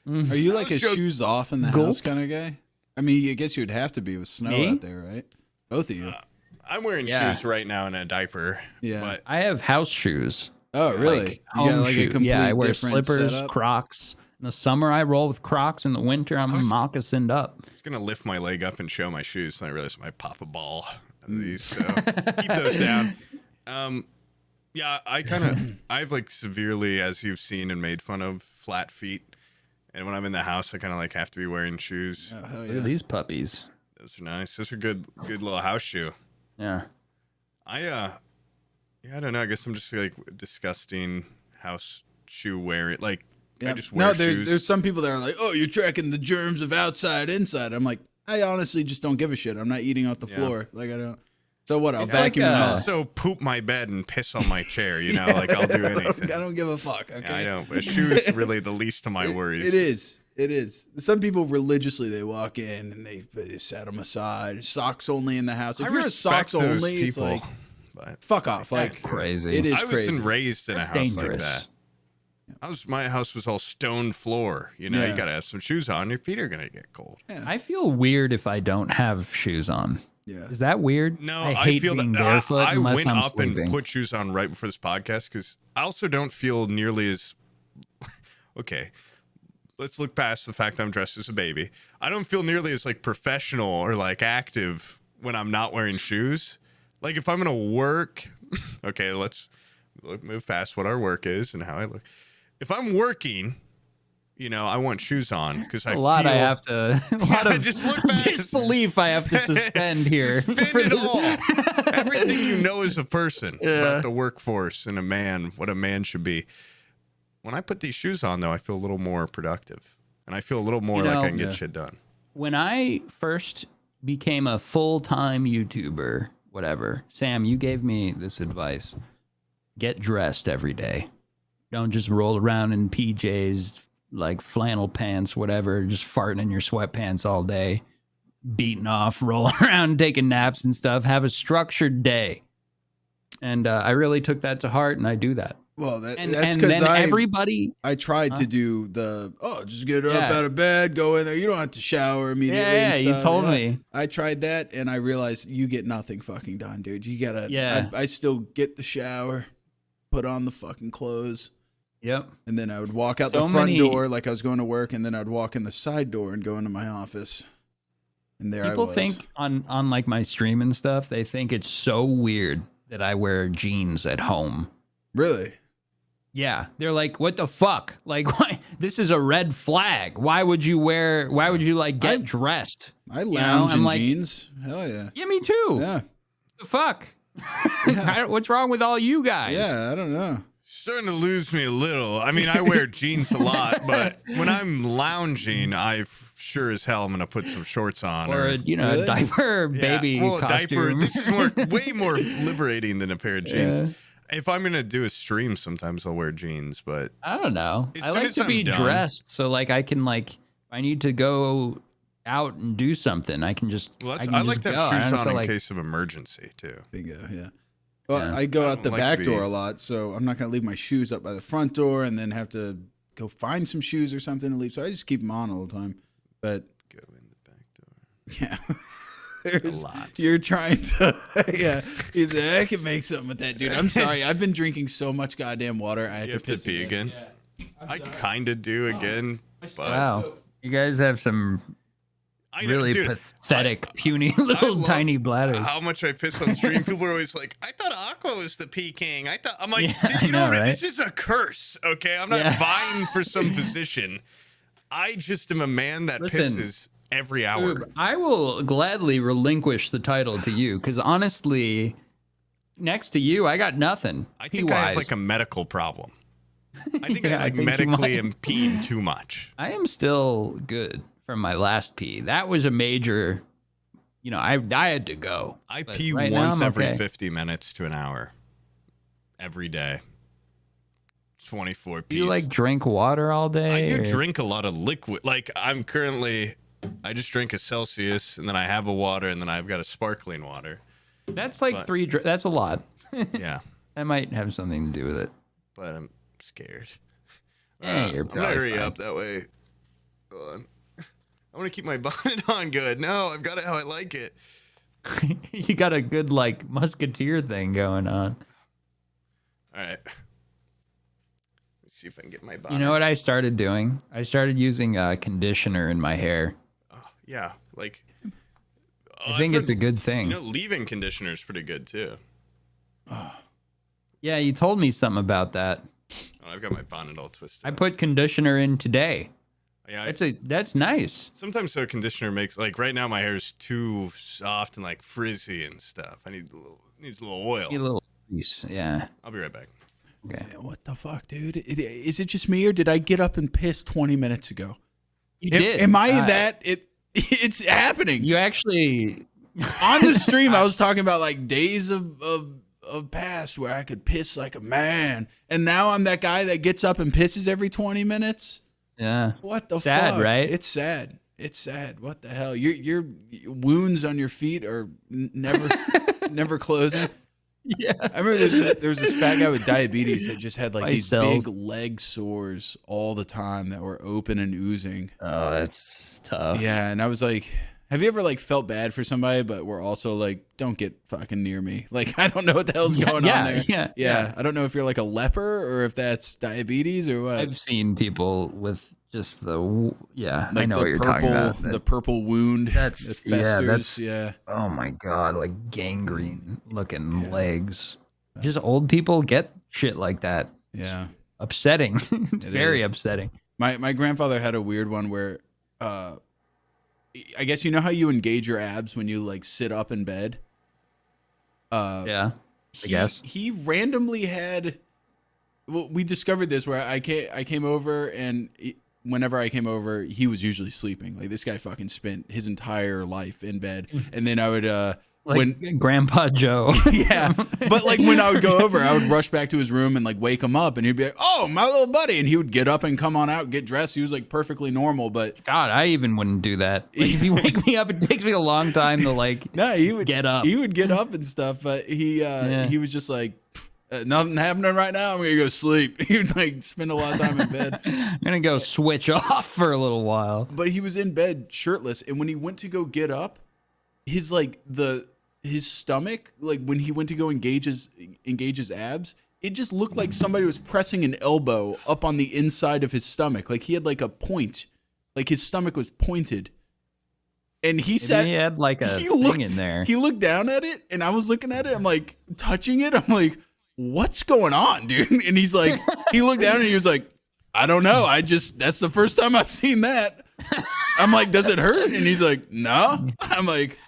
Are you like a Let's go- shoes off in the house kind of guy? I mean, I guess you'd have to be with snow Me? out there, right? Both of you. I'm wearing Yeah. shoes right now in a diaper. Yeah. But I have house shoes. Oh, really? Like, You got home like a shoe. complete Yeah, I wear different slippers, setup? Crocs. In the summer, I roll with Crocs. In the winter, I'm moccasined up. I was going to lift my leg up and show my shoes, and I realized I might pop a ball of these. So keep those down. Yeah, I've like severely, as you've seen and made fun of, flat feet. And when I'm in the house, I kind of like have to be wearing shoes. Oh, hell Look yeah. at these puppies. Those are nice. Those are good little house shoe. Yeah. I don't know. I guess I'm just like disgusting house shoe wearing. Like Yeah. I just wear No, shoes. there's some people that are like, oh, you're tracking the germs of outside, inside. I'm like, I honestly just don't give a shit. I'm not eating off the floor. Like, I don't. So what? I'll It's like, vacuum them I out. also poop my bed and piss on my chair. You know, like I'll do anything. I don't give a fuck. Okay. Yeah, I know. But shoe is really the least of my worries. It is. It is. Some people religiously they walk in and they set them aside. Socks only in the house. If I you're a respect socks those only, it's people, like but fuck off. Like Crazy. it is I crazy. wasn't raised in a That's house dangerous. like that. My house was all stone floor. You know, Yeah. you gotta have some shoes on. Your feet are gonna get cold. I feel weird if I don't have shoes on. Yeah. Is that weird? No, I I hate feel being that barefoot I unless went I'm up sleeping. and put shoes on right before this podcast because I also don't feel nearly as okay. Let's look past the fact I'm dressed as a baby. I don't feel nearly as like professional or like active when I'm not wearing shoes. Like if I'm gonna work, okay, let's move past what our work is and how I look. If I'm working, you know, I want shoes on because I a lot feel, I have to. A lot of just look past disbelief I have to suspend here. Suspend for it this. all. Everything you know as a person about the workforce and a man, what a man should be. When I put these shoes on, though, I feel a little more productive. And I feel a little more You like know, I can get shit done. When I first became a full-time YouTuber, whatever, Sam, you gave me this advice. Get dressed every day. Don't just roll around in PJs, like flannel pants, whatever, just farting in your sweatpants all day, beating off, rolling around, taking naps and stuff. Have a structured day. And I really took that to heart, and I do that. Well, that's And because then everybody... I tried to do the just get up Yeah. out of bed, go in there. You don't have to shower immediately. Yeah, and you stuff. told me. I tried that and I realized you get nothing fucking done, dude. You gotta. Yeah. I still get the shower, put on the fucking clothes, Yep. and then I would walk out So the front many- door like I was going to work, and then I'd walk in the side door and go into my office. And there People I was. think on like my stream and stuff, they think it's so weird that I wear jeans at home. Really? Yeah, they're like, "What the fuck? Like, why? This is a red flag. Why would you like get dressed?" I know, lounge I'm in like- jeans. Hell yeah. Yeah, me too. Yeah. The fuck? What's wrong with all you guys? Yeah, I don't know. Starting to lose me a little. I mean, I wear jeans a lot, but when I'm lounging, I sure as hell am going to put some shorts on. Or a Really? diaper baby well, a diaper. costume. This is way more liberating than a pair of jeans. If I'm going to do a stream, sometimes I'll wear jeans, but I don't know. As I soon like as to be I'm done- dressed so like I can like if I need to go out and do something, I can just. well, I, can I like just to go. I have don't shoes have on to, in like, case of emergency, too. Bingo, yeah. Well, Yeah. I go I out the don't like back to door be- a lot, so I'm not going to leave my shoes up by the front door and then have to go find some shoes or something to leave. So I just keep them on all the time. But Go in the back door. yeah, there's, lot. you're trying to, yeah. He's like, I can make something with that, dude. I'm sorry. I've been drinking so much goddamn water. I had You have to piss pee again? I kind of do again, but Wow, you guys have some really dude, pathetic, puny little tiny bladders. How much I piss on stream. People are always like, I thought Aqua was the pee king. I'm like, Yeah, you know, right? this is a curse, okay? I'm not vying for some position. I just am a man that pisses every hour. Oob, I will gladly relinquish the title to you, because honestly, next to you, I got nothing. I think I have like a medical problem. I think I like medically am peeing too much. I am still good from my last pee. That was a major, you know, I had to go. I pee once every 50 minutes to an hour every day. 24 pees. Do you like drink water all day? I do drink a lot of liquid. Like I just drink a Celsius, and then I have a water, and then I've got a sparkling water. That's like that's a lot. Yeah. That might have something to do with it. But I'm scared. You're probably hurry fine. up that way. Hold on. I want to keep my bonnet on good. No, I've got it how I like it. You got a good like musketeer thing going on. All right. Let's see if I can get my bonnet. You know what I started doing? I started using conditioner in my hair. Oh, yeah, like. I think it's a good thing. You know, leave-in conditioner is pretty good too. Yeah, you told me something about that. Oh, I've got my bonnet all twisted. I put conditioner in today. Yeah, that's nice. Sometimes conditioner makes, like, right now my hair is too soft and like frizzy and stuff. Needs a little oil. A little grease, yeah. I'll be right back. Okay. What the fuck, dude? Is it just me, or did I get up and piss 20 minutes ago? You did. Am I that? It's happening. You actually on the stream. I was talking about like days of past where I could piss like a man, and now I'm that guy that gets up and pisses every 20 minutes. Yeah. What the sad, fuck? Right? It's sad. It's sad. What the hell? Your wounds on your feet are never closing. Yeah. I remember there was this fat guy with diabetes that just had like My these cells. big leg sores all the time that were open and oozing. Oh, that's tough. Yeah, and I was like, have you ever like felt bad for somebody, but we're also like, don't get fucking near me. Like, I don't know what the hell's going on there. Yeah. I don't know if you're like a leper or if that's diabetes or what. I've seen people with just like I know what you're talking about. The purple wound. That's yeah. Oh my god, like gangrene looking legs. Just old people get shit like that. Yeah. Upsetting. It's very upsetting. My grandfather had a weird one where I guess you know how you engage your abs when you like sit up in bed? Yeah. I guess. He randomly had we discovered this where I came over, and whenever I came over, he was usually sleeping. Like this guy fucking spent his entire life in bed, and then I would when Grandpa Joe. Yeah, but like when I would go over, I would rush back to his room and like wake him up, and he'd be like, "Oh, my little buddy," and he would get up and come on out, get dressed. He was like perfectly normal, but God, I even wouldn't do that. Like if you wake me up, it takes me a long time to like he would get up. He would get up and stuff, but he was just like, nothing happening right now. I'm gonna go sleep. He would like spend a lot of time in bed. I'm gonna go switch off for a little while. But he was in bed shirtless, and when he went to go get up, his stomach, like when he went to go engage his abs, it just looked like somebody was pressing an elbow up on the inside of his stomach. Like he had like a point, like his stomach was pointed. And he said he had like a thing in there. He looked down at it, and I was looking at it. I'm like touching it. I'm like, what's going on, dude? And he's like, he looked down and he was like, I don't know. That's the first time I've seen that. I'm like, does it hurt? And he's like, no. I'm like,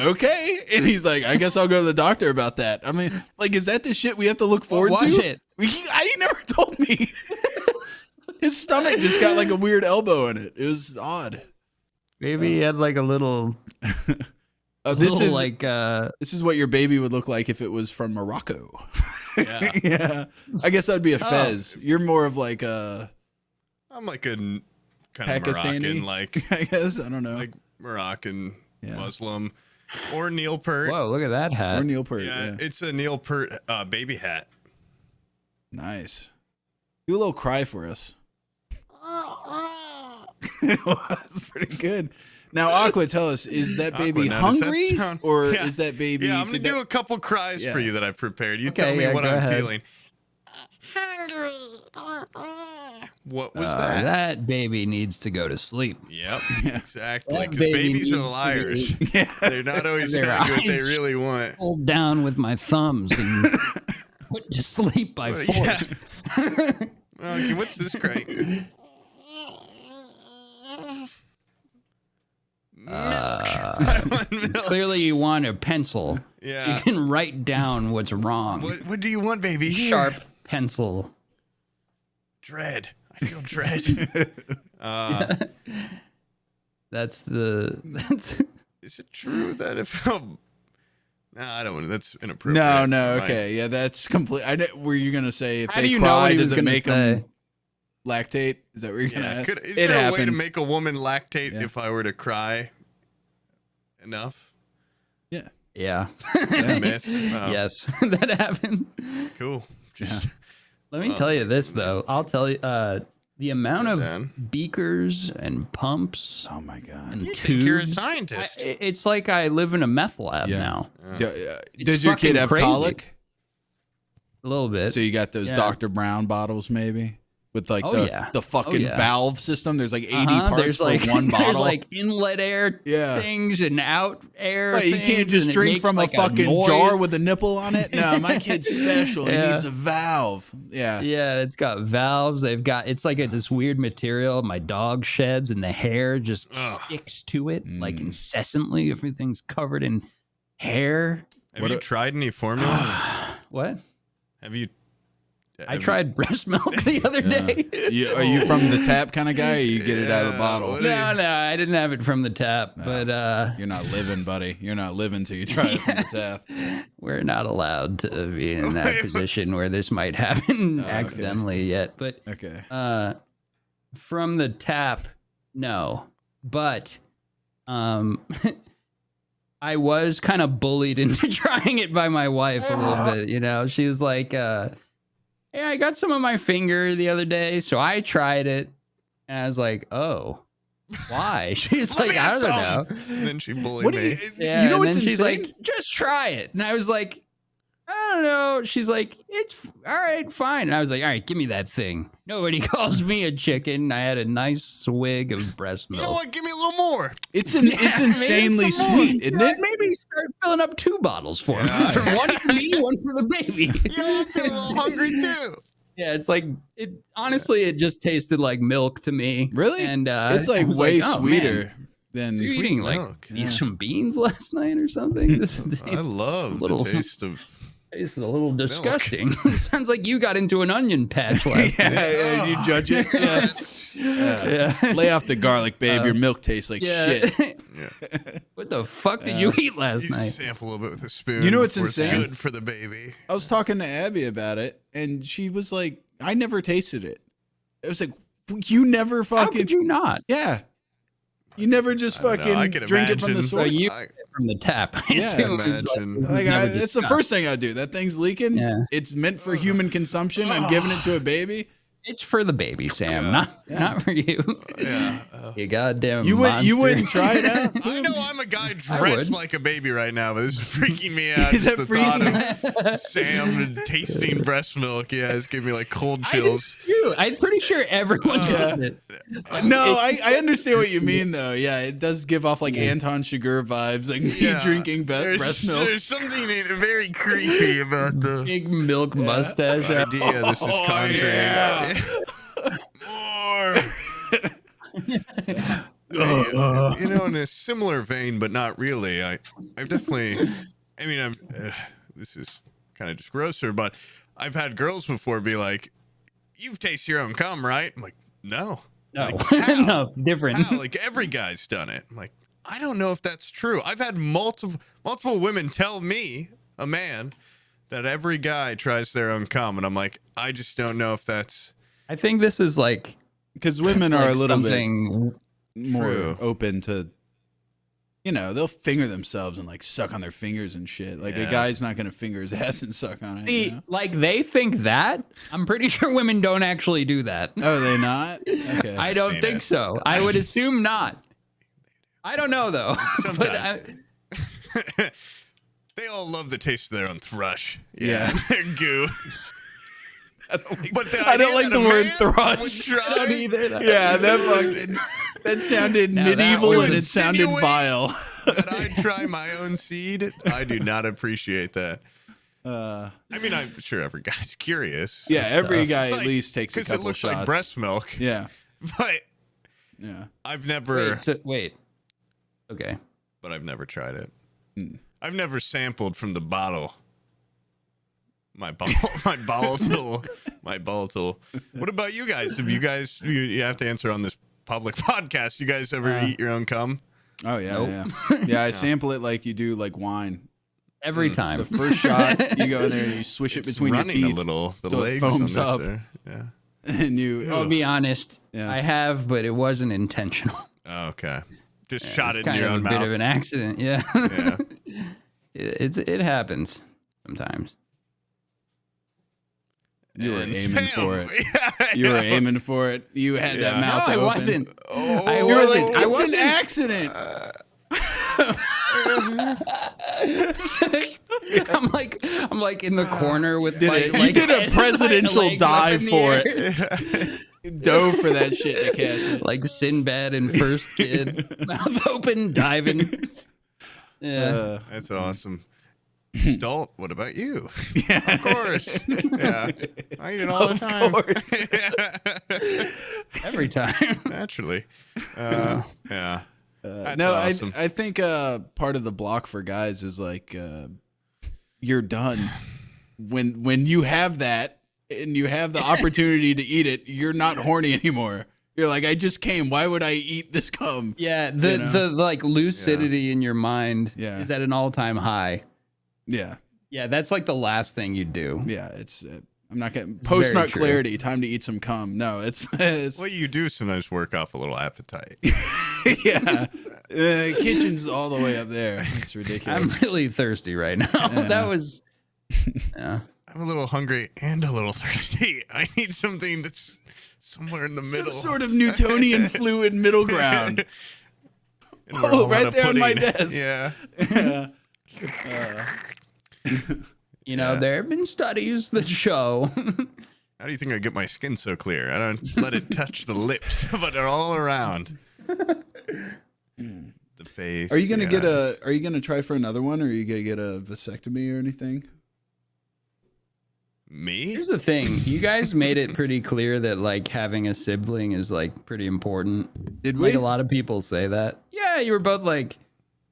okay. And he's like, I guess I'll go to the doctor about that. I mean, like, is that the shit we have to look forward to? It. He never told me. His stomach just got like a weird elbow in it. It was odd. Maybe he had like a little. This is what your baby would look like if it was from Morocco. Yeah. Yeah. I guess that'd be a fez. You're more of like a. I'm like a kind Pakistani, of Moroccan, like I guess. I don't know. like Moroccan Muslim or Neil Peart. Whoa, look at that hat. Or Neil Peart. Yeah, Yeah. it's a Neil Peart baby hat. Nice. Do a little cry for us. That's pretty good. Now, Aqua, tell us, is that baby hungry or is that baby? Yeah, I'm gonna do a couple cries for you that I've prepared. You tell me what go I'm ahead. feeling. Hungry. What was that? That baby needs to go to sleep. Yep, exactly. That Because baby babies are needs to liars. Yeah. They're not always Their telling you what they eyes really want. Pulled down with my thumbs and put to sleep by force. Yeah. Okay, what's this crate? Milk. I want milk. Clearly, you want a pencil. Yeah. You can write down what's wrong. What do you want, baby? Here. Sharp pencil. Dread. I feel dread. That's the. Is it true that if no, I don't want to. That's inappropriate. No, Never mind. okay, yeah, that's complete. Were you gonna say if How do they you know what cry, he does was it gonna make say? them lactate? Is that where you're Yeah. gonna? Is it there happens. a way to make a woman lactate Yeah. if I were to cry enough? Yeah. Yeah. Myth. Oh, Yes, that happened. Cool. Just Let me tell you this though. I'll tell you the amount of Dan. beakers and pumps Oh my god. and You tubes. think you're a scientist. It's like I live in a meth lab Yeah. now. Does your kid fucking have crazy. colic? A little bit. So you got those Yeah. Dr. Brown bottles, maybe, with like Oh, yeah. the fucking yeah. valve system. There's like 80 parts There's for like, one bottle. There's like inlet air Yeah. things and out air Right, you things, can't just and it drink makes from like a fucking noise. jar with a nipple on it. No, my kid's special. He Yeah. needs a valve. Yeah. Yeah, it's got valves. They've got it's like this weird material my dog sheds, and the hair just Ugh. sticks to it like Mm. incessantly. Everything's covered in hair. Have you tried any formula? What? Have you? I tried breast milk the other day. Are you from the tap kind of guy, or you get it out of the Yeah, bottle? what No, I didn't have it from the tap, No. but You're not living, buddy. You're not living till you try it from the tap. we're not allowed to be in that Wait. position where this might happen okay. accidentally yet. But Okay. from the tap, no. But I was kind of bullied into trying it by my wife a little bit. You know, she was like, "Yeah, I got some on my finger the other day, so I tried it." And I was like, "Oh, why?" She's Let like, me "I have don't some." know." And then she bullied What do me. you? Yeah, You know and what's then she's insane? like, "Just try it." And I was like, "I don't know." She's like, "It's all right, fine." And I was like, "All right, give me that thing." Nobody calls me a chicken. I had a nice swig of breast You milk. know what? Give me a little more. It's Yeah, it's maybe insanely some more. sweet, isn't Yeah, it? Maybe start filling up 2 bottles for me. Yeah. One for me, one for the baby. You know, I'm feeling a little hungry too. Yeah, it's like it. Honestly, it just tasted like milk to me. Really? And It's I like was way "Oh, sweeter man, than. you eating like milk. Yeah. some beans last night or something? This is I love little, the taste of. tastes a little disgusting. It sounds like you got into an onion patch last night. Yeah, you judge it. Yeah. Yeah. Lay off the garlic, babe. Your milk tastes like shit. Yeah. What the fuck did you eat last You night? sample a little bit with a spoon. You know what's before it's insane? Good for the baby. I was talking to Abby about it, and she was like, "I never tasted it." It was like, "You never How fucking could you not? yeah." You never just I don't know, I fucking could drink it from the imagine. source. Well, you- I- From the tap. I Yeah, assume it was imagine. Like never that's the discussed. first thing I do. That thing's leaking. Yeah. It's meant for human consumption. I'm giving it to a baby. It's for the baby, Sam, Yeah. not for you. Yeah. You goddamn You monster. wouldn't try it out. I know I'm a guy would. dressed like a baby right now, but this is freaking me out. Is Just that the thought of Sam tasting breast milk. Yeah, it's giving me like cold I do chills. too. I'm pretty sure everyone does it. No, I understand what you mean though. Yeah, it does give off like Anton Chigurh vibes, like me Yeah. drinking There's- breast milk. There's something very creepy about the Big milk mustache. idea this is Oh, conjuring. yeah. More. You know, in a similar vein, but not really. I've definitely. I mean, this is kind of just grosser, but I've had girls before be like, "You've tasted your own cum, right?" I'm like, "No." No, Like, how? no, different. How? Like every guy's done it. I'm like, I don't know if that's true. I've had multiple women tell me, a man, that every guy tries their own cum, and I'm like, I just don't know if that's I think this is like Because women are like a little bit something. more True. open to, they'll finger themselves and like suck on their fingers and shit. Like a Yeah. guy's not gonna finger his ass and suck on it. See, You know? like they think that. I'm pretty sure women don't actually do that. Oh, they not? Okay. I don't seen think it. so. I would assume not. I don't know though. But Sometimes. They all love the taste of their own thrush. Yeah. Their goo. I don't like the word thrush. I don't either. Yeah, that sounded medieval and it sounded vile. That I'd try my own seed. I do not appreciate that. I mean, I'm sure every guy's curious. Yeah, every guy at least takes a couple it looks shots. like breast milk. Yeah, but yeah, I've never. Wait. Okay. But I've never tried it. Mm. I've never sampled from the bottle. My volatile. What about you guys? Have you guys? You have to answer on this public podcast. You guys ever eat your own cum? Oh yeah, yeah. I sample it like you do like wine. Every time. The first shot, you go in there and you swish it between your teeth. A little, the till legs it foams on up. this there. Yeah. And you. I'll be honest. Yeah. I have, but it wasn't intentional. Oh, okay. Just shot it in kind your of own a mouth. bit of an accident. Yeah. Yeah. it happens sometimes. You were aiming for it. Yeah, You were aiming for it. You had that mouth No, I open. wasn't. Oh, I You were like, wasn't. I it's an wasn't. accident. I'm like in the corner with You like did a presidential legs up dive in the for air. it. Dove for that shit to catch it. Like Sinbad in First Kid, mouth open, diving. Yeah. That's awesome. Stolt, what about you? Yeah. Of course. Yeah. I eat it all the time. Every time. Naturally. Yeah. That's No, awesome. I think part of the block for guys is like you're done when you have that and you have the opportunity to eat it. You're not horny anymore. You're like, I just came. Why would I eat this cum? Yeah, the like lucidity in your mind is at an all-time high. Yeah, yeah, that's like the last thing you do. yeah. It's I'm not getting post nut clarity. Time to eat some cum. No, it's well, you do sometimes work off a little appetite. yeah. Kitchen's all the way up there. It's ridiculous. I'm really thirsty right now. Yeah. That was. Yeah. I'm a little hungry and a little thirsty. I need something that's somewhere in the middle. Some sort of Newtonian fluid middle ground. And we're Oh, all right out of there on my pudding. desk. Yeah. Yeah. You know, there have been studies that show. How do you think I get my skin so clear? I don't let it touch the lips, but they're all around. The face. Are you gonna the get eyes. Are you gonna try for another one, or are you gonna get a vasectomy or anything? Me? Here's the thing. You guys made it pretty clear that like having a sibling is like pretty important. Did Like we? a lot of people say that. Yeah, you were both like,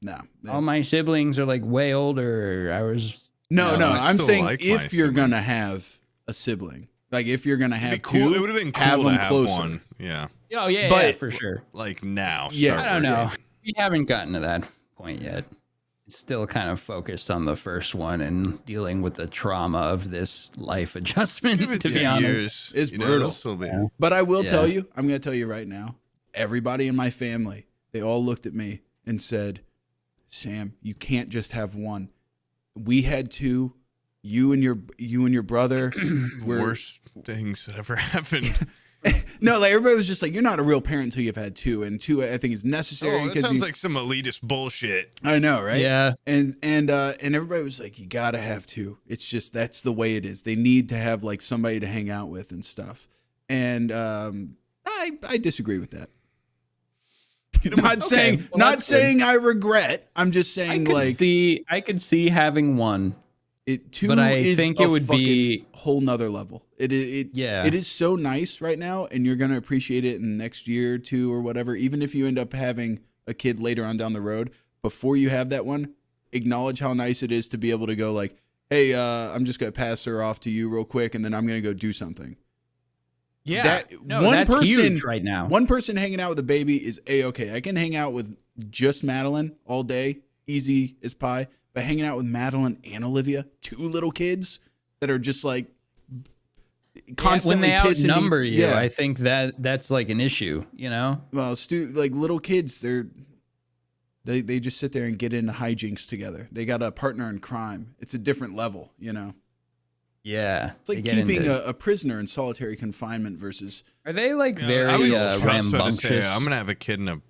No. all my siblings are like way older. I was. No. I I'm still saying like my if you're siblings. gonna have a sibling, like if you're gonna have It'd be cool. two, It would have been have cool them to have closer. one. Yeah. Oh yeah, But- yeah, for sure. Like now. Yeah. start I don't know. working. We haven't gotten to that point yet. It's still kind of focused on the first one and dealing with the trauma of this life adjustment. Give it To be 2 honest, years. It's you know, brutal. it'll still be- But I will Yeah. tell you, I'm gonna tell you right now. Everybody in my family, they all looked at me and said, "Sam, you can't just have one. We had two. You and your brother were Worst things that ever happened. no, like everybody was just like, you're not a real parent until you've had two, and two I think is necessary. Oh, that 'cause sounds you- like some elitist bullshit. I know, right? Yeah. And everybody was like, you gotta have two. It's just that's the way it is. They need to have like somebody to hang out with and stuff. And I disagree with that. Not saying well, not that's good. saying I regret. I'm just I saying could like see. I could see having one. two but I is think a it would fucking be- whole nother level. Yeah. It is so nice right now, and you're gonna appreciate it in the next year or two or whatever. Even if you end up having a kid later on down the road, before you have that one, acknowledge how nice it is to be able to go like, hey, I'm just gonna pass her off to you real quick, and then I'm gonna go do something. Yeah. That- no, one that's person- huge right now. One person hanging out with a baby is a-okay. I can hang out with just Madeline all day, easy as pie. But hanging out with Madeline and Olivia, two little kids that are just like constantly when they pissing outnumber you, Yeah, I think that's like an issue. You know. well, like little kids, they just sit there and get into hijinks together. They got a partner in crime. It's a different level, you know. Yeah. It's like they get keeping into- a prisoner in solitary confinement versus. Are they like I very was just about to rambunctious? say, I'm gonna have a kid in a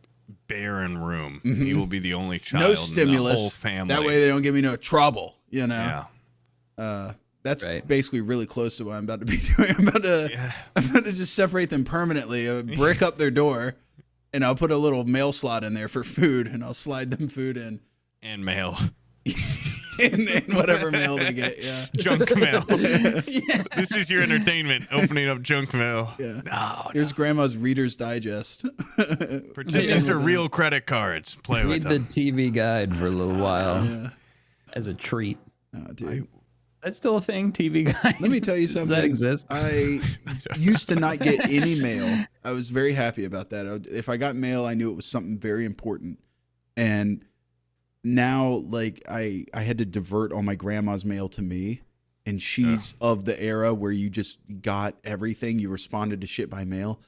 barren room. You will be the only child No in stimulus. the whole family. That way they don't give me no trouble, you know. Yeah. That's basically really close to what I'm about to be doing. I'm about to just separate them permanently, brick up their door, and I'll put a little mail slot in there for food, and I'll slide them food in. And mail. and whatever mail they get, Junk mail. This is your entertainment, opening up junk mail. Yeah. No, here's Grandma's Reader's Digest. Pretend these are real credit cards. Play with them. Read the TV guide for a little while as a treat. Oh, dude. That's still a thing, TV guide. Let me tell you something. Does that exist? I used to not get any mail. I was very happy about that. If I got mail, I knew it was something very important. And now, like, I had to divert all my grandma's mail to me. And she's of the era where you just got everything. You responded to shit by mail.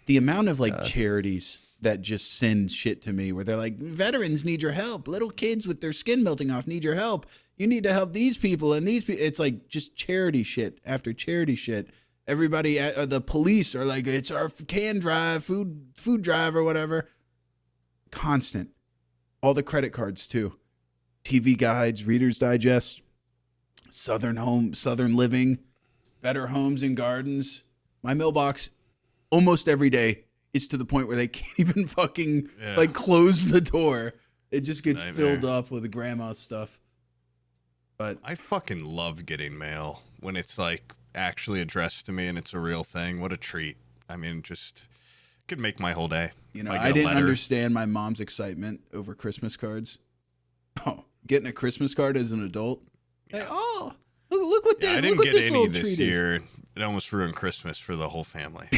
The amount of, like, charities that just send shit to me where they're like, veterans need your help. Little kids with their skin melting off need your help. You need to help these people and these people. It's like just charity shit after charity shit. Everybody at the police are like, it's our can drive, food drive or whatever. Constant. All the credit cards too. TV guides, Reader's Digest, Southern Living, Better Homes and Gardens. My mailbox almost every day is to the point where they can't even fucking like close the door. It just gets filled up with the grandma's stuff. But I fucking love getting mail when it's like actually addressed to me and it's a real thing. What a treat. I mean, just could make my whole day. You know, I didn't understand my mom's excitement over Christmas cards. Oh, getting a Christmas card as an adult. Like, oh, look what I didn't get any this year. It almost ruined Christmas for the whole family.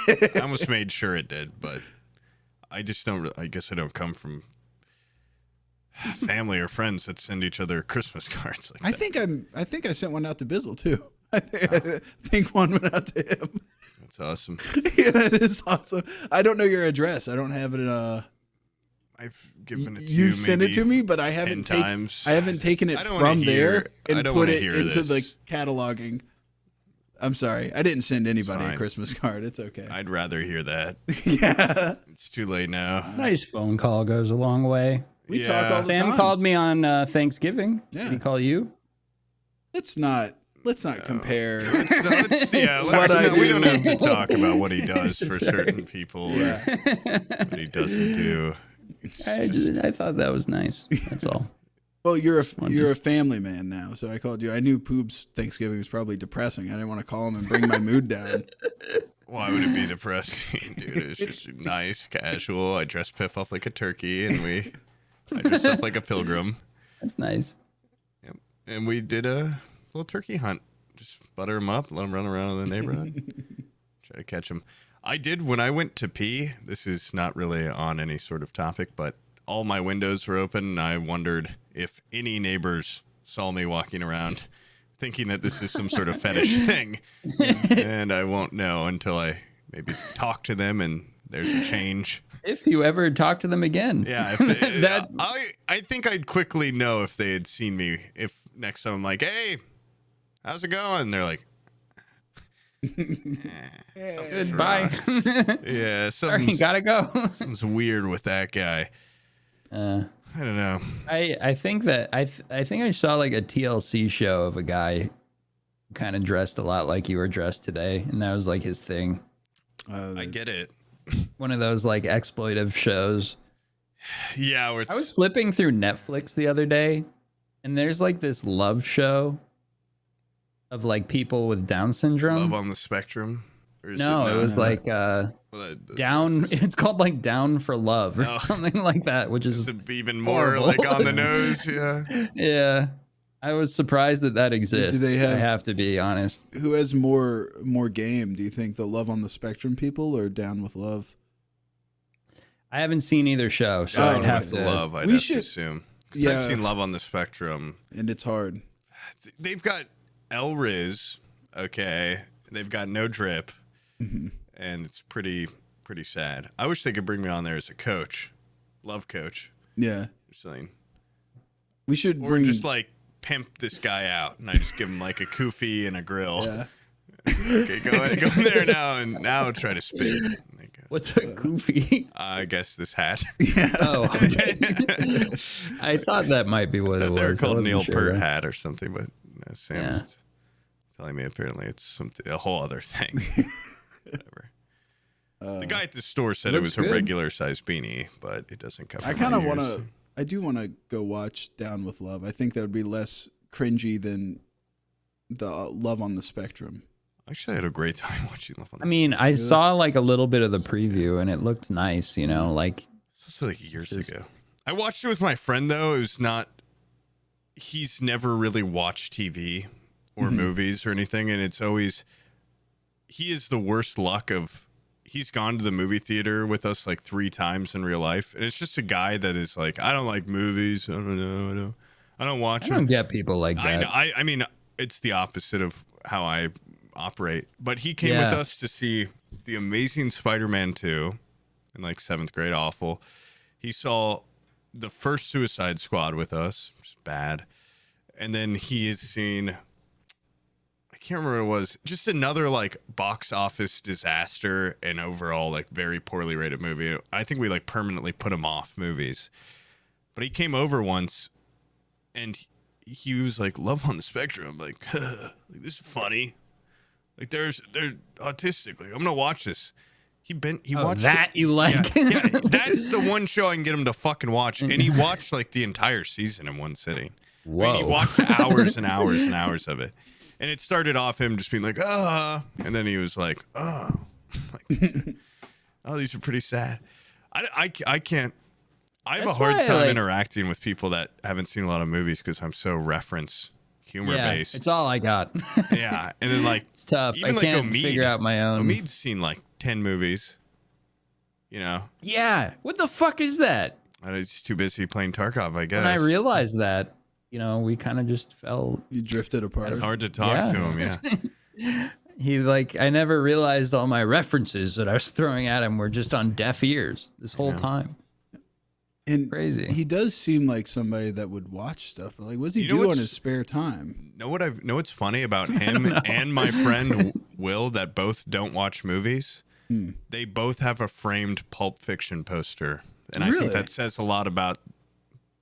I almost made sure it did, but I just don't. I guess I don't come from family or friends that send each other Christmas cards like that. I think I sent one out to Bizzle too. I think one went out to him. That's awesome. Yeah, that is awesome. I don't know your address. I don't have it. I've given it to you. You've sent it to me, but I haven't taken it from there and put it into the cataloging. I'm sorry. I didn't send anybody a Christmas card. It's okay. I'd rather hear that. Yeah. It's too late now. Nice phone call goes a long way. We talk all the time. Sam called me on Thanksgiving. Yeah. Did he call you? Let's not compare. We don't have to talk about what he does for certain people or what he doesn't do. I thought that was nice. That's all. Well, you're a family man now, so I called you. I knew Poop's Thanksgiving was probably depressing. I didn't want to call him and bring my mood down. Why would it be depressing, dude? It was just nice, casual. I dressed Piff up like a turkey, and I dressed up like a pilgrim. That's nice. Yep. And we did a little turkey hunt. Just butter him up, let him run around in the neighborhood, try to catch him. I did when I went to pee. This is not really on any sort of topic, but all my windows were open, and I wondered if any neighbors saw me walking around thinking that this is some sort of fetish thing. And I won't know until I maybe talk to them and there's a change. If you ever talk to them again. Yeah. I think I'd quickly know if they had seen me. If next time I'm like, hey, how's it going? And they're like, goodbye. Yeah. Sorry, gotta go. Something's weird with that guy. I don't know. I think that I think I saw like a TLC show of a guy kind of dressed a lot like you were dressed today, and that was like his thing. I get it. One of those like exploitive shows. Yeah, I was flipping through Netflix the other day, and there's like this love show of like people with Down syndrome. Love on the Spectrum? No, it was like Down. It's called like Down for Love or something like that, which is even more like on the nose. Yeah. Yeah. I was surprised that exists. I have to be honest. Who has more game? Do you think the Love on the Spectrum people or Down with Love? I haven't seen either show, so I'd have to. Love, I'd have to assume. Yeah. I've seen Love on the Spectrum, and it's hard. They've got El Riz, okay. They've got No Drip. Mm-hmm. And it's pretty sad. I wish they could bring me on there as a coach, love coach. Yeah, something. We should just like pimp this guy out, and I just give him like a kufi and a grill. Yeah. Okay, go in there now, and now try to spit. What's a kufi? I guess this hat. Yeah. Oh, okay. I thought that might be what it was. They're called Neil Peart hat or something, but Sam's. telling me apparently it's a whole other thing. Whatever. The guy at the store said it was a regular size beanie, but it doesn't cover. I kind of want to. I do want to go watch Down with Love. I think that would be less cringy than the Love on the Spectrum. Actually, I had a great time watching Love on the Spectrum. I mean, I saw like a little bit of the preview and it looked nice, you know, like. This was like years ago. I watched it with my friend though. It was not. He's never really watched TV or movies or anything, and it's always. He is the worst luck of. He's gone to the movie theater with us like 3 times in real life, and it's just a guy that is like, I don't like movies. I don't watch them. I don't get people like that. I mean, it's the opposite of how I operate. But he came with us to see The Amazing Spider-Man 2 in like 7th grade. Awful. He saw the first Suicide Squad with us, which is bad, and then he has seen. I can't remember what it was. Just another like box office disaster and overall like very poorly rated movie. I think we like permanently put him off movies. But he came over once and he was like, Love on the Spectrum. Like, this is funny. Like they're autistic. Like, I'm gonna watch this. He watched that it. You like. Yeah, that's the one show I can get him to fucking watch. And he watched like the entire season in one sitting. Whoa. I mean, he watched hours and hours and hours of it. And it started off him just being like, and then he was like, oh, these are pretty sad. I can't. I have a hard time interacting with people that haven't seen a lot of movies because I'm so reference humor based. It's all I got. Yeah, and then like it's tough. Even I can't figure out my own. Omid's seen like 10 movies. You know. Yeah. What the fuck is that? He's too busy playing Tarkov, I guess. And I realized that. You know, we kind of just fell. You drifted apart. It's hard to talk to him, yeah. He I never realized all my references that I was throwing at him were just on deaf ears this whole time. And crazy. He does seem like somebody that would watch stuff. But like, what does he do on his spare time? Know what's funny about him and my friend Will that both don't watch movies? They both have a framed Pulp Fiction poster. And I think that says a lot about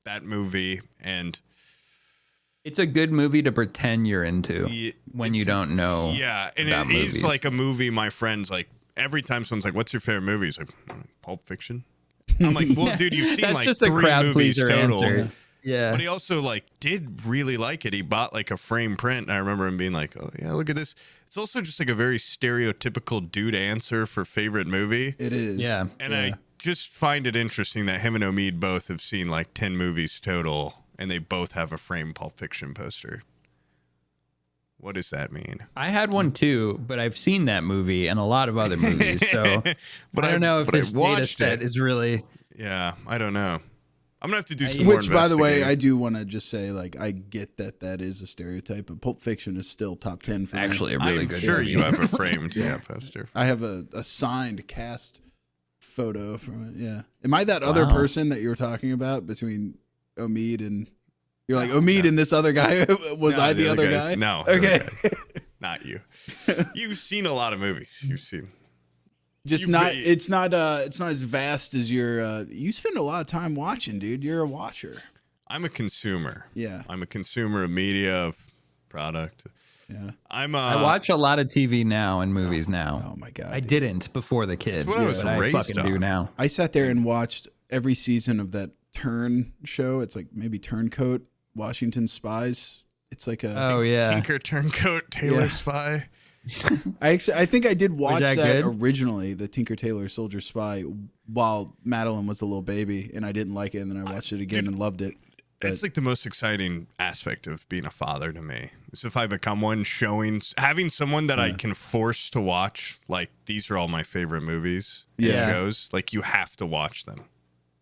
that movie and... It's a good movie to pretend you're into when you don't know. Yeah, and it is like a movie. My friends like every time someone's like, "What's your favorite movie?" He's like, "Pulp Fiction." I'm like, "Well, dude, you've seen That's like just 3 a crowd movies pleaser total." Answer. Yeah, but he also like did really like it. He bought like a frame print, and I remember him being like, "Oh yeah, look at this." It's also just like a very stereotypical dude answer for favorite movie. It is. Yeah, and I just find it interesting that him and Omid both have seen like 10 movies total. And they both have a framed Pulp Fiction poster. What does that mean? I had one too, but I've seen that movie and a lot of other movies. So but I don't know if this data set is really. Yeah, I don't know. I'm gonna have to do some more. Which, by the way, I do want to just say, like, I get that is a stereotype, but Pulp Fiction is still top 10 for me. Actually, a really good. I'm sure movie. you have a framed poster. I have a signed cast photo from it. Yeah. Am I that other person that you were talking about between Omid and you're like Omid and this other guy? Was I the other guy? No. Okay. Not you. You've seen a lot of movies. You've seen. Just not. It's not as vast as your. You spend a lot of time watching, dude. You're a watcher. I'm a consumer. Yeah. I'm a consumer of media, of product. Yeah. I watch a lot of TV now and movies now. Oh my god. I didn't before the kid. That's what I was raised I fucking on. do now. I sat there and watched every season of that Turn show. It's like maybe Turncoat, Washington Spies. It's like a Tinker Turncoat Tailor Spy. I think I did watch that good? originally, the Tinker Tailor Soldier Spy, while Madeline was a little baby, and I didn't like it, and then I watched it again and loved it. It's like the most exciting aspect of being a father to me. Is if I become one, having someone that I can force to watch, like, these are all my favorite movies and shows, like, you have to watch them.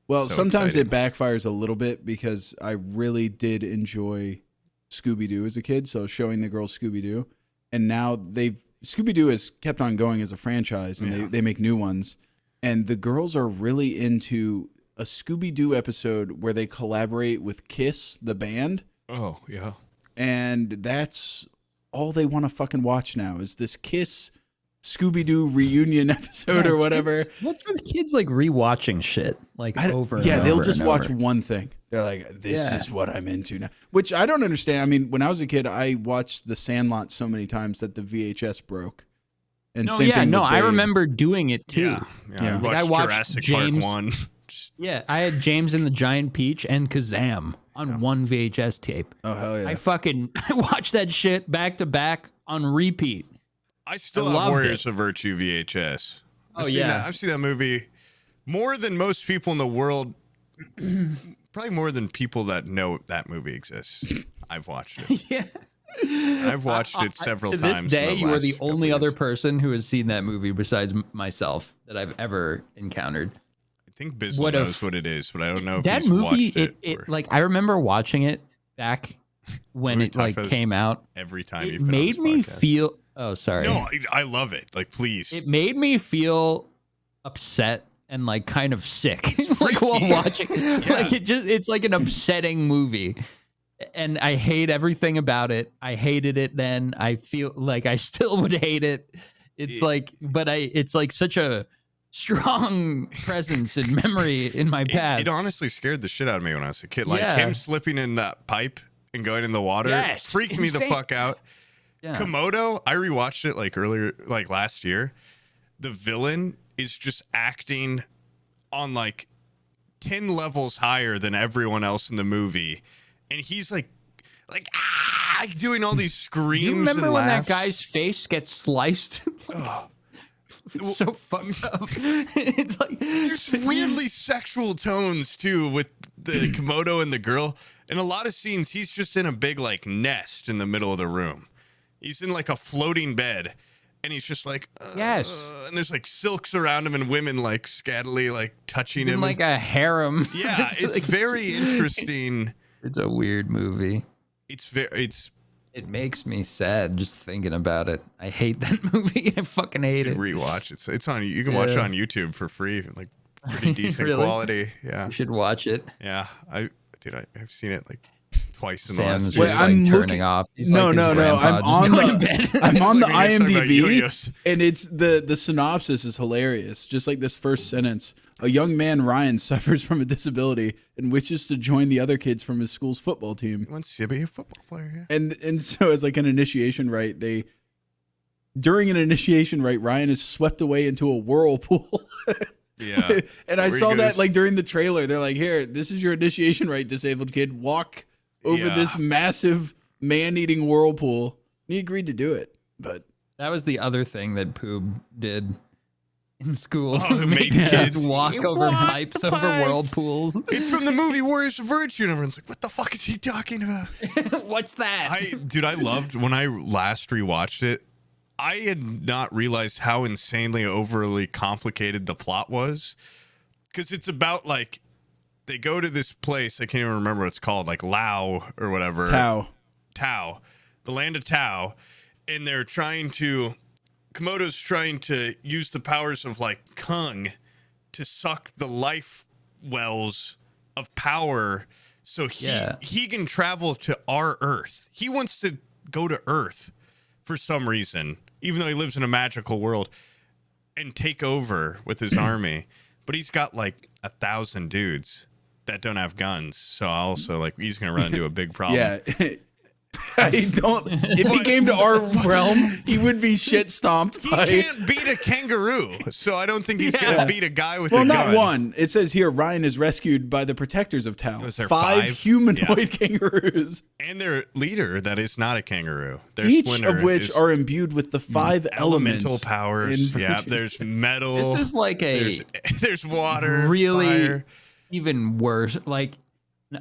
Well, sometimes it backfires a little bit because I really did enjoy Scooby-Doo as a kid, so showing the girls Scooby-Doo. And now Scooby-Doo has kept on going as a franchise, and they make new ones. And the girls are really into a Scooby-Doo episode where they collaborate with Kiss, the band. Oh, yeah. And that's all they want to fucking watch now is this Kiss Scooby-Doo reunion episode or whatever. What's with kids like rewatching shit like over and yeah, over they'll just and watch over. one thing. They're like, this is what I'm into now, which I don't understand. I mean, when I was a kid, I watched The Sandlot so many times that the VHS broke. And No, same yeah, thing no, with I Babe. remember doing it too. Yeah. Yeah. I I watched watched Jurassic James- Park 1. Yeah, I had James and the Giant Peach and Kazam on one VHS tape. Oh, hell yeah. I watched that shit back to back on repeat. I still I have loved Warriors it. of Virtue VHS. Oh, yeah. I've seen that movie more than most people in the world. Probably more than people that know that movie exists. I've watched it. Yeah. I've watched it several To times. this day, you are the only other person. person who has seen that movie besides myself that I've ever encountered. I think Bizzle What a knows what it is, but I don't know if That he's movie, watched it. it or like I remember watching it back when We it talk like about this came out. every time It you've been on made this me podcast. feel. Oh, sorry. No, I love it. Like, please. It made me feel upset and like kind of sick like while freaky. watching. Like it's like an upsetting movie. And I hate everything about it. I hated it then. I feel like I still would hate it. It's like, but it's like such a strong presence and memory in my past. It honestly scared the shit out of me when I was a kid. Like Yeah. him slipping in that pipe and going in the water Yes, freaked me the insane. fuck out. Yeah. Komodo, I rewatched it like earlier, like last year. The villain is just acting on like 10 levels higher than everyone else in the movie. And he's like doing all these screams. You remember and when laughs. that guy's face gets sliced? Ugh. It's so fucked up. It's like There's weirdly sexual tones too with the Komodo and the girl. In a lot of scenes, he's just in a big like nest in the middle of the room. He's in like a floating bed, and he's just like, Yes. And there's like silks around him and women like scattily like touching he's in him. like a harem. Yeah, it's like- very interesting. It's a weird movie. It's It makes me sad just thinking about it. I hate that movie. I fucking hate you it. should rewatch it. It's on. You can watch it Yeah. on YouTube for free, like pretty decent Really? quality. Yeah, You should watch it. yeah. I've seen it like twice in the Sam's last just year. Wait, like I'm turning looking- off. He's No, like his no, grandpa, I'm just on going the- to bed. I'm on the Like we just talked about IMDb, Yoyos. and it's the synopsis is hilarious. Just like this first sentence: a young man, Ryan, suffers from a disability and wishes to join the other kids from his school's football team. He wants to be a football player. Yeah. And so as like an initiation rite, during an initiation rite, Ryan is swept away into a whirlpool. Yeah. And I Where he saw that goes- like during the trailer. They're like, "Here, this is your initiation rite, disabled kid. Walk over Yeah. this massive man-eating whirlpool." And he agreed to do it, but That was the other thing that Poob did in school. Oh, Make made kids kids walk You over walk pipes the over pipe. whirlpools. It's from the movie Warriors of Virtue, and everyone's like, "What the fuck is he talking about?" What's that? I loved when I last rewatched it. I had not realized how insanely overly complicated the plot was, because it's about like they go to this place. I can't even remember what it's called, like Lao or whatever. Tao, the land of Tao, and they're trying to. Komodo's trying to use the powers of like Kung to suck the life wells of power, so he can travel to our Earth. He wants to go to Earth for some reason, even though he lives in a magical world, and take over with his army. But he's got like 1,000 dudes that don't have guns, so also like he's gonna run into a big problem. yeah. I don't. If he came to our realm, he would be shit stomped He by. can't beat a kangaroo, so I don't think he's Yeah. gonna beat a guy with Well, a not gun. one. It says here Ryan is rescued by the protectors of Tao. Was there Five five? humanoid kangaroos, And their leader that is not a kangaroo. Their each Splinter of which is are imbued with the five elemental elements. powers. in Yeah, Virtue. there's metal. This is like a there's water. really fire. even worse. Like,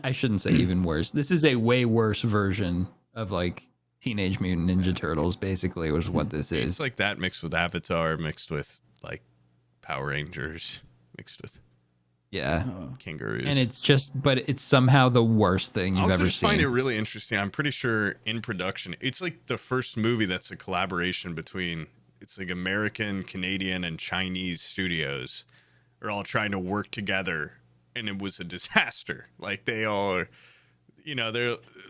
I shouldn't say even worse. This is a way worse version of like Teenage Mutant Ninja Turtles. Basically, was what this is. It's like that mixed with Avatar, mixed with like Power Rangers, mixed with Yeah, kangaroos. and it's just, but it's somehow the worst thing I you've also ever just find it seen. really interesting. I'm pretty sure in production, it's like the first movie that's a collaboration between it's like American, Canadian, and Chinese studios are all trying to work together, and it was a disaster. Like they all are, they're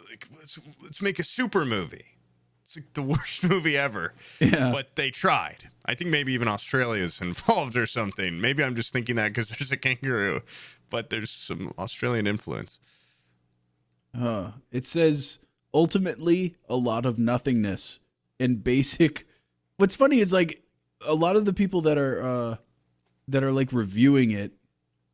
like, let's make a super movie. It's like the worst movie ever. Yeah. But they tried. I think maybe even Australia's involved or something. Maybe I'm just thinking that because there's a kangaroo, but there's some Australian influence. It says ultimately a lot of nothingness and basic. What's funny is like a lot of the people that are like reviewing it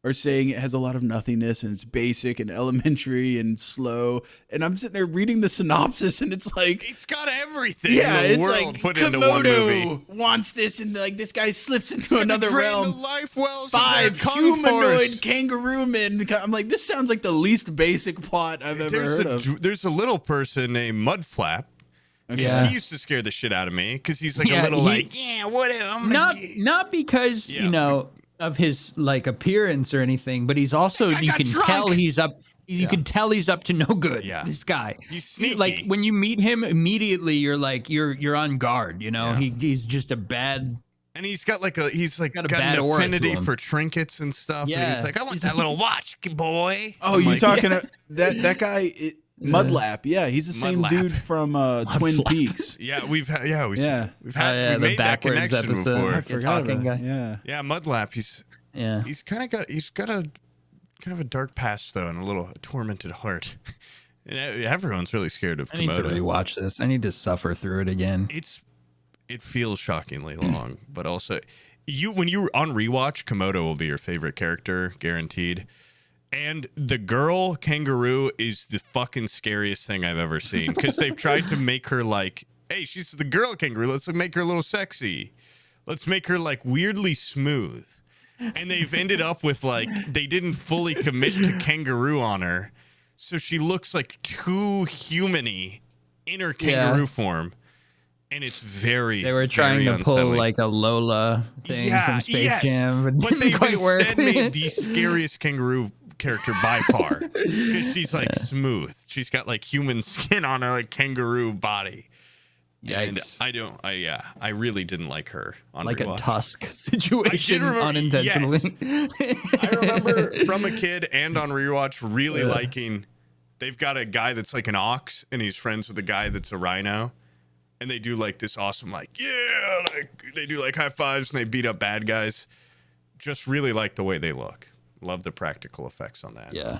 are saying it has a lot of nothingness and it's basic and elementary and slow. And I'm sitting there reading the synopsis and it's like, it's got everything yeah, in the it's world like put into one movie. Komodo wants this and like this guy slips into another realm. The life wells 5 humanoid kangaroo men. I'm like, this sounds like the least basic plot I've ever heard of. There's a little person named Mudflap. Okay. Yeah. He used to scare the shit out of me because he's like a little whatever. Not because you know of his like appearance or anything, but he's also you can tell he's up. You can tell he's up to no good. Yeah. This guy. He's sneaky. Like when you meet him immediately, you're like you're on guard. You know, he's just a bad. And he's got like got bad an aura to affinity him. for trinkets and stuff. Yeah. And he's like, I want that little watch, boy. Oh, you talking that guy? Mudlap, yeah, he's the same Mudlap. dude from Twin Peaks. Yeah, we've made the that connection episode. before. I forgot talking about guy. Yeah, Mudlap. He's got a kind of a dark past though, and a tormented heart. And everyone's really scared of I need to Komodo. rewatch this. I need to suffer through it again. It feels shockingly long, but also when you're on rewatch, Komodo will be your favorite character, guaranteed. And the girl kangaroo is the fucking scariest thing I've ever seen because they've tried to make her like, hey, she's the girl kangaroo. Let's make her a little sexy. Let's make her like weirdly smooth. And they've ended up with like, they didn't fully commit to kangaroo on her. So she looks like too human-y in her kangaroo form. And it's They were trying to pull unsettling. like a Lola thing from Space Jam, but But didn't they've quite work. instead made the scariest kangaroo character by far because she's like smooth. She's got like human skin on her like kangaroo body. Yikes. And I really didn't like her on Like rewatch. a Tusk situation unintentionally. Yes. I remember from a kid and on rewatch really liking. They've got a guy that's like an ox and he's friends with a guy that's a rhino. And they do like this awesome, like they do like high fives and they beat up bad guys. Just really like the way they look. Love the practical effects on that. Yeah.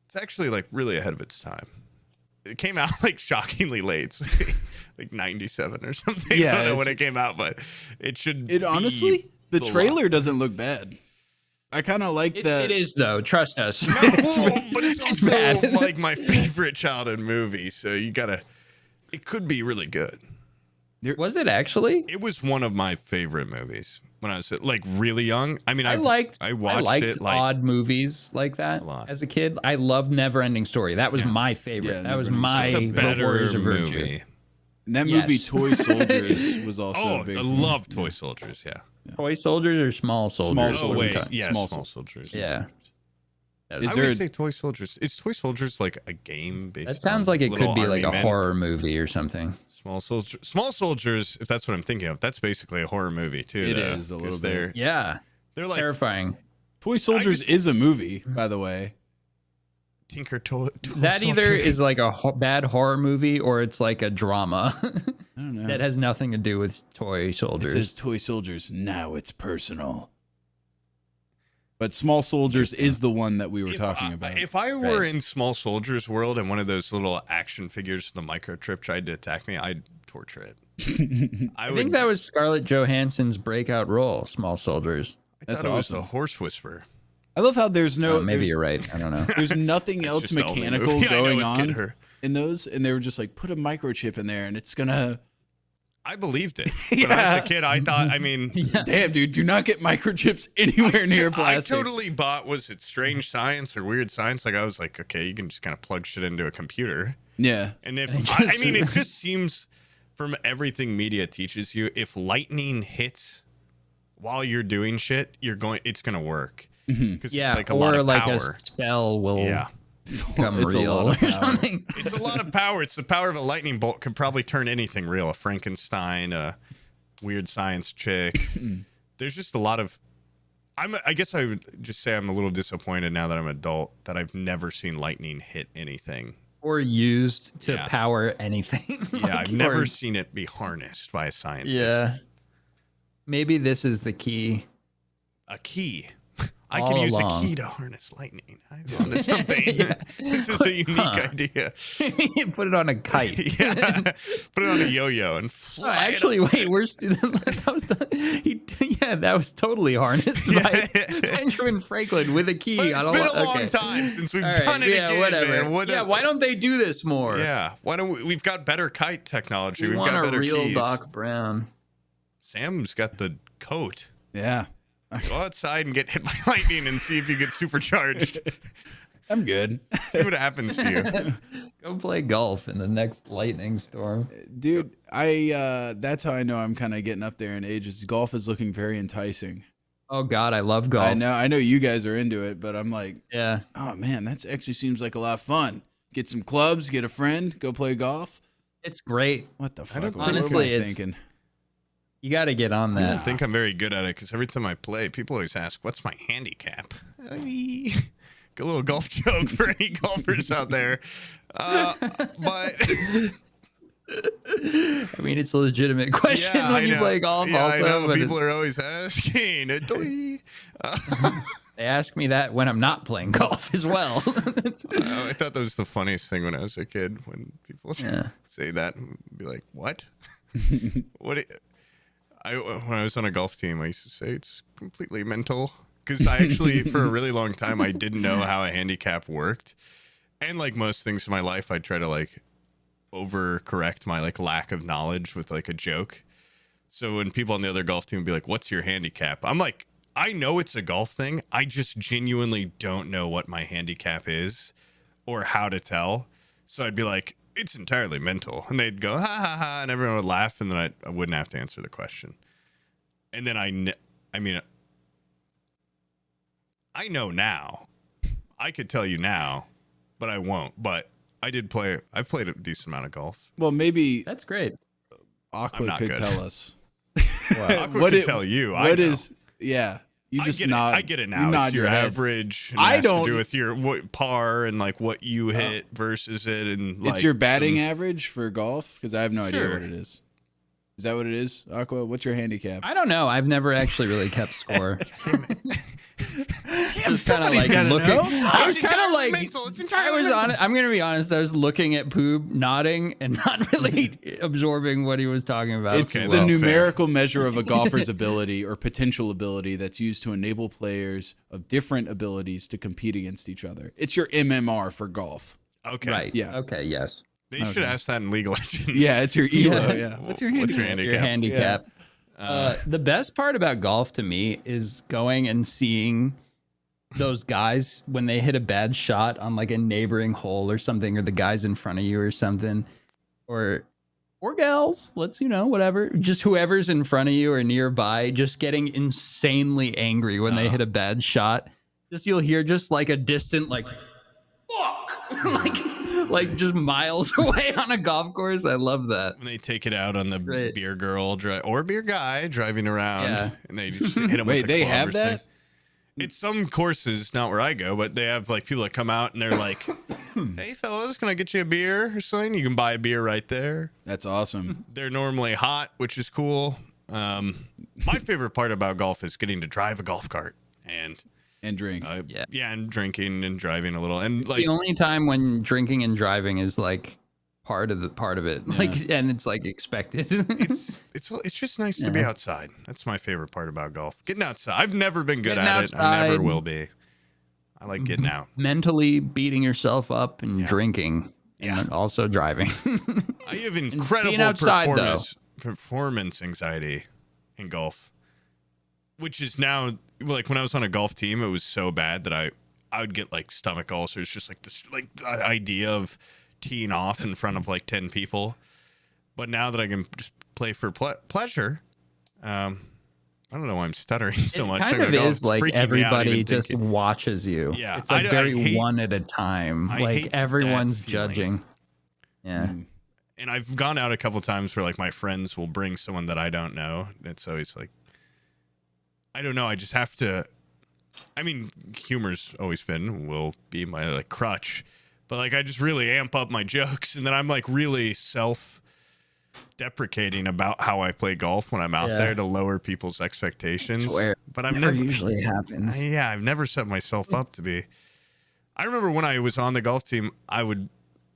It's actually like really ahead of its time. It came out like shockingly late, like 97 or something. Yeah, I don't know when it came out, but it should. It honestly, the trailer doesn't look bad. I kind of like that. It is though. Trust us. No, but it's also bad. like my favorite childhood movie. So you gotta. It could be really good. Was it actually? It was one of my favorite movies when I was like really young. I mean, I liked it like odd movies like that a lot. as a kid. I loved Neverending Story. That was my favorite. Yeah, that was Neverending my it's a The better Warriors of Virtue. movie. And that movie, Yes. Toy Soldiers, was also Oh, a big. I love Toy Soldiers. Yeah. Toy Soldiers or Small Soldiers? Small Oh Soldiers. wait, yeah, Small Small Soldiers. Yeah. Is I there would a- say Toy Soldiers. Is Toy Soldiers like a game based? That sounds on like it little could be like army a men? horror movie or something. Small Soldiers. If that's what I'm thinking of, that's basically a horror movie too. It though, is a little 'cause bit. Yeah. They're like Terrifying. Toy Soldiers is a movie, by the way. Tinker Toy. That either is like a bad horror movie or it's like a drama I don't know. that has nothing to do with Toy It Soldiers. says Toy Soldiers. Now it's personal. But Small Soldiers is the one that we were talking about. If I were Right. in Small Soldiers world and one of those little action figures, the microchip tried to attack me, I'd torture it. I think that was Scarlett Johansson's breakout role, Small Soldiers. That's it was the awesome. Horse Whisperer. I love how there's no. Maybe there's, you're right. I don't know. There's nothing else just the only mechanical movie I know going with on Kid Her. in those, and they were just like, put a microchip in there, and it's gonna. I believed it. But as a kid, I thought, I mean, Damn, dude, do not get microchips anywhere near plastic. I totally bought, was it strange science or weird science? Like, I was like, okay, you can just kind of plug shit into a computer. Yeah. And if, I mean, it just seems from everything media teaches you, if lightning hits while you're doing shit, it's going to work. Because Yeah, it's like a or lot of like power. a spell will Yeah. become It's a real lot of or power. something. It's a lot of power. It's the power of a lightning bolt could probably turn anything real. A Frankenstein, a weird science chick. There's just a lot of. I guess I would just say I'm a little disappointed now that I'm an adult that I've never seen lightning hit anything or used to Yeah. power anything. Yeah, I've never seen it be harnessed by a scientist. Yeah. Maybe this is the key. A key. I All could use along. a key to harness lightning. I'm onto something. Yeah. This is a unique idea. You put it on a kite. Yeah. Put it on a yo-yo and fly. Oh, actually, wait, that was totally harnessed by Benjamin Franklin with a key. But it's been a long time since we've done it again. Whatever. Man. Why don't they do this more? Yeah, why don't we've got better kite technology. We We've want got a better real keys. Doc Brown. Sam's got the coat. Yeah. Go outside and get hit by lightning and see if you get supercharged. I'm good. See what happens to you. Go play golf in the next lightning storm. Dude, that's how I know I'm kind of getting up there in ages. Golf is looking very enticing. Oh God, I love golf. I know you guys are into it, but I'm like, Yeah. oh man, that actually seems like a lot of fun. Get some clubs, get a friend, go play golf. It's great. What the fuck? Honestly, what am I it's thinking? You got to get on I that. don't think I'm very good at it because every time I play, people always ask, "What's my handicap?" Get a little golf joke for any golfers out there, but I mean, it's a legitimate question when you play golf. Yeah, also, I know. but People are always asking. they ask me that when I'm not playing golf as well. I thought that was the funniest thing when I was a kid when people say that and be like, "What? What?" When I was on a golf team, I used to say it's completely mental because I actually, for a really long time, I didn't know how a handicap worked, and like most things in my life, I'd try to like overcorrect my like lack of knowledge with like a joke. So when people on the other golf team would be like, "What's your handicap?" I'm like, I know it's a golf thing. I just genuinely don't know what my handicap is or how to tell. So I'd be like, it's entirely mental. And they'd go, ha, ha, ha. And everyone would laugh. And then I wouldn't have to answer the question. And then I know now. I could tell you now, but I won't. But I've played a decent amount of golf. Well, maybe That's great. Aqua could tell us. Aqua could tell you. Yeah. You just I get it now. You nod it's your head. average. And I it has don't to do with your par and like what you hit versus it, and like it's your batting average for golf because I have no idea what it is. Is that what it is, Aqua? What's your handicap? I don't know. I've never actually really kept score. Damn, somebody's gotta know. I was kind of like, It's entirely mental. I'm gonna be honest. I was looking at Poob, nodding, and not really absorbing what he was talking about. It's the numerical measure of a golfer's ability or potential ability that's used to enable players of different abilities to compete against each other. It's your MMR for golf. Okay. Right. Yeah. Okay. Yes. They should ask that in League of Legends. Yeah, it's your ELO. Yeah. What's your handicap? Your handicap. The best part about golf to me is going and seeing those guys when they hit a bad shot on like a neighboring hole or something, or the guys in front of you or something, or gals, whatever, just whoever's in front of you or nearby, just getting insanely angry when they hit a bad shot. Just you'll hear just like a distant like fuck like just miles away on a golf course. I love that. When they take it out on the beer girl or beer guy driving around, and they just hit them. Wait, with they have that? It's some courses, not where I go, but they have like people that come out and they're like, "Hey, fellas, can I get you a beer or something?" You can buy a beer right there. That's awesome. They're normally hot, which is cool. My favorite part about golf is getting to drive a golf cart and drink. And drinking and driving a little. And it's like the only time when drinking and driving is like part of it. Like, and it's like expected. it's just nice to be outside. That's my favorite part about golf. Getting outside. I've never been good at it. I never will be. I like getting out. Mentally beating yourself up and drinking. And also driving. I have incredible performance anxiety in golf. Which is now, like when I was on a golf team, it was so bad that I would get like stomach ulcers, just like this, like the idea of teeing off in front of like 10 people. But now that I can just play for pleasure, I don't know why I'm stuttering so much. It kind of is like everybody just watches you. Yeah, it's like very one at a time. Like everyone's judging. Yeah. And I've gone out a couple times where like my friends will bring someone that I don't know. It's always like, I don't know. I just have to. I mean, humor's always will be my like crutch, But like I just really amp up my jokes, and then I'm like really self-deprecating about how I play golf when I'm out there to lower people's expectations. But I've never usually happens. I've never set myself up to be. I remember when I was on the golf team,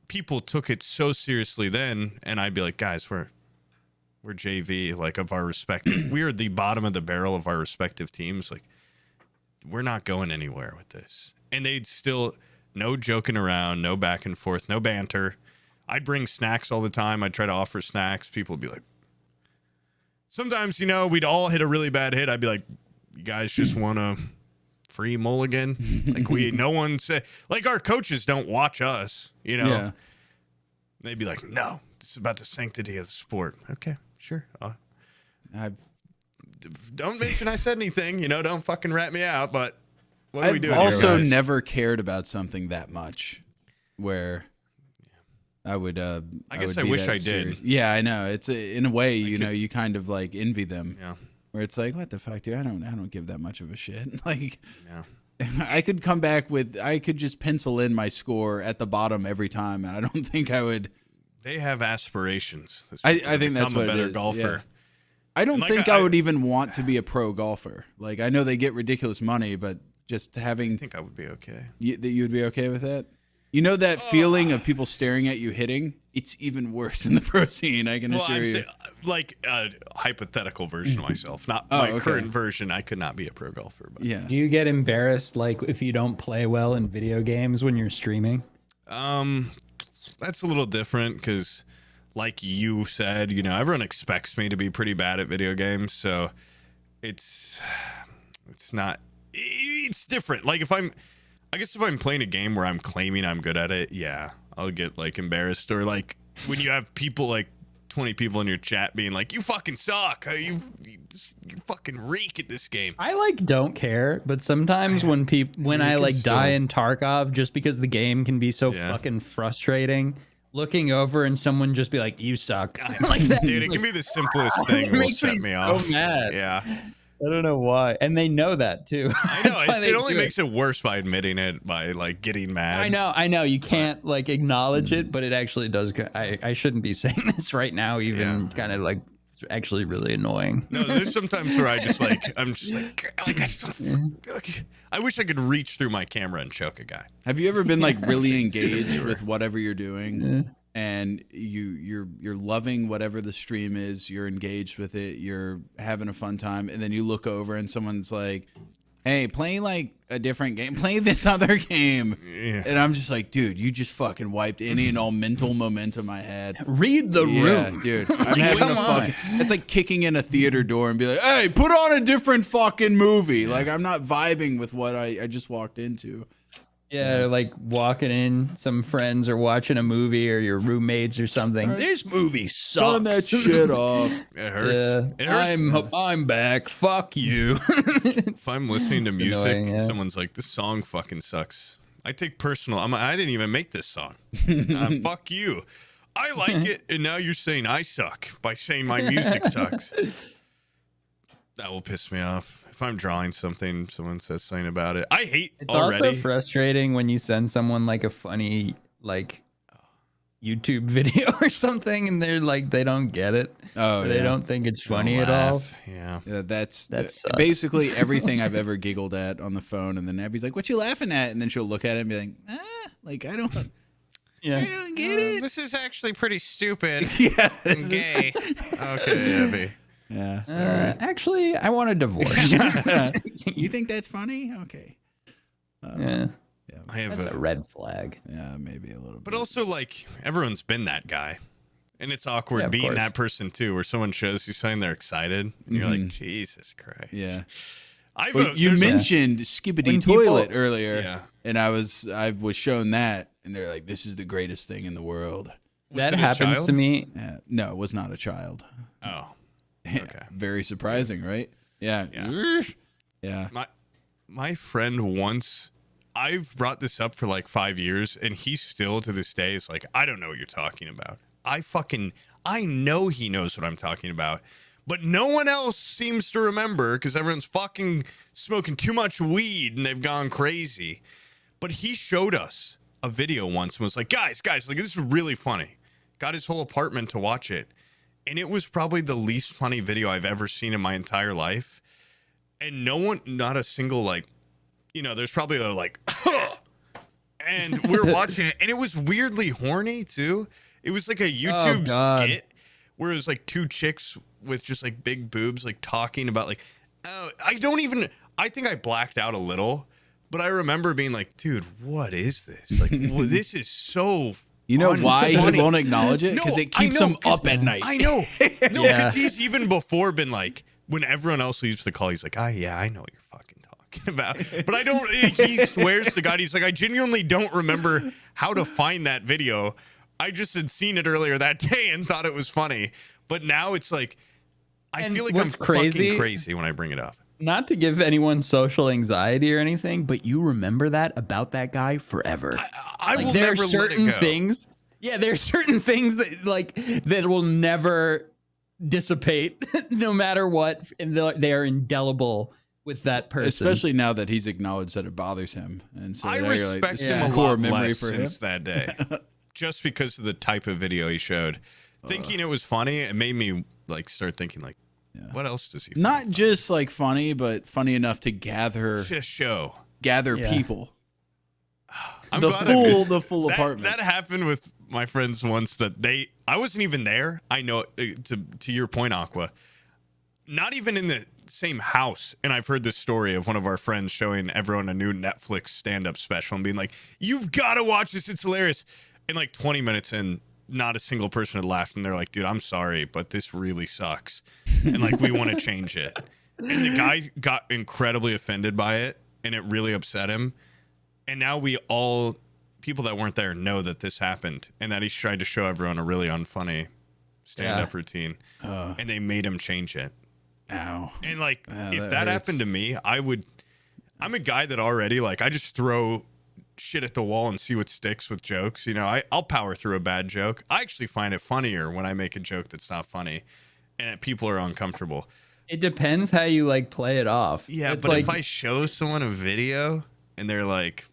people took it so seriously then, and I'd be like, guys, we're JV, like of our respective. We're the bottom of the barrel of our respective teams. Like, we're not going anywhere with this. And they'd still, no joking around, no back and forth, no banter. I'd bring snacks all the time. I'd try to offer snacks. People would be like, sometimes, we'd all hit a really bad hit. I'd be like, you guys just want a free mulligan? Like no one said, like our coaches don't watch us, Yeah. They'd be like, no, this is about the sanctity of the sport. Okay, sure. Don't mention I said anything, don't fucking rat me out, but what are we doing? I've also here, never cared about something that much where I would, I guess would I wish I serious. did. Yeah, I know. It's in a way, you kind of like envy them. Yeah. Where it's like, what the fuck, dude? I don't give that much of a shit. Like, yeah. I could come back I could just pencil in my score at the bottom every time, and I don't think I would. They have aspirations. I think that's what a better it is. golfer. Yeah. I don't think I would even want to be a pro golfer. Like, I know they get ridiculous money, but just having. I think I would be okay. That you would be okay with that? That feeling of people staring at you hitting, it's even worse in the pro scene, I can assure you. Saying, like a hypothetical version of myself, not my current version. I could not be a pro golfer. But. Yeah. Do you get embarrassed like if you don't play well in video games when you're streaming? That's a little different because, like you said, everyone expects me to be pretty bad at video games, so it's different. Like if I'm playing a game where I'm claiming I'm good at it, yeah, I'll get like embarrassed. Or like when you have people like 20 people in your chat being like, you fucking suck. You fucking reek at this game. I like don't care, but sometimes when I like die in Tarkov just because the game can be so fucking frustrating, looking over and someone just be like, you suck. Like that, dude, it can be the simplest thing will set me off. So mad. Yeah. I don't know why. And they know that too. I know. It only makes it worse by admitting it, by like getting mad. I know. You can't like acknowledge it, but it actually does. I shouldn't be saying this right now, even kind of like it's actually really annoying. No, there's sometimes where I just like, I wish I could reach through my camera and choke a guy. Have you ever been like really engaged with whatever you're doing? Yeah. And you're loving whatever the stream is, you're engaged with it, you're having a fun time, and then you look over and someone's like, hey, play like a different game, play this other game. Yeah. And I'm just like, dude, you just fucking wiped any and all mental momentum I had. Read the room. Dude. I'm having a fucking, it's like kicking in a theater door and be like, hey, put on a different fucking movie. Like I'm not vibing with what I just walked into. Yeah, like walking in, some friends are watching a movie or your roommates or something. Right. This movie sucks. Turn that shit off. It hurts. It hurts. I'm back. Fuck you. If I'm listening to music, someone's like, this song fucking sucks. I take personal. I didn't even make this song. Fuck you. I like it, and now you're saying I suck by saying my music sucks. That will piss me off. If I'm drawing something, someone says something about it. I hate it's already. Also frustrating when you send someone like a funny like YouTube video or something and they're like they don't get it. They don't think it's funny at all. Yeah. That's basically everything I've ever giggled at on the phone, and then Abby's like, what you laughing at? And then she'll look at it and be like, like I don't I don't get it. This is actually pretty stupid. Yeah. And gay. Okay, Abby. Yeah. Actually, I want a divorce. You think that's funny? Okay. Yeah. I have a red flag. Yeah, maybe a little bit. But also, like, everyone's been that guy. And it's awkward being that person, too, where someone shows you something, they're excited. And you're like, Jesus Christ. Yeah. You mentioned Skibbity Toilet earlier. And I was shown that. And they're like, this is the greatest thing in the world. That happens to me. No, it was not a child. Oh. Okay. Very surprising, right? Yeah. Yeah. My friend once, I've brought this up for like 5 years, and he still to this day is like, I don't know what you're talking about. I know he knows what I'm talking about, but no one else seems to remember because everyone's fucking smoking too much weed and they've gone crazy. But he showed us a video once and was like, guys, like this is really funny. Got his whole apartment to watch it. And it was probably the least funny video I've ever seen in my entire life. And not a single, like, there's probably a like, and we're watching it. And it was weirdly horny too. It was like a YouTube skit where it was like two chicks with just like big boobs, like talking about like, I think I blacked out a little, but I remember being like, dude, what is this? Like, well, this is so You know why he won't acknowledge it? Because it keeps him up at night. I know. No, because he's even before been like, when everyone else leaves the call, he's like, yeah, I know what you're fucking talking about. But I don't, he swears to God, he's like, I genuinely don't remember how to find that video. I just had seen it earlier that day and thought it was funny. But now it's like, I feel like I'm fucking crazy when I bring it up. Not to give anyone social anxiety or anything, but you remember that about that guy forever. I will never let it go. Things. Yeah, there's certain things that will never dissipate no matter what, and they are indelible with that person. Especially now that he's acknowledged that it bothers him, and so I respect him a lot less since that day, just because of the type of video he showed. Thinking it was funny, it made me like start thinking like, what else does he? Not just like funny, but funny enough to gather people. The full apartment. That happened with my friends once. I wasn't even there. I know, to your point, Aqua. Not even in the same house. And I've heard this story of one of our friends showing everyone a new Netflix stand-up special and being like, "You've got to watch this. It's hilarious." And like 20 minutes in, not a single person had laughed, and they're like, "Dude, I'm sorry, but this really sucks, and like we want to change it." And the guy got incredibly offended by it, and it really upset him. And now people that weren't there know that this happened, and that he's tried to show everyone a really unfunny stand-up routine, and they made him change it. Ow! And like, if that happened to me, I'm a guy that already like I just throw shit at the wall and see what sticks with jokes. I'll power through a bad joke. I actually find it funnier when I make a joke that's not funny and people are uncomfortable. It depends how you like play it off. Yeah, it's but like, if I show someone a video and they're like,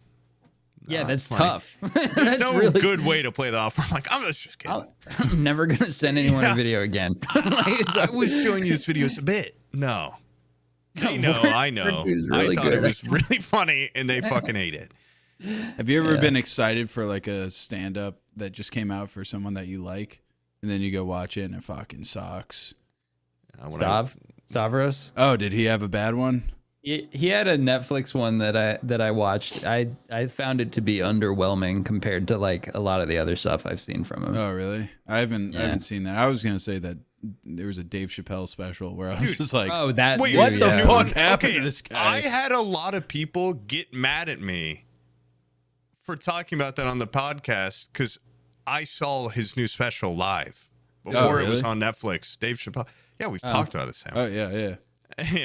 yeah, that's tough. There's no good way to play that off. I'm like, I'm just kidding. I'm never going to send anyone a video again. I was showing you this video as a bit. No. I know. I thought it was really funny and they fucking hate it. Have you ever been excited for like a stand-up that just came out for someone that you like, and then you go watch it and it fucking sucks? Stavros? Oh, did he have a bad one? He had a Netflix one that I watched. I found it to be underwhelming compared to like a lot of the other stuff I've seen from him. Oh, really? I haven't seen that. I was gonna say that there was a Dave Chappelle special where I was just like, "Oh, that wait, what the fuck happened to this guy?" I had a lot of people get mad at me for talking about that on the podcast because I saw his new special live before it was on Netflix. Dave Chappelle. Yeah, we've talked about this. Sam. Oh yeah.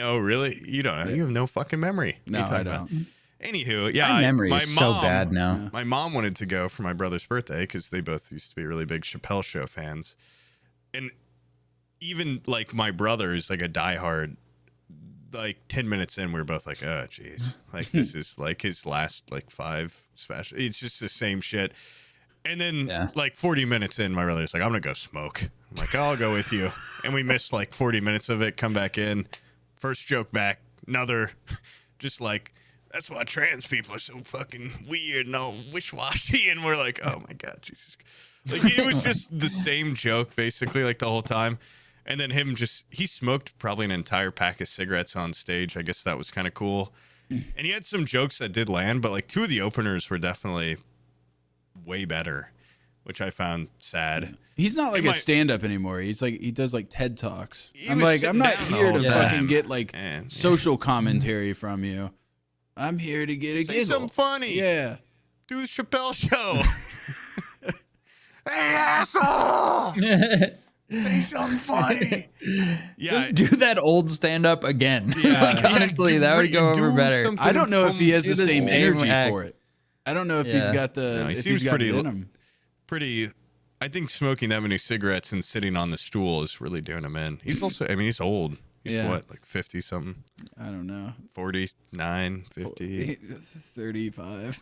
Oh really? You don't know? You have no fucking memory. No, I don't. Anywho, yeah, my memory is so bad now. My mom wanted to go for my brother's birthday because they both used to be really big Chappelle Show fans, and even like my brother is like a diehard. Like 10 minutes in, we were both like, "Oh, geez, like this is like his last like 5 special. It's just the same shit." And then like 40 minutes in, my brother's like, "I'm gonna go smoke." I'm like, "I'll go with you." And we missed like 40 minutes of it. Come back in, first joke back, another, just like, "That's why trans people are so fucking weird and all wish-washy." And we're like, "Oh my God, Jesus!" Like it was just the same joke basically like the whole time. And then he smoked probably an entire pack of cigarettes on stage. I guess that was kind of cool. And he had some jokes that did land, but like 2 of the openers were definitely way better, which I found sad. He's not like a stand-up anymore. He's like, he does like TED Talks. I'm like, I'm not here to fucking get like social commentary from you. I'm here to get a giggle. Say something funny. Yeah. Do the Chappelle Show. Hey, asshole! Say something funny. Yeah, just do that old stand-up again. Yeah, like honestly, that would go over better. I don't know if he has the same energy for it. I don't know if he's got the. No, he seems pretty. Pretty. I think smoking that many cigarettes and sitting on the stool is really doing him in. He's also. I mean, he's old. He's what, like 50 something? I don't know. 49, 50, 35.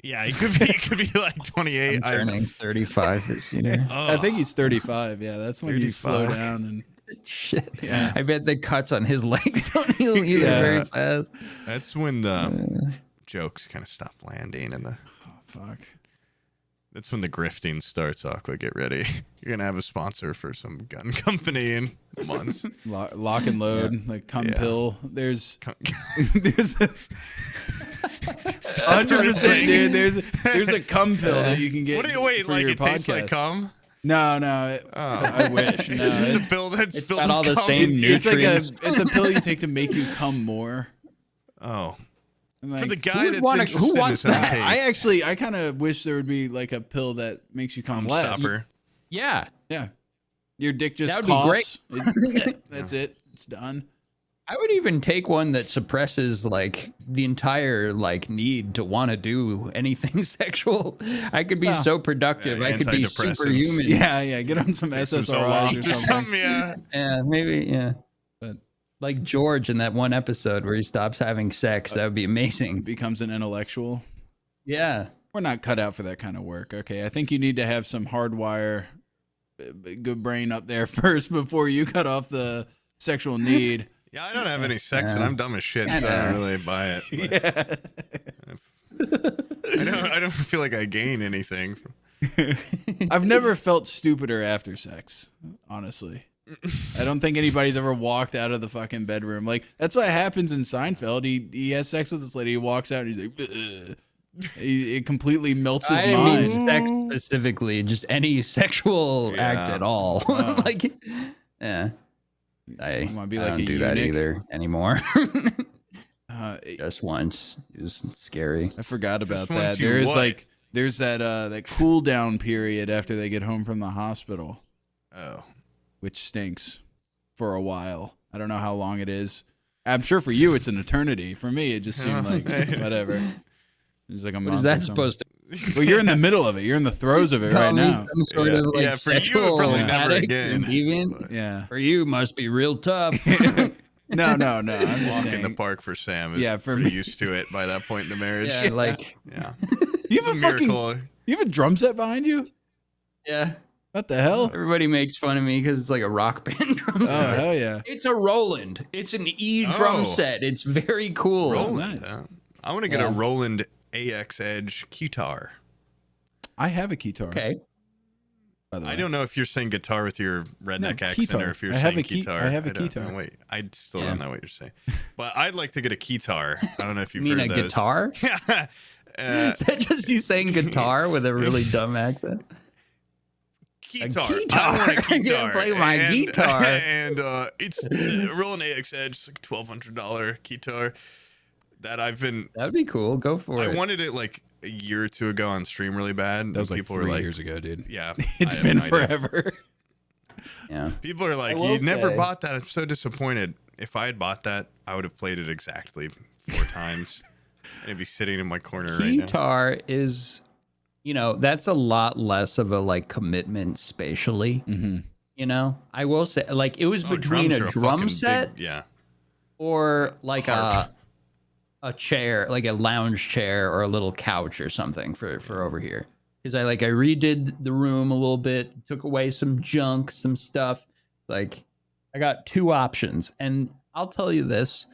Yeah, he could be like 28. I'm turning 35 this year. Oh, I think he's 35. Yeah, that's when you slow 35. down and Shit. Yeah. I bet the cuts on his legs don't heal either very fast. that's when the jokes kind of stop landing and fuck. that's when the grifting starts. Aqua, get ready. You're gonna have a sponsor for some gun company in months. Lock and load, like Cum Pill. There's 100%, dude. There's a Cum Pill that you can get. What do you wait? for Like your it tastes like podcast. cum? No. I wish. No, It's a pill that's filled got all with the cum? same it's like nutrients. it's a pill you take to make you cum more. Oh, And for like, the guy that's who interested in wants this that? taste. I kind of wish there would be like a pill that makes you cum Cum less. stopper. Yeah. Yeah, your dick just That would be coughs. That's it. It's done. I would even take one that suppresses like the entire like need to want to do anything sexual. I could be so productive. Yeah, I could be antidepressants. superhuman. Yeah. Get on some Some SSRIs or something. Yeah. Yeah, maybe. Yeah. But Like George in that one episode where he stops having sex. That would be amazing. becomes an intellectual. Yeah. We're not cut out for that kind of work. Okay, I think you need to have some hardwire, good brain up there first before you cut off the sexual need. Yeah, I don't have any sex and I'm dumb as shit, so I don't really buy it. Yeah. I don't feel like I gain anything. I've never felt stupider after sex, honestly. I don't think anybody's ever walked out of the fucking bedroom. Like, that's what happens in Seinfeld. He has sex with this lady, he walks out and he's like, ugh. It completely melts his I mind. mean sex specifically, just any sexual act at all. Wow. Like, yeah. I wanna be I like don't a do that eunuch? either anymore. It- Just once. It was scary. I forgot about Just once that. you There's that cool down period after they get home from the hospital, Oh. which stinks for a while. I don't know how long it is. I'm sure for you it's an eternity. For me, it just seemed like whatever. It's like a month. What is that supposed to Well, you're in the middle of it. You're in the throes of it tell right me? now. Some sort of like Yeah, for you, sexual probably never addict again. and deviant? Yeah. For you, must be real tough. No. I'm just Walk in the saying. park for Sam is Yeah, for pretty me. used to it by that point in the marriage. Yeah, like, Yeah. You have It's a a fucking. miracle. You have a drum set behind you? yeah. What the hell? Everybody makes fun of me because it's like a rock band drum Oh set. hell yeah! It's a Roland. It's an E drum Oh. set. It's very cool. Roland. nice. I want to get a Yeah. Roland AX Edge Keytar. I have a Keytar. Okay. By the way. I don't know if you're saying guitar with your redneck No, accent Keytar. or if you're I have saying a key- Keytar. I have a don't Keytar. know. Wait, I still Yeah. don't know what you're saying. But I'd like to get a Keytar. I don't know if You you've mean heard a those. guitar? Is that just you saying guitar with a really dumb accent? Keytar. keytar. I want a I can't Keytar. play my and, guitar. And it's Roland AX Edge. It's like $1,200 Keytar that I've been. That'd be cool. Go for I it. wanted it like a year or two ago on stream really bad. That was like people 3 were like, years ago, dude. yeah, It's I have been no idea. forever. Yeah. People are like, I will you never say- bought that. I'm so disappointed. If I had bought that, I would have played it exactly 4 times. And it'd be sitting in my corner right now. Keytar is, you know, that's a lot less of a like commitment spatially. Mm-hmm. You know, I will say, like, it was Oh, between drums a are drum fucking set big- yeah. or like Harp. a chair, like a lounge chair or a little couch or something for over here. Because I redid the room a little bit, took away some junk, some stuff. Like, I got 2 options, and I'll tell you this: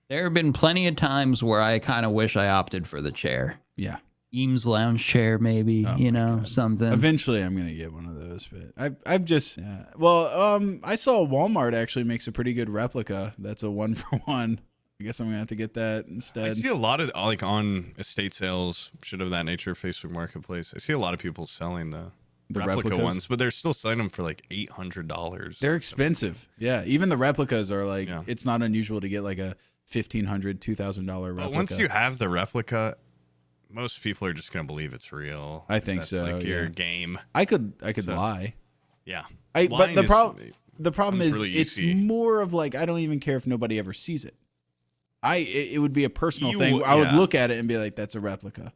there have been plenty of times where I kind of wish I opted for the chair. Yeah. Eames lounge chair, maybe, Oh you my know, God. something. Eventually, I'm gonna get one of those, but I've just I saw Walmart actually makes a pretty good replica. That's a 1-for-1. I guess I'm gonna have to get that I instead. see a lot of like on estate sales, shit of that nature, Facebook Marketplace. I see a lot of people selling the replica replicas? ones, but they're still selling them for like $800. They're expensive. Yeah, even the replicas are like Yeah. it's not unusual to get like a $1,500, $2,000 replica. But once you have the replica, most people are just gonna believe it's real. I think That's so, Like your yeah. game. I could So- lie. Yeah. But Lying the is- problem is sounds really it's easy. more of like I don't even care if nobody ever sees it. It would be a personal You thing. would- I would yeah. look at it and be like, that's a replica.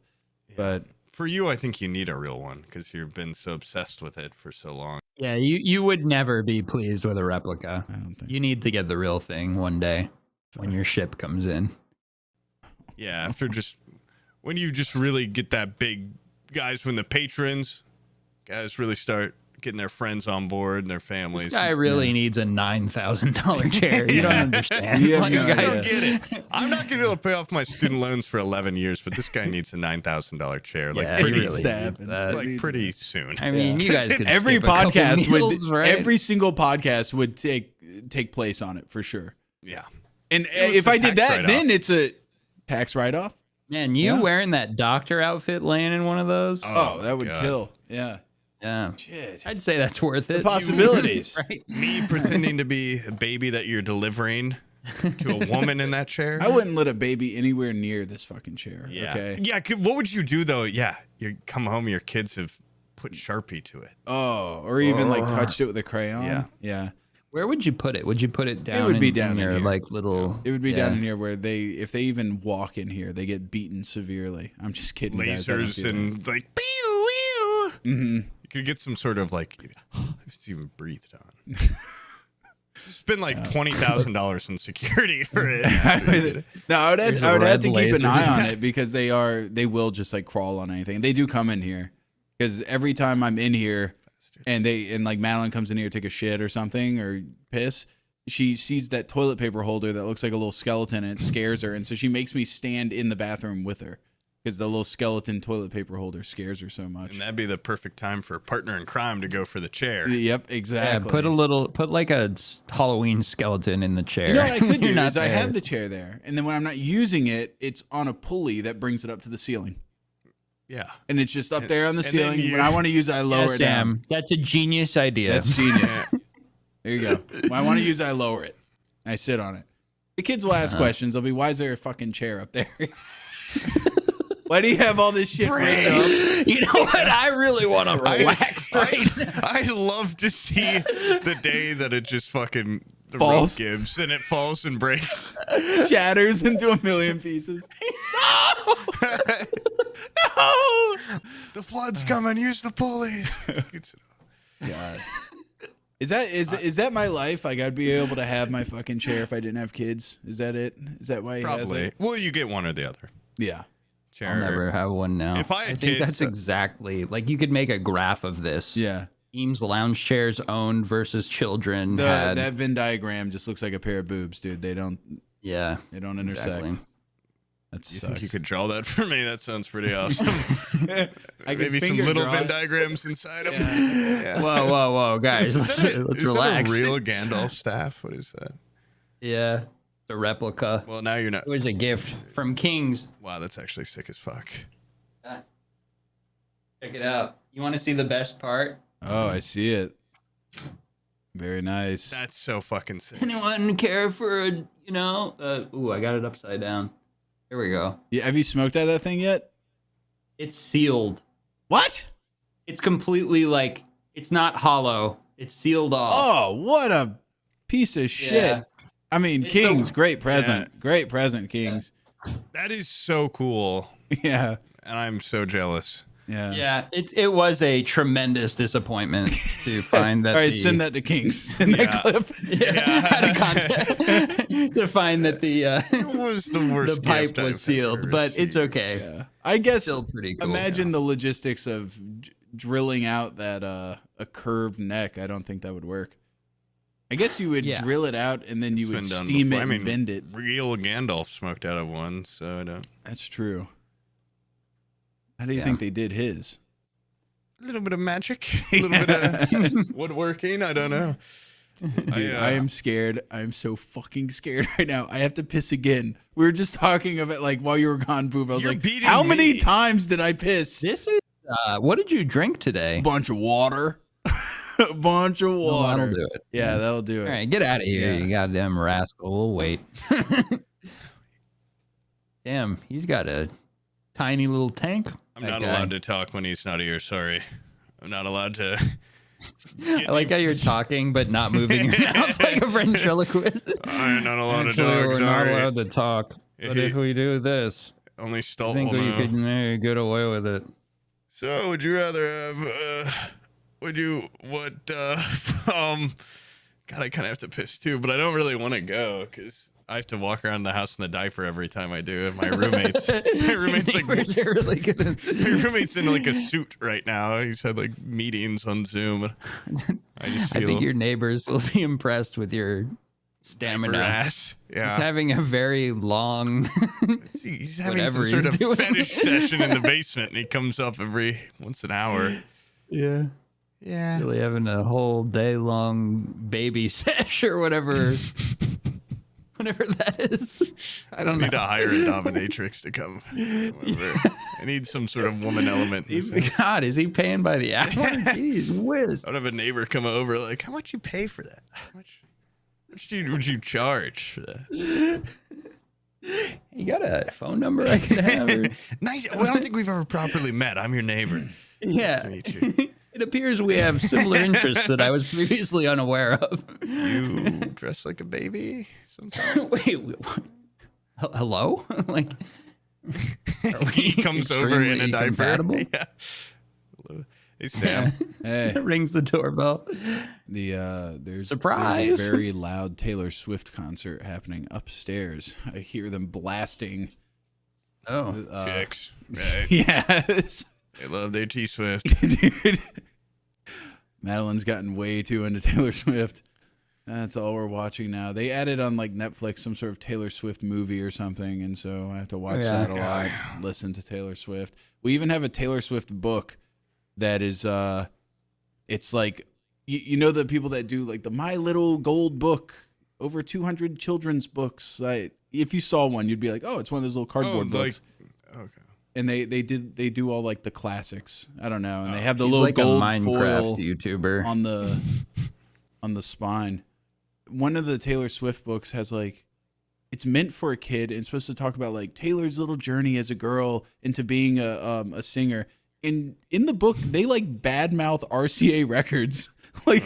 But For you, I think you need a real one because you've been so obsessed with it for so long. Yeah, you would never be pleased with a replica. I don't think. You need to get the real thing one day when your ship comes in. Yeah, after just when you just really get that big, guys, when the patrons, guys really start getting their friends on board and their families. This guy really needs a $9,000 chair. You don't understand. Yeah, Like, no, I don't get it. I'm not going to be able to pay off my student loans for 11 years, but this guy needs a $9,000 chair. Like, Yeah, he pretty, really needs that. like pretty soon. I mean, you guys could every skip a couple podcast meals, would, right? every single podcast would take place on it for sure. Yeah. And was if a I did tax that, write-off. then it's a tax write-off. Man, you Yeah. wearing that doctor outfit laying in one of those? Oh, that would God. kill. Yeah. Yeah. Shit. I'd say that's worth it. The possibilities. Right? Me pretending to be a baby that you're delivering to a woman in that chair. I wouldn't let a baby anywhere near this fucking chair. Yeah. Okay. Yeah. What would you do though? Yeah. You come home, your kids have put Sharpie to it. Oh, or even like touched it with a crayon. Yeah. Yeah. Where would you put it? Would you put it down? It would be in down in your here. like little. It would be yeah. down in here where if they even walk in here, they get beaten severely. I'm just kidding, guys. I don't Lasers do that. and like, pew, pew. Mm-hmm. You could get some sort of like, it's even breathed on. Spend like $20,000 in security for it. I would have There's to a keep red an eye laser. on it because they will just like crawl on anything. They do come in here because every time I'm in here and like Madeline comes in here to take a shit or something or piss, she sees that toilet paper holder that looks like a little skeleton and it scares her, and so she makes me stand in the bathroom with her because the little skeleton toilet paper holder scares her so much. And that'd be the perfect time for a partner in crime to go for the chair. Yep, Yeah, exactly. put like a Halloween skeleton in the chair. You know what I could You're do not is I there. have the chair there, and then when I'm not using it, it's on a pulley that brings it up to the ceiling. Yeah. And it's just up there on the and then ceiling. you- When I want to use it, I lower Yeah, it down. Sam, that's a genius idea. That's genius. There you go. When I want to use it, I lower it. I sit on it. The kids will ask questions. They'll be, why is there a fucking chair up there? Why do you have all this shit rigged up? You know what? I really want to relax right now. I love to see the day that it just fucking the Falls. rope gives and it falls and breaks. Shatters into a million pieces. No! The flood's coming. Use the pulleys. It's- God. Is that my life? Like I'd be able to have my fucking chair if I didn't have kids? Is that it? Is that why he has Probably. it? Well, you get one or the other. Yeah. Chair. I'll never have one now. If I had think kids, that's exactly like you could make a graph of this. Yeah. Eames lounge chairs owned versus children. That Venn diagram just looks like a pair of boobs, dude. They don't yeah. intersect. Exactly. That You sucks. think you could draw that for me? That sounds pretty awesome. I could Maybe some finger little draw Venn it. diagrams inside them. Yeah. Whoa, guys. Is Let's that relax. a real Gandalf staff? What is that? Yeah. The replica. Well, now you're not. It was a gift from Kings. Wow, that's actually sick as fuck. Check it out. You want to see the best part? Oh, I see it. Very nice. That's so fucking sick. Anyone care for a, ooh, I got it upside down. Here we go. Yeah, have you smoked out that thing yet? It's sealed. What? It's completely like, it's not hollow. It's sealed off. Oh, what a piece of shit. Yeah. I mean, It's Kings, so- great present. Great present, Kings. That is so cool, Yeah. and I'm so jealous. Yeah. Yeah, it was a tremendous disappointment to find that. All right, send that to Kings. Send that clip. Out of context, to find that the It was the worst. the pipe gift I've was sealed, ever but it's received. okay. Yeah. I guess Still pretty cool. imagine the logistics of drilling out that a curved neck. I don't think that would work. I guess you would Yeah. drill it out and then you It's would been done steam before. it I and mean, bend it. Real Gandalf smoked out of one, so I don't. That's true. How do you Yeah. think they did his? A little bit of magic, a little bit of woodworking. I don't know. Dude, I am scared. I'm so fucking scared right now. I have to piss again. We were just talking of it like while you were gone, Boob. I was You're like, beating how many me. times did I piss? This is what did you drink today? Bunch of water. A bunch of Oh, water. that'll do it. Yeah, that'll do it. All right, get out of here, Yeah. you goddamn rascal. We'll wait. Damn, he's got a tiny little tank. I'm that not guy. allowed to talk when he's not here. Sorry, I'm not allowed to. I like how you're talking but not moving your mouth like a ventriloquist. I'm not allowed to Actually, talk. we're not Sorry. allowed to talk. But if we do this, Only I Stalt think will we know. could maybe get away with it. So, would you rather have? God, I kind of have to piss too, but I don't really want to go because I have to walk around the house in the diaper every time I do. And my roommate's like, really good. my roommate's in like a suit right now. He's had like meetings on Zoom. I think your neighbors will be impressed with your stamina. Ass. Yeah. He's having a very long. He's having some sort of fetish session in the basement, and he comes up every once an hour. Yeah. Yeah. Really having a whole day long baby sesh or whatever. Whatever that is. I don't know. I need to hire a dominatrix to come over. I need some sort of woman element. God, is he paying by the hour? Jeez whiz. I would have a neighbor come over like, how much you pay for that? How much would you charge for that? You got a phone number I can have? Or... Nice. Well, I don't think we've ever properly met. I'm your neighbor. Yeah. Nice to meet you. It appears we have similar interests that I was previously unaware of. You dress like a baby sometimes? Wait, hello? Like, he comes over in a diaper. Compatible? Yeah. Hey, Sam. Hey. Rings the doorbell. There's Surprise. a very loud Taylor Swift concert happening upstairs. I hear them blasting. Oh. Chicks. Right. Yes. They love their T-Swift. Dude. Madeline's gotten way too into Taylor Swift. That's all we're watching now. They added on like Netflix some sort of Taylor Swift movie or something, and so I have to watch that a lot, listen to Taylor Swift. We even have a Taylor Swift book that is it's like you know the people that do like the My Little Gold Book, over 200 children's books. If you saw one, you'd be like, oh, it's one of those little cardboard books. Okay. And they do all like the classics. I don't know, and they have the little like gold a Minecraft foil YouTuber on the spine. One of the Taylor Swift books has like, it's meant for a kid, and it's supposed to talk about like Taylor's little journey as a girl into being a singer. In the book, they like badmouth RCA Records, like.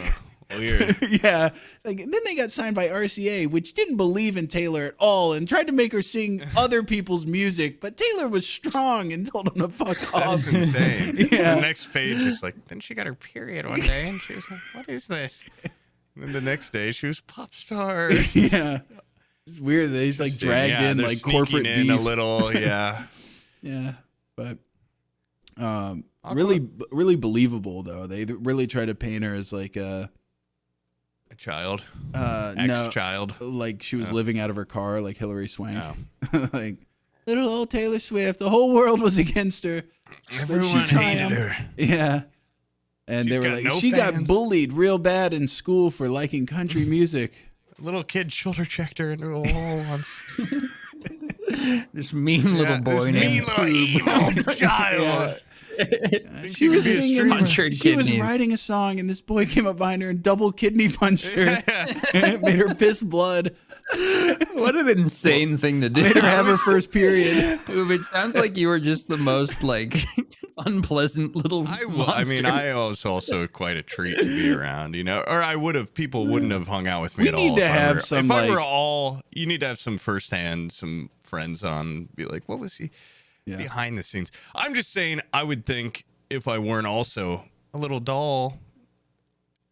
Weird. Yeah. Like, and then they got signed by RCA, which didn't believe in Taylor at all and tried to make her sing other people's music. But Taylor was strong and told them to fuck off. That's insane. Yeah. The next page is like, then she got her period one day and she was like, what is this? And then the next day she was pop star. Yeah. It's weird that he's like dragged in like corporate in beef. a little, yeah. Yeah. But really believable though. They really try to paint her as like a child, ex-child, like she was living out of her car, like Hillary Swank. Like little old Taylor Swift, the whole world was against her. Everyone hated her. Yeah, and they were like, she got bullied real bad in school for liking country music. A little kid shoulder checked her into a hole once. This mean little boy named little evil child. She was singing. She was kidneys. writing a song, and this boy came up behind her and double kidney punched her. And it made her piss blood. What an insane thing to do. Made her have her first period. It sounds like you were just the most like unpleasant little monster. I was also quite a treat to be around, you know, or I would have. People wouldn't have hung out with me at all. We need to have some. If I were all, you need to have some firsthand, some friends on. Be like, what was he? Yeah. Behind the scenes. I'm just saying, I would think if I weren't also a little doll,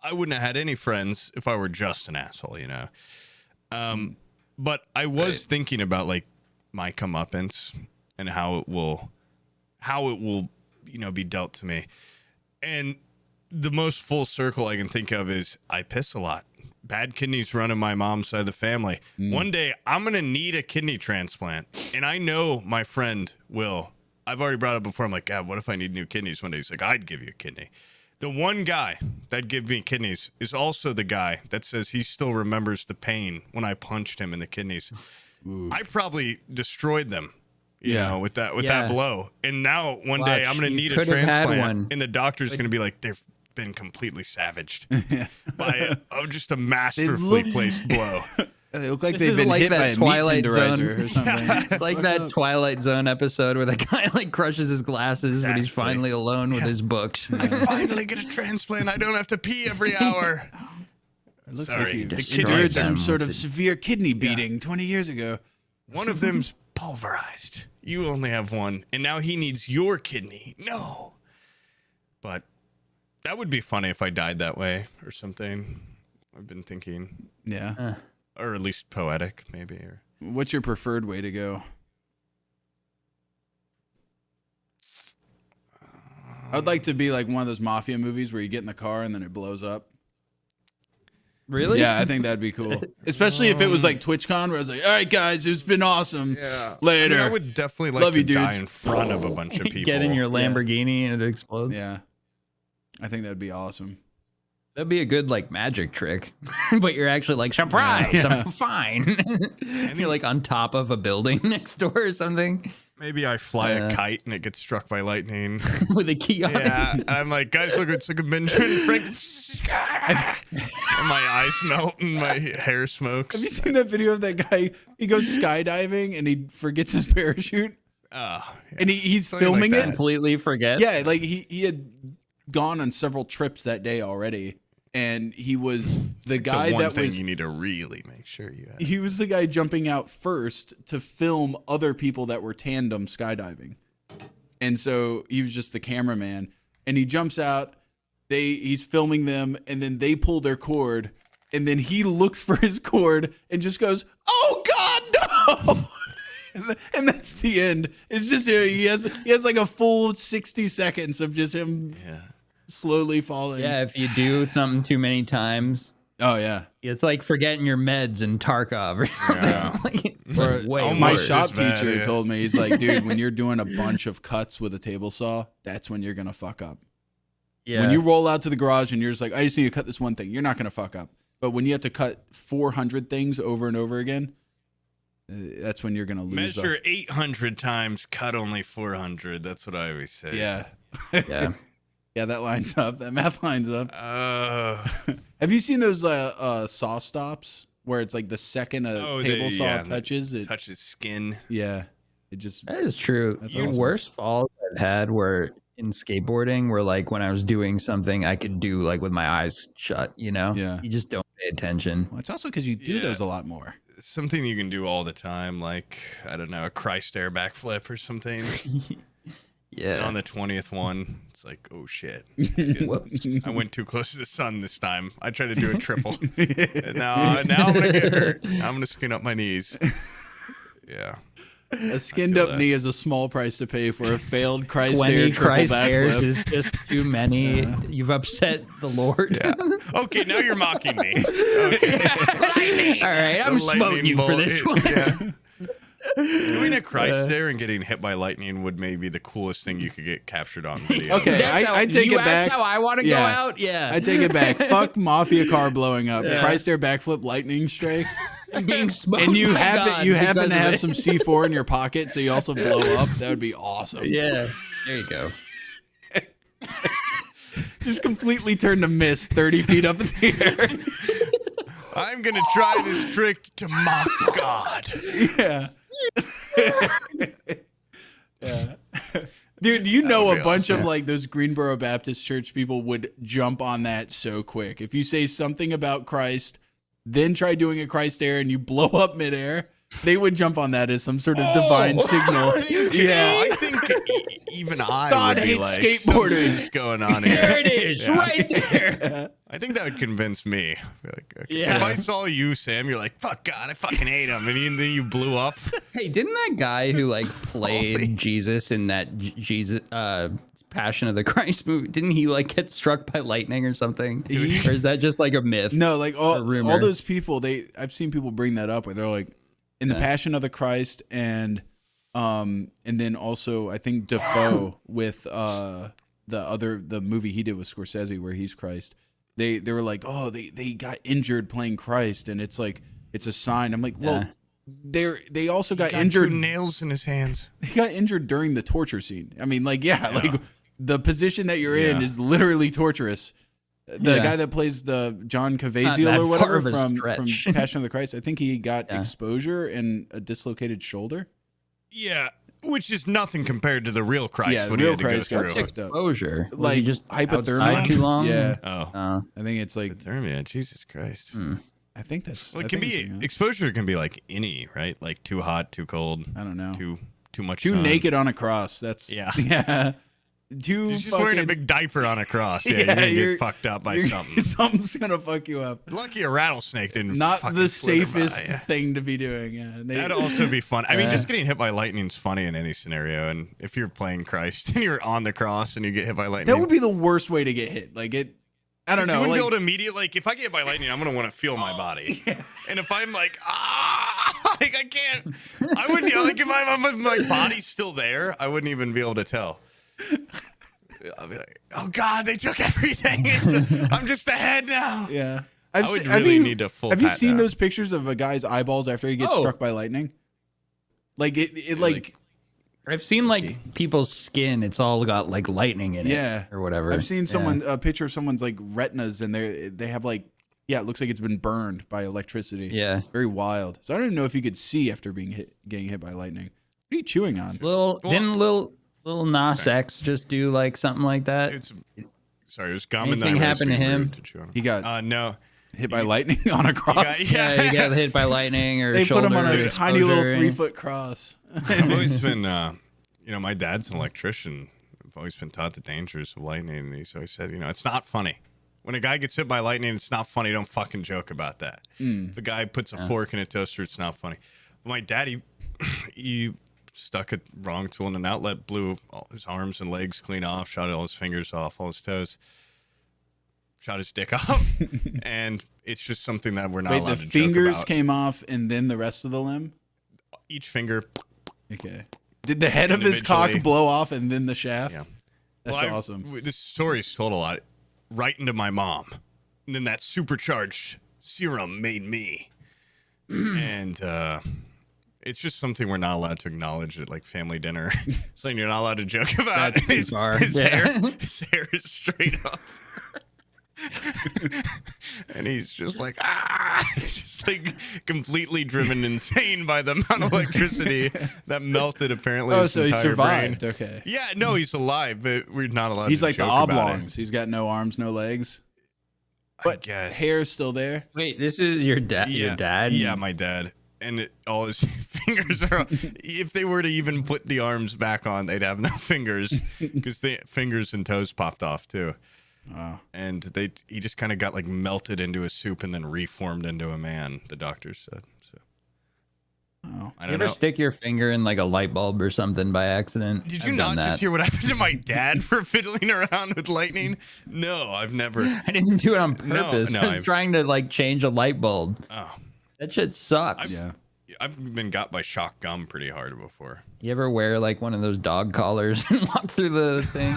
I wouldn't have had any friends if I were just an asshole, you know. But I was thinking about like my comeuppance and how it will, you know, be dealt to me. And the most full circle I can think of is I piss a lot. Bad kidneys run in my mom's side of the family. One day I'm going to need a kidney transplant. And I know my friend will. I've already brought it up before. I'm like, God, what if I need new kidneys one day? He's like, I'd give you a kidney. The one guy that gave me kidneys is also the guy that says he still remembers the pain when I punched him in the kidneys. Ooh. I probably destroyed them, you know, with that blow. And now one day I'm going to need a transplant. And the doctor's going to be like, they've been completely savaged by just a masterfully placed blow. They look like they've been hit by a meat tenderizer or something. It's like that Twilight Zone episode where the guy like crushes his glasses when he's finally alone with his books. I finally get a transplant. I don't have to pee every hour. It looks like you endured some sort of severe kidney beating 20 years ago. One of them's pulverized. You only have one, and now he needs your kidney. No. But that would be funny if I died that way or something. I've been thinking. Yeah. Or at least poetic, maybe. Or What's your preferred way to go? I'd like to be like one of those mafia movies where you get in the car and then it blows up. Really? Yeah, I think that'd be cool. Especially if it was like TwitchCon where I was like, all right, guys, it's been awesome. Yeah. Later. I would definitely like Love to you, die dudes. in front of a bunch of people. Get in your Lamborghini and it explodes. Yeah. I think that'd be awesome. That'd be a good like magic trick, but you're actually like surprise. Yeah. I'm fine. You're like on top of a building next door or something Maybe I fly a kite and it gets struck by lightning. with a key on Yeah, it. and I'm like, guys, look, it's like a Benjamin Frank. And my eyes melt and my hair smokes. Have you seen that video of that guy? He goes skydiving and he forgets his parachute. Yeah. And he's Something filming like it. that. Completely forget. Yeah, like he had gone on several trips that day already. And he was the It's guy the one that thing was you need to really make sure you have. he was the guy jumping out first to film other people that were tandem skydiving. And so he was just the cameraman and he jumps out, he's filming them and then they pull their cord and then he looks for his cord and just goes, "Oh God, no." And that's the end. It's just he has like a full 60 seconds of just him slowly falling. Yeah, if you do something too many times, Oh yeah. it's like forgetting your meds in Tarkov or something. Yeah. Like, way My worse. shop It's bad, teacher yeah. told me, he's like, dude, when you're doing a bunch of cuts with a table saw, that's when you're gonna fuck up. Yeah. When you roll out to the garage and you're just like, I just need to cut this one thing, you're not gonna fuck up. But when you have to cut 400 things over and over again, that's when you're gonna lose. Measure 800 times, cut only 400. That's what I always say. Yeah. yeah. Yeah, that lines up. That math lines up. Have you seen those saw stops where it's like the second a table saw touches it? Touches skin. Yeah, it just. That is true. That's Your awesome. worst falls I've had were in skateboarding, where like when I was doing something I could do like with my eyes shut, you know? Yeah. You just don't pay attention. Well, it's also because you do Yeah. those a lot more. Something you can do all the time, like, I don't know, a Christ air backflip or something. Yeah. On the 20th one, it's like, oh shit. Whoops. I went too close to the sun this time. I tried to do a triple. And now I'm going to get hurt. Now I'm going to skin up my knees. Yeah. A skinned feel up that. knee is a small price to pay for a failed Christ 20 air triple Christ airs backflip. is just too many. You've upset the Lord. Yeah. Okay, now you're mocking me. Okay. All right, I'm The lightning smoting you for bolt, this one. Yeah. Doing a Christ there and getting hit by lightning would maybe be the coolest thing you could get captured on video. Okay, That's how- I take you it back. asked how I want to Yeah. go out. Yeah, I take it back. Fuck mafia car blowing up. Yeah. Christ air backflip lightning strike. and being smoked. And you by happen God you happen because to of have it. some C4 in your pocket, so you also blow up. That would be awesome. Yeah, there you go. Just completely turn to mist 30 feet up in the air. I'm going to try this trick to mock God. Yeah. Yeah. Dude, you know would a be bunch awesome. of like those Greenboro Baptist Church people would jump on that so quick. If you say something about Christ, then try doing a Christ air and you blow up midair, they would jump on that as some sort of divine signal. Yeah. I think even I God would be hates like, skateboarders. something's going on here. There it is, Yeah. right there. I think that would convince me. Like, okay. Yeah. If I saw you, Sam, you're like, fuck God, I fucking hate him. And then you blew up. Hey, didn't that guy who like played Jesus in that Jesus Passion of the Christ movie, didn't he like get struck by lightning or something? Or is that just like a myth? No, like A rumor. all those people, I've seen people bring that up where they're like in the Passion of the Christ and then also I think Defoe with the movie he did with Scorsese where he's Christ. They were like, oh, they got injured playing Christ and it's like it's a sign. I'm like, well, they also got injured. 2 nails in his hands. He got injured during the torture scene. I mean, like, like the position that you're in is literally torturous. The guy that plays the John that Caviezel or whatever far of a from stretch. Passion of the Christ, I think he got exposure and a dislocated shoulder. Yeah, which is nothing compared to the real Christ. Yeah, what real he had to Christ go got through. fucked up. Exposure. Was Like he just hypothermia. outside too long? Yeah, Oh, I think it's like hypothermia. Jesus Christ. I think that's. Well, I it can think be it's, exposure can be like any, right? Like too hot, too cold, I don't know. too much. Too sun. naked on a cross. That's Yeah. yeah. You're just wearing a big diaper on a cross. Yeah, you're gonna get fucked up by something. Something's gonna fuck you up. Lucky a rattlesnake didn't. Not the safest thing to be doing. Yeah, that'd also be fun. I mean, just getting hit by lightning's funny in any scenario. And if you're playing Christ and you're on the cross and you get hit by lightning, that would be the worst way to get hit. Like it. I don't know. You wouldn't be able to immediately, like, if I get hit by lightning, I'm gonna want to feel my body. Yeah. And if I'm like, like I can't, I wouldn't. Like if my body's still there, I wouldn't even be able to tell. I'll be like, oh God, they took everything. I'm just ahead now. Yeah. I would really need a full. Have you seen those pictures of a guy's eyeballs after he gets struck by lightning? Like it like. I've seen like people's skin. It's all got like lightning in it, or whatever. I've seen a picture of someone's like retinas, and they have like, it looks like it's been burned by electricity. Yeah, very wild. So I don't even know if you could see after getting hit by lightning. What are you chewing on? Didn't Lil Nas X just do like something like that? It was gum. Anything happened to him? He got no. Hit by lightning on a cross. He got hit by lightning, or they put him on a exposure. tiny little 3-foot cross. I've always been, my dad's an electrician. I've always been taught the dangers of lightning, and he's always said, it's not funny. When a guy gets hit by lightning, it's not funny. Don't fucking joke about that. If a guy puts a fork in a toaster, it's not funny. But my dad, he stuck a wrong tool in an outlet, blew all his arms and legs clean off, shot all his fingers off, all his toes. Shot his dick off, and it's just something that we're not allowed to joke about. The fingers came off, and then the rest of the limb? Each finger. Okay. Did the head of his cock blow off, and then the shaft? Yeah. That's awesome. This story's told a lot. Right into my mom. And then that supercharged serum made me. And it's just something we're not allowed to acknowledge at like family dinner. Something you're not allowed to joke about. His hair is straight up. And he's just like, he's just like completely driven insane by the amount of electricity that melted apparently. Oh, so he survived. Brain. Okay. Yeah, no, he's alive, but we're not allowed he's to like joke the about oblongs. it. He's got no arms, no legs. But I guess. hair's still there. Wait, this is your dad? Yeah. Your dad? Yeah, my dad. And all his fingers are, if they were to even put the arms back on, they'd have no fingers because the fingers and toes popped off too. Oh. And he just kind of got like melted into a soup and then reformed into a man, the doctors said. So I don't know. Stick your finger in like a light bulb or something by accident? Did you not just hear what happened to my dad for fiddling around with lightning? No, I've never. I didn't do it on purpose. No, I was trying to like change a light bulb. Oh. That shit sucks. I've been got by shock gum pretty hard before. You ever wear like one of those dog collars and walk through the thing?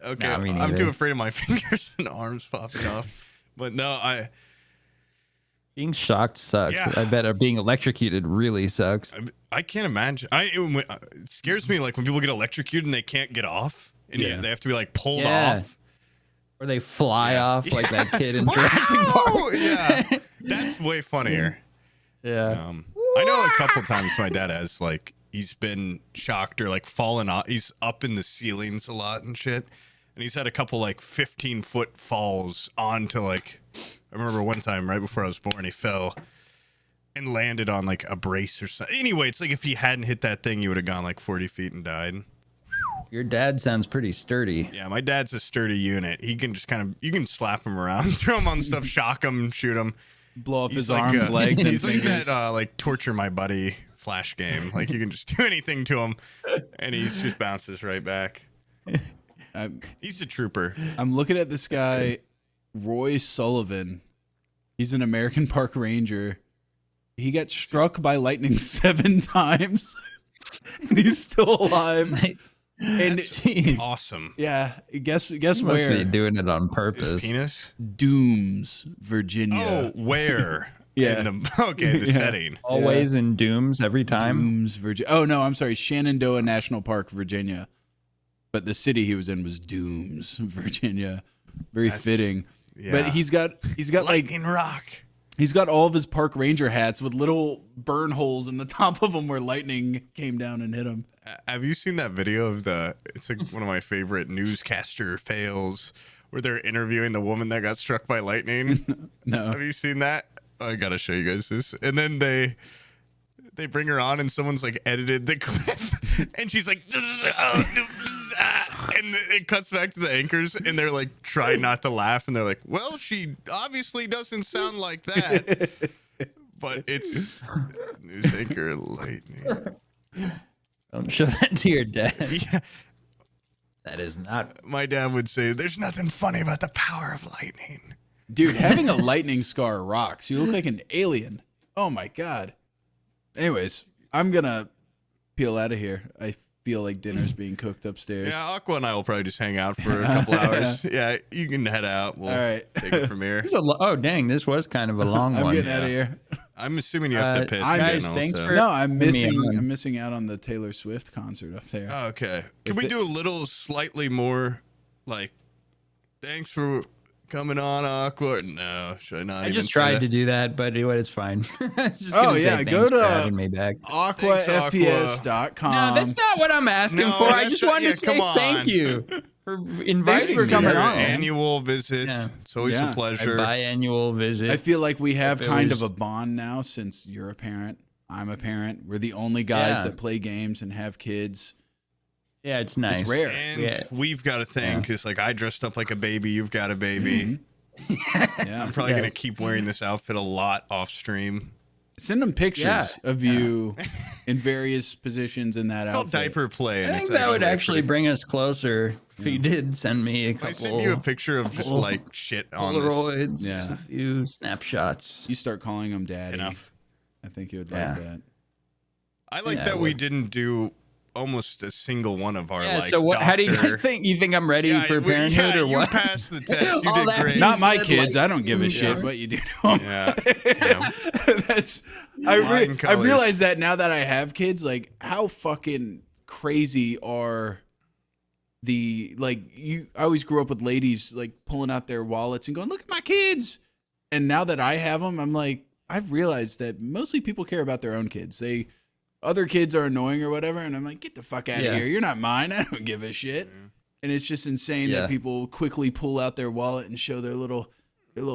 Okay, I'm too afraid of my fingers and arms popping off. But no, being shocked sucks. Yeah. I bet being electrocuted really sucks. I can't imagine. It scares me like when people get electrocuted and they can't get off, and they have to be like pulled off, or they fly off like that kid in Jurassic Park. Yeah, that's way funnier. Yeah, I know a couple times my dad has like he's been shocked or like fallen off. He's up in the ceilings a lot and shit. And he's had a couple like 15-foot falls onto like, I remember one time right before I was born, he fell and landed on like a brace or something. Anyway, it's like if he hadn't hit that thing, you would have gone like 40 feet and died. Your dad sounds pretty sturdy. Yeah, my dad's a sturdy unit. He can just you can slap him around, throw him on stuff, shock him, shoot him. Blow up his arms, legs, and he's fingers. Like that like torture my buddy flash game. Like you can just do anything to him and he just bounces right back. He's a trooper. I'm looking at this guy, Roy Sullivan. He's an American park ranger. He got struck by lightning 7 times, and he's still alive. And that's awesome. Yeah, guess he where? Must be doing it on purpose. His penis? Dooms, Virginia. Oh, where? Yeah. The setting. Always in Dooms every time. Dooms, Virginia. Oh no, I'm sorry, Shenandoah National Park, Virginia. But the city he was in was Dooms, Virginia. Very fitting. Yeah. But he's got Lightning Rock. He's got all of his park ranger hats with little burn holes in the top of them where lightning came down and hit him. Have you seen that video of it's like one of my favorite newscaster fails where they're interviewing the woman that got struck by lightning? No. Have you seen that? I gotta show you guys this. And then they bring her on and someone's like edited the clip and she's like, And it cuts back to the anchors, and they're like trying not to laugh, and they're like, "Well, she obviously doesn't sound like that." But it's news anchor lightning. Don't show that to your dad. Yeah. That is not. My dad would say, "There's nothing funny about the power of lightning." Dude, having a lightning scar rocks. You look like an alien. Oh my god. Anyways, I'm gonna peel out of here. I feel like dinner's being cooked upstairs. Yeah, Aqua and I will probably just hang out for a couple hours. Yeah, you can head out. We'll All right. take it from here. Oh, dang, this was kind of a long I'm one. getting out of here. I'm assuming you have to piss guys, again thanks also. for- No, I'm missing. on. I'm missing out on the Taylor Swift concert up there. Oh, okay. Can If we the- do a little slightly more like thanks for coming on, Aqua? No, should I not I even just say tried that? to do that, but it's fine. Just Oh, gonna say yeah, thanks go to, for having me back. AquaFPS.com. No, that's not what I'm asking No, for. I that's just not- wanted yeah, to say come on. thank you for inviting for me. coming Your on. annual visit. Yeah. It's always Yeah. a A pleasure. biannual visit. I feel like we have If it kind was- of a bond now since you're a parent. I'm a parent. We're the only guys Yeah. that play games and have kids. Yeah, it's nice. It's rare. And Yeah. we've got a thing because, like, I dressed up like a baby. You've got a baby. Yeah. I'm probably Yes. gonna keep wearing this outfit a lot off stream. Send them pictures Yeah. of you in various positions in that It's called outfit. diaper play. And I think it's that would actually pretty- bring us closer if you did send me a If I couple send you a picture of just couple like shit on this. Polaroids, Yeah. a few snapshots. You start calling them daddy. Enough. I think you would Yeah. like that. I like Yeah, that I we would. didn't do almost a single one of our Yeah, like. so what? How do you doctor- guys think? You think I'm ready Yeah, for we- parenthood yeah, or what? You passed the test. You All did that great. Not my said, kids. like, I don't give a yeah. shit what you do to them. Yeah. Yeah. That's Flying I colors. realize that now that I have kids, like how fucking crazy are the I always grew up with ladies like pulling out their wallets and going, "Look at my kids." And now that I have them, I'm like, I've realized that mostly people care about their own kids. Other kids are annoying or whatever, and I'm like, "Get the fuck out of Yeah. here. You're not mine. I don't give a shit." And it's just insane Yeah. that people quickly pull out their wallet and show their little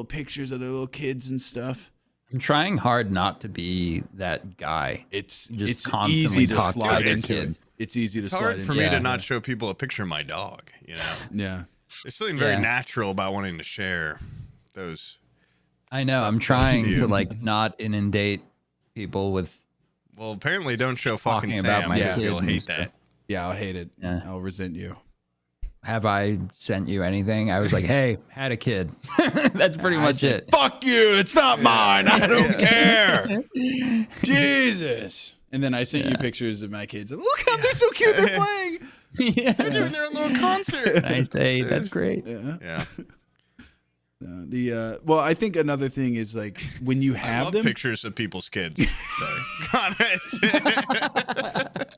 pictures of their little kids and stuff. I'm trying hard not to be that guy. It's Just constantly easy to talk to slide their into kids. it. It's easy to It's slide hard into for me Yeah. to not show people a picture of my dog. You know, Yeah. there's something very Yeah. natural about wanting to share those. I know. I'm Stuff trying goes to to you. like not inundate people with. Well, apparently, don't show Just fucking talking about Sam. my because kid You'll and hate stuff. that. Yeah, I'll hate it. Yeah. I'll resent you. Have I sent you anything? I was like, hey, had a kid. That's pretty I much said, it. Fuck you. It's not mine. I don't care. Jesus. And then I sent you Yeah. pictures of my kids. And look how they're so cute. They're playing. Yeah. They're doing their own little concert. I say that's great. Yeah. Yeah, Well, I think another thing is like when you I have love them, pictures of people's kids. Sorry, comments.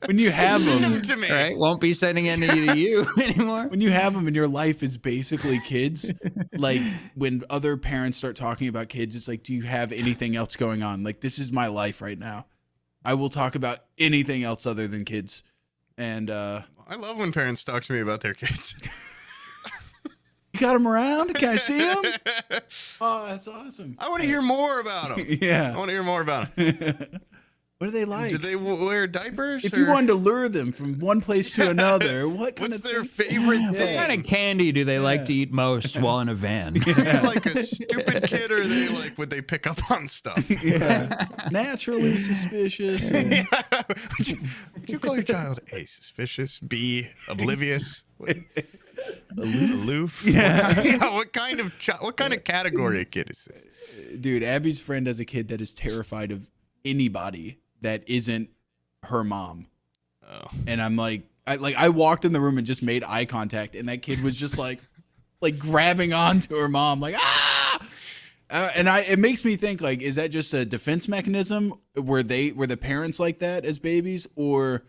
when you have them, to me. All right, won't be sending any to you anymore. when you have them and your life is basically kids, like when other parents start talking about kids, it's like, do you have anything else going on? Like, this is my life right now. I will talk about anything else other than kids. And I love when parents talk to me about their kids. you got them around? Can I see them? Oh, that's awesome. I want to hear more about them. I Yeah. want to hear more about them. What are they like? Do they wear diapers? If you or wanted to lure them from one place to another, what kind what's of their thing? favorite What thing? kind of candy do they like to eat most while in a van? Are they like a stupid kid, or are they like would they pick up on stuff? Yeah. Naturally suspicious. and- Would you call your child A, suspicious, B, oblivious, what, aloof? Yeah. What kind of what kind of category of kid is this? Dude, Abby's friend has a kid that is terrified of anybody that isn't her mom. Oh. And I'm like, I walked in the room and just made eye contact, and that kid was just like grabbing onto her mom, like ah. It makes me think, like, is that just a defense mechanism? Were the parents like that as babies, or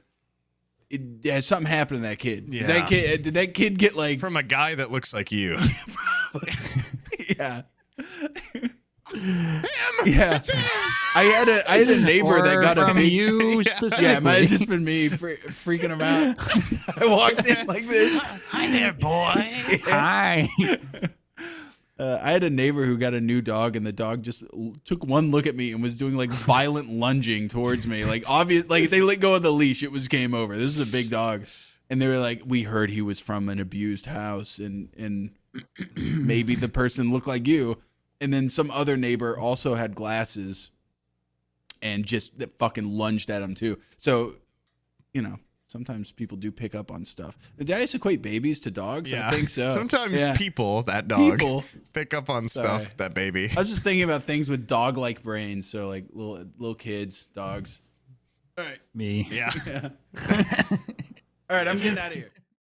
has something happened to that kid? Is that Yeah. did that kid get like From a guy that looks like you. yeah. Yeah, I had a neighbor that Or got a from big. you Yeah, specifically. it might have just been me freaking him out. I walked in like this. Hi there, boy. Hi. I had a neighbor who got a new dog, and the dog just took one look at me and was doing like violent lunging towards me. Like obvious, like if they let go of the leash, it was game over. This is a big dog. and they were like, we heard he was from an abused house, and maybe the person looked like you. And then some other neighbor also had glasses and just fucking lunged at him too. So, you know, sometimes people do pick up on stuff. Did I just equate babies to dogs? Yeah. I think so. Sometimes people, that dog, People. pick up on stuff, that baby. I was just thinking about things with dog-like brains. So like little kids, dogs. All right. Me. Yeah. All right, I'm getting out of here.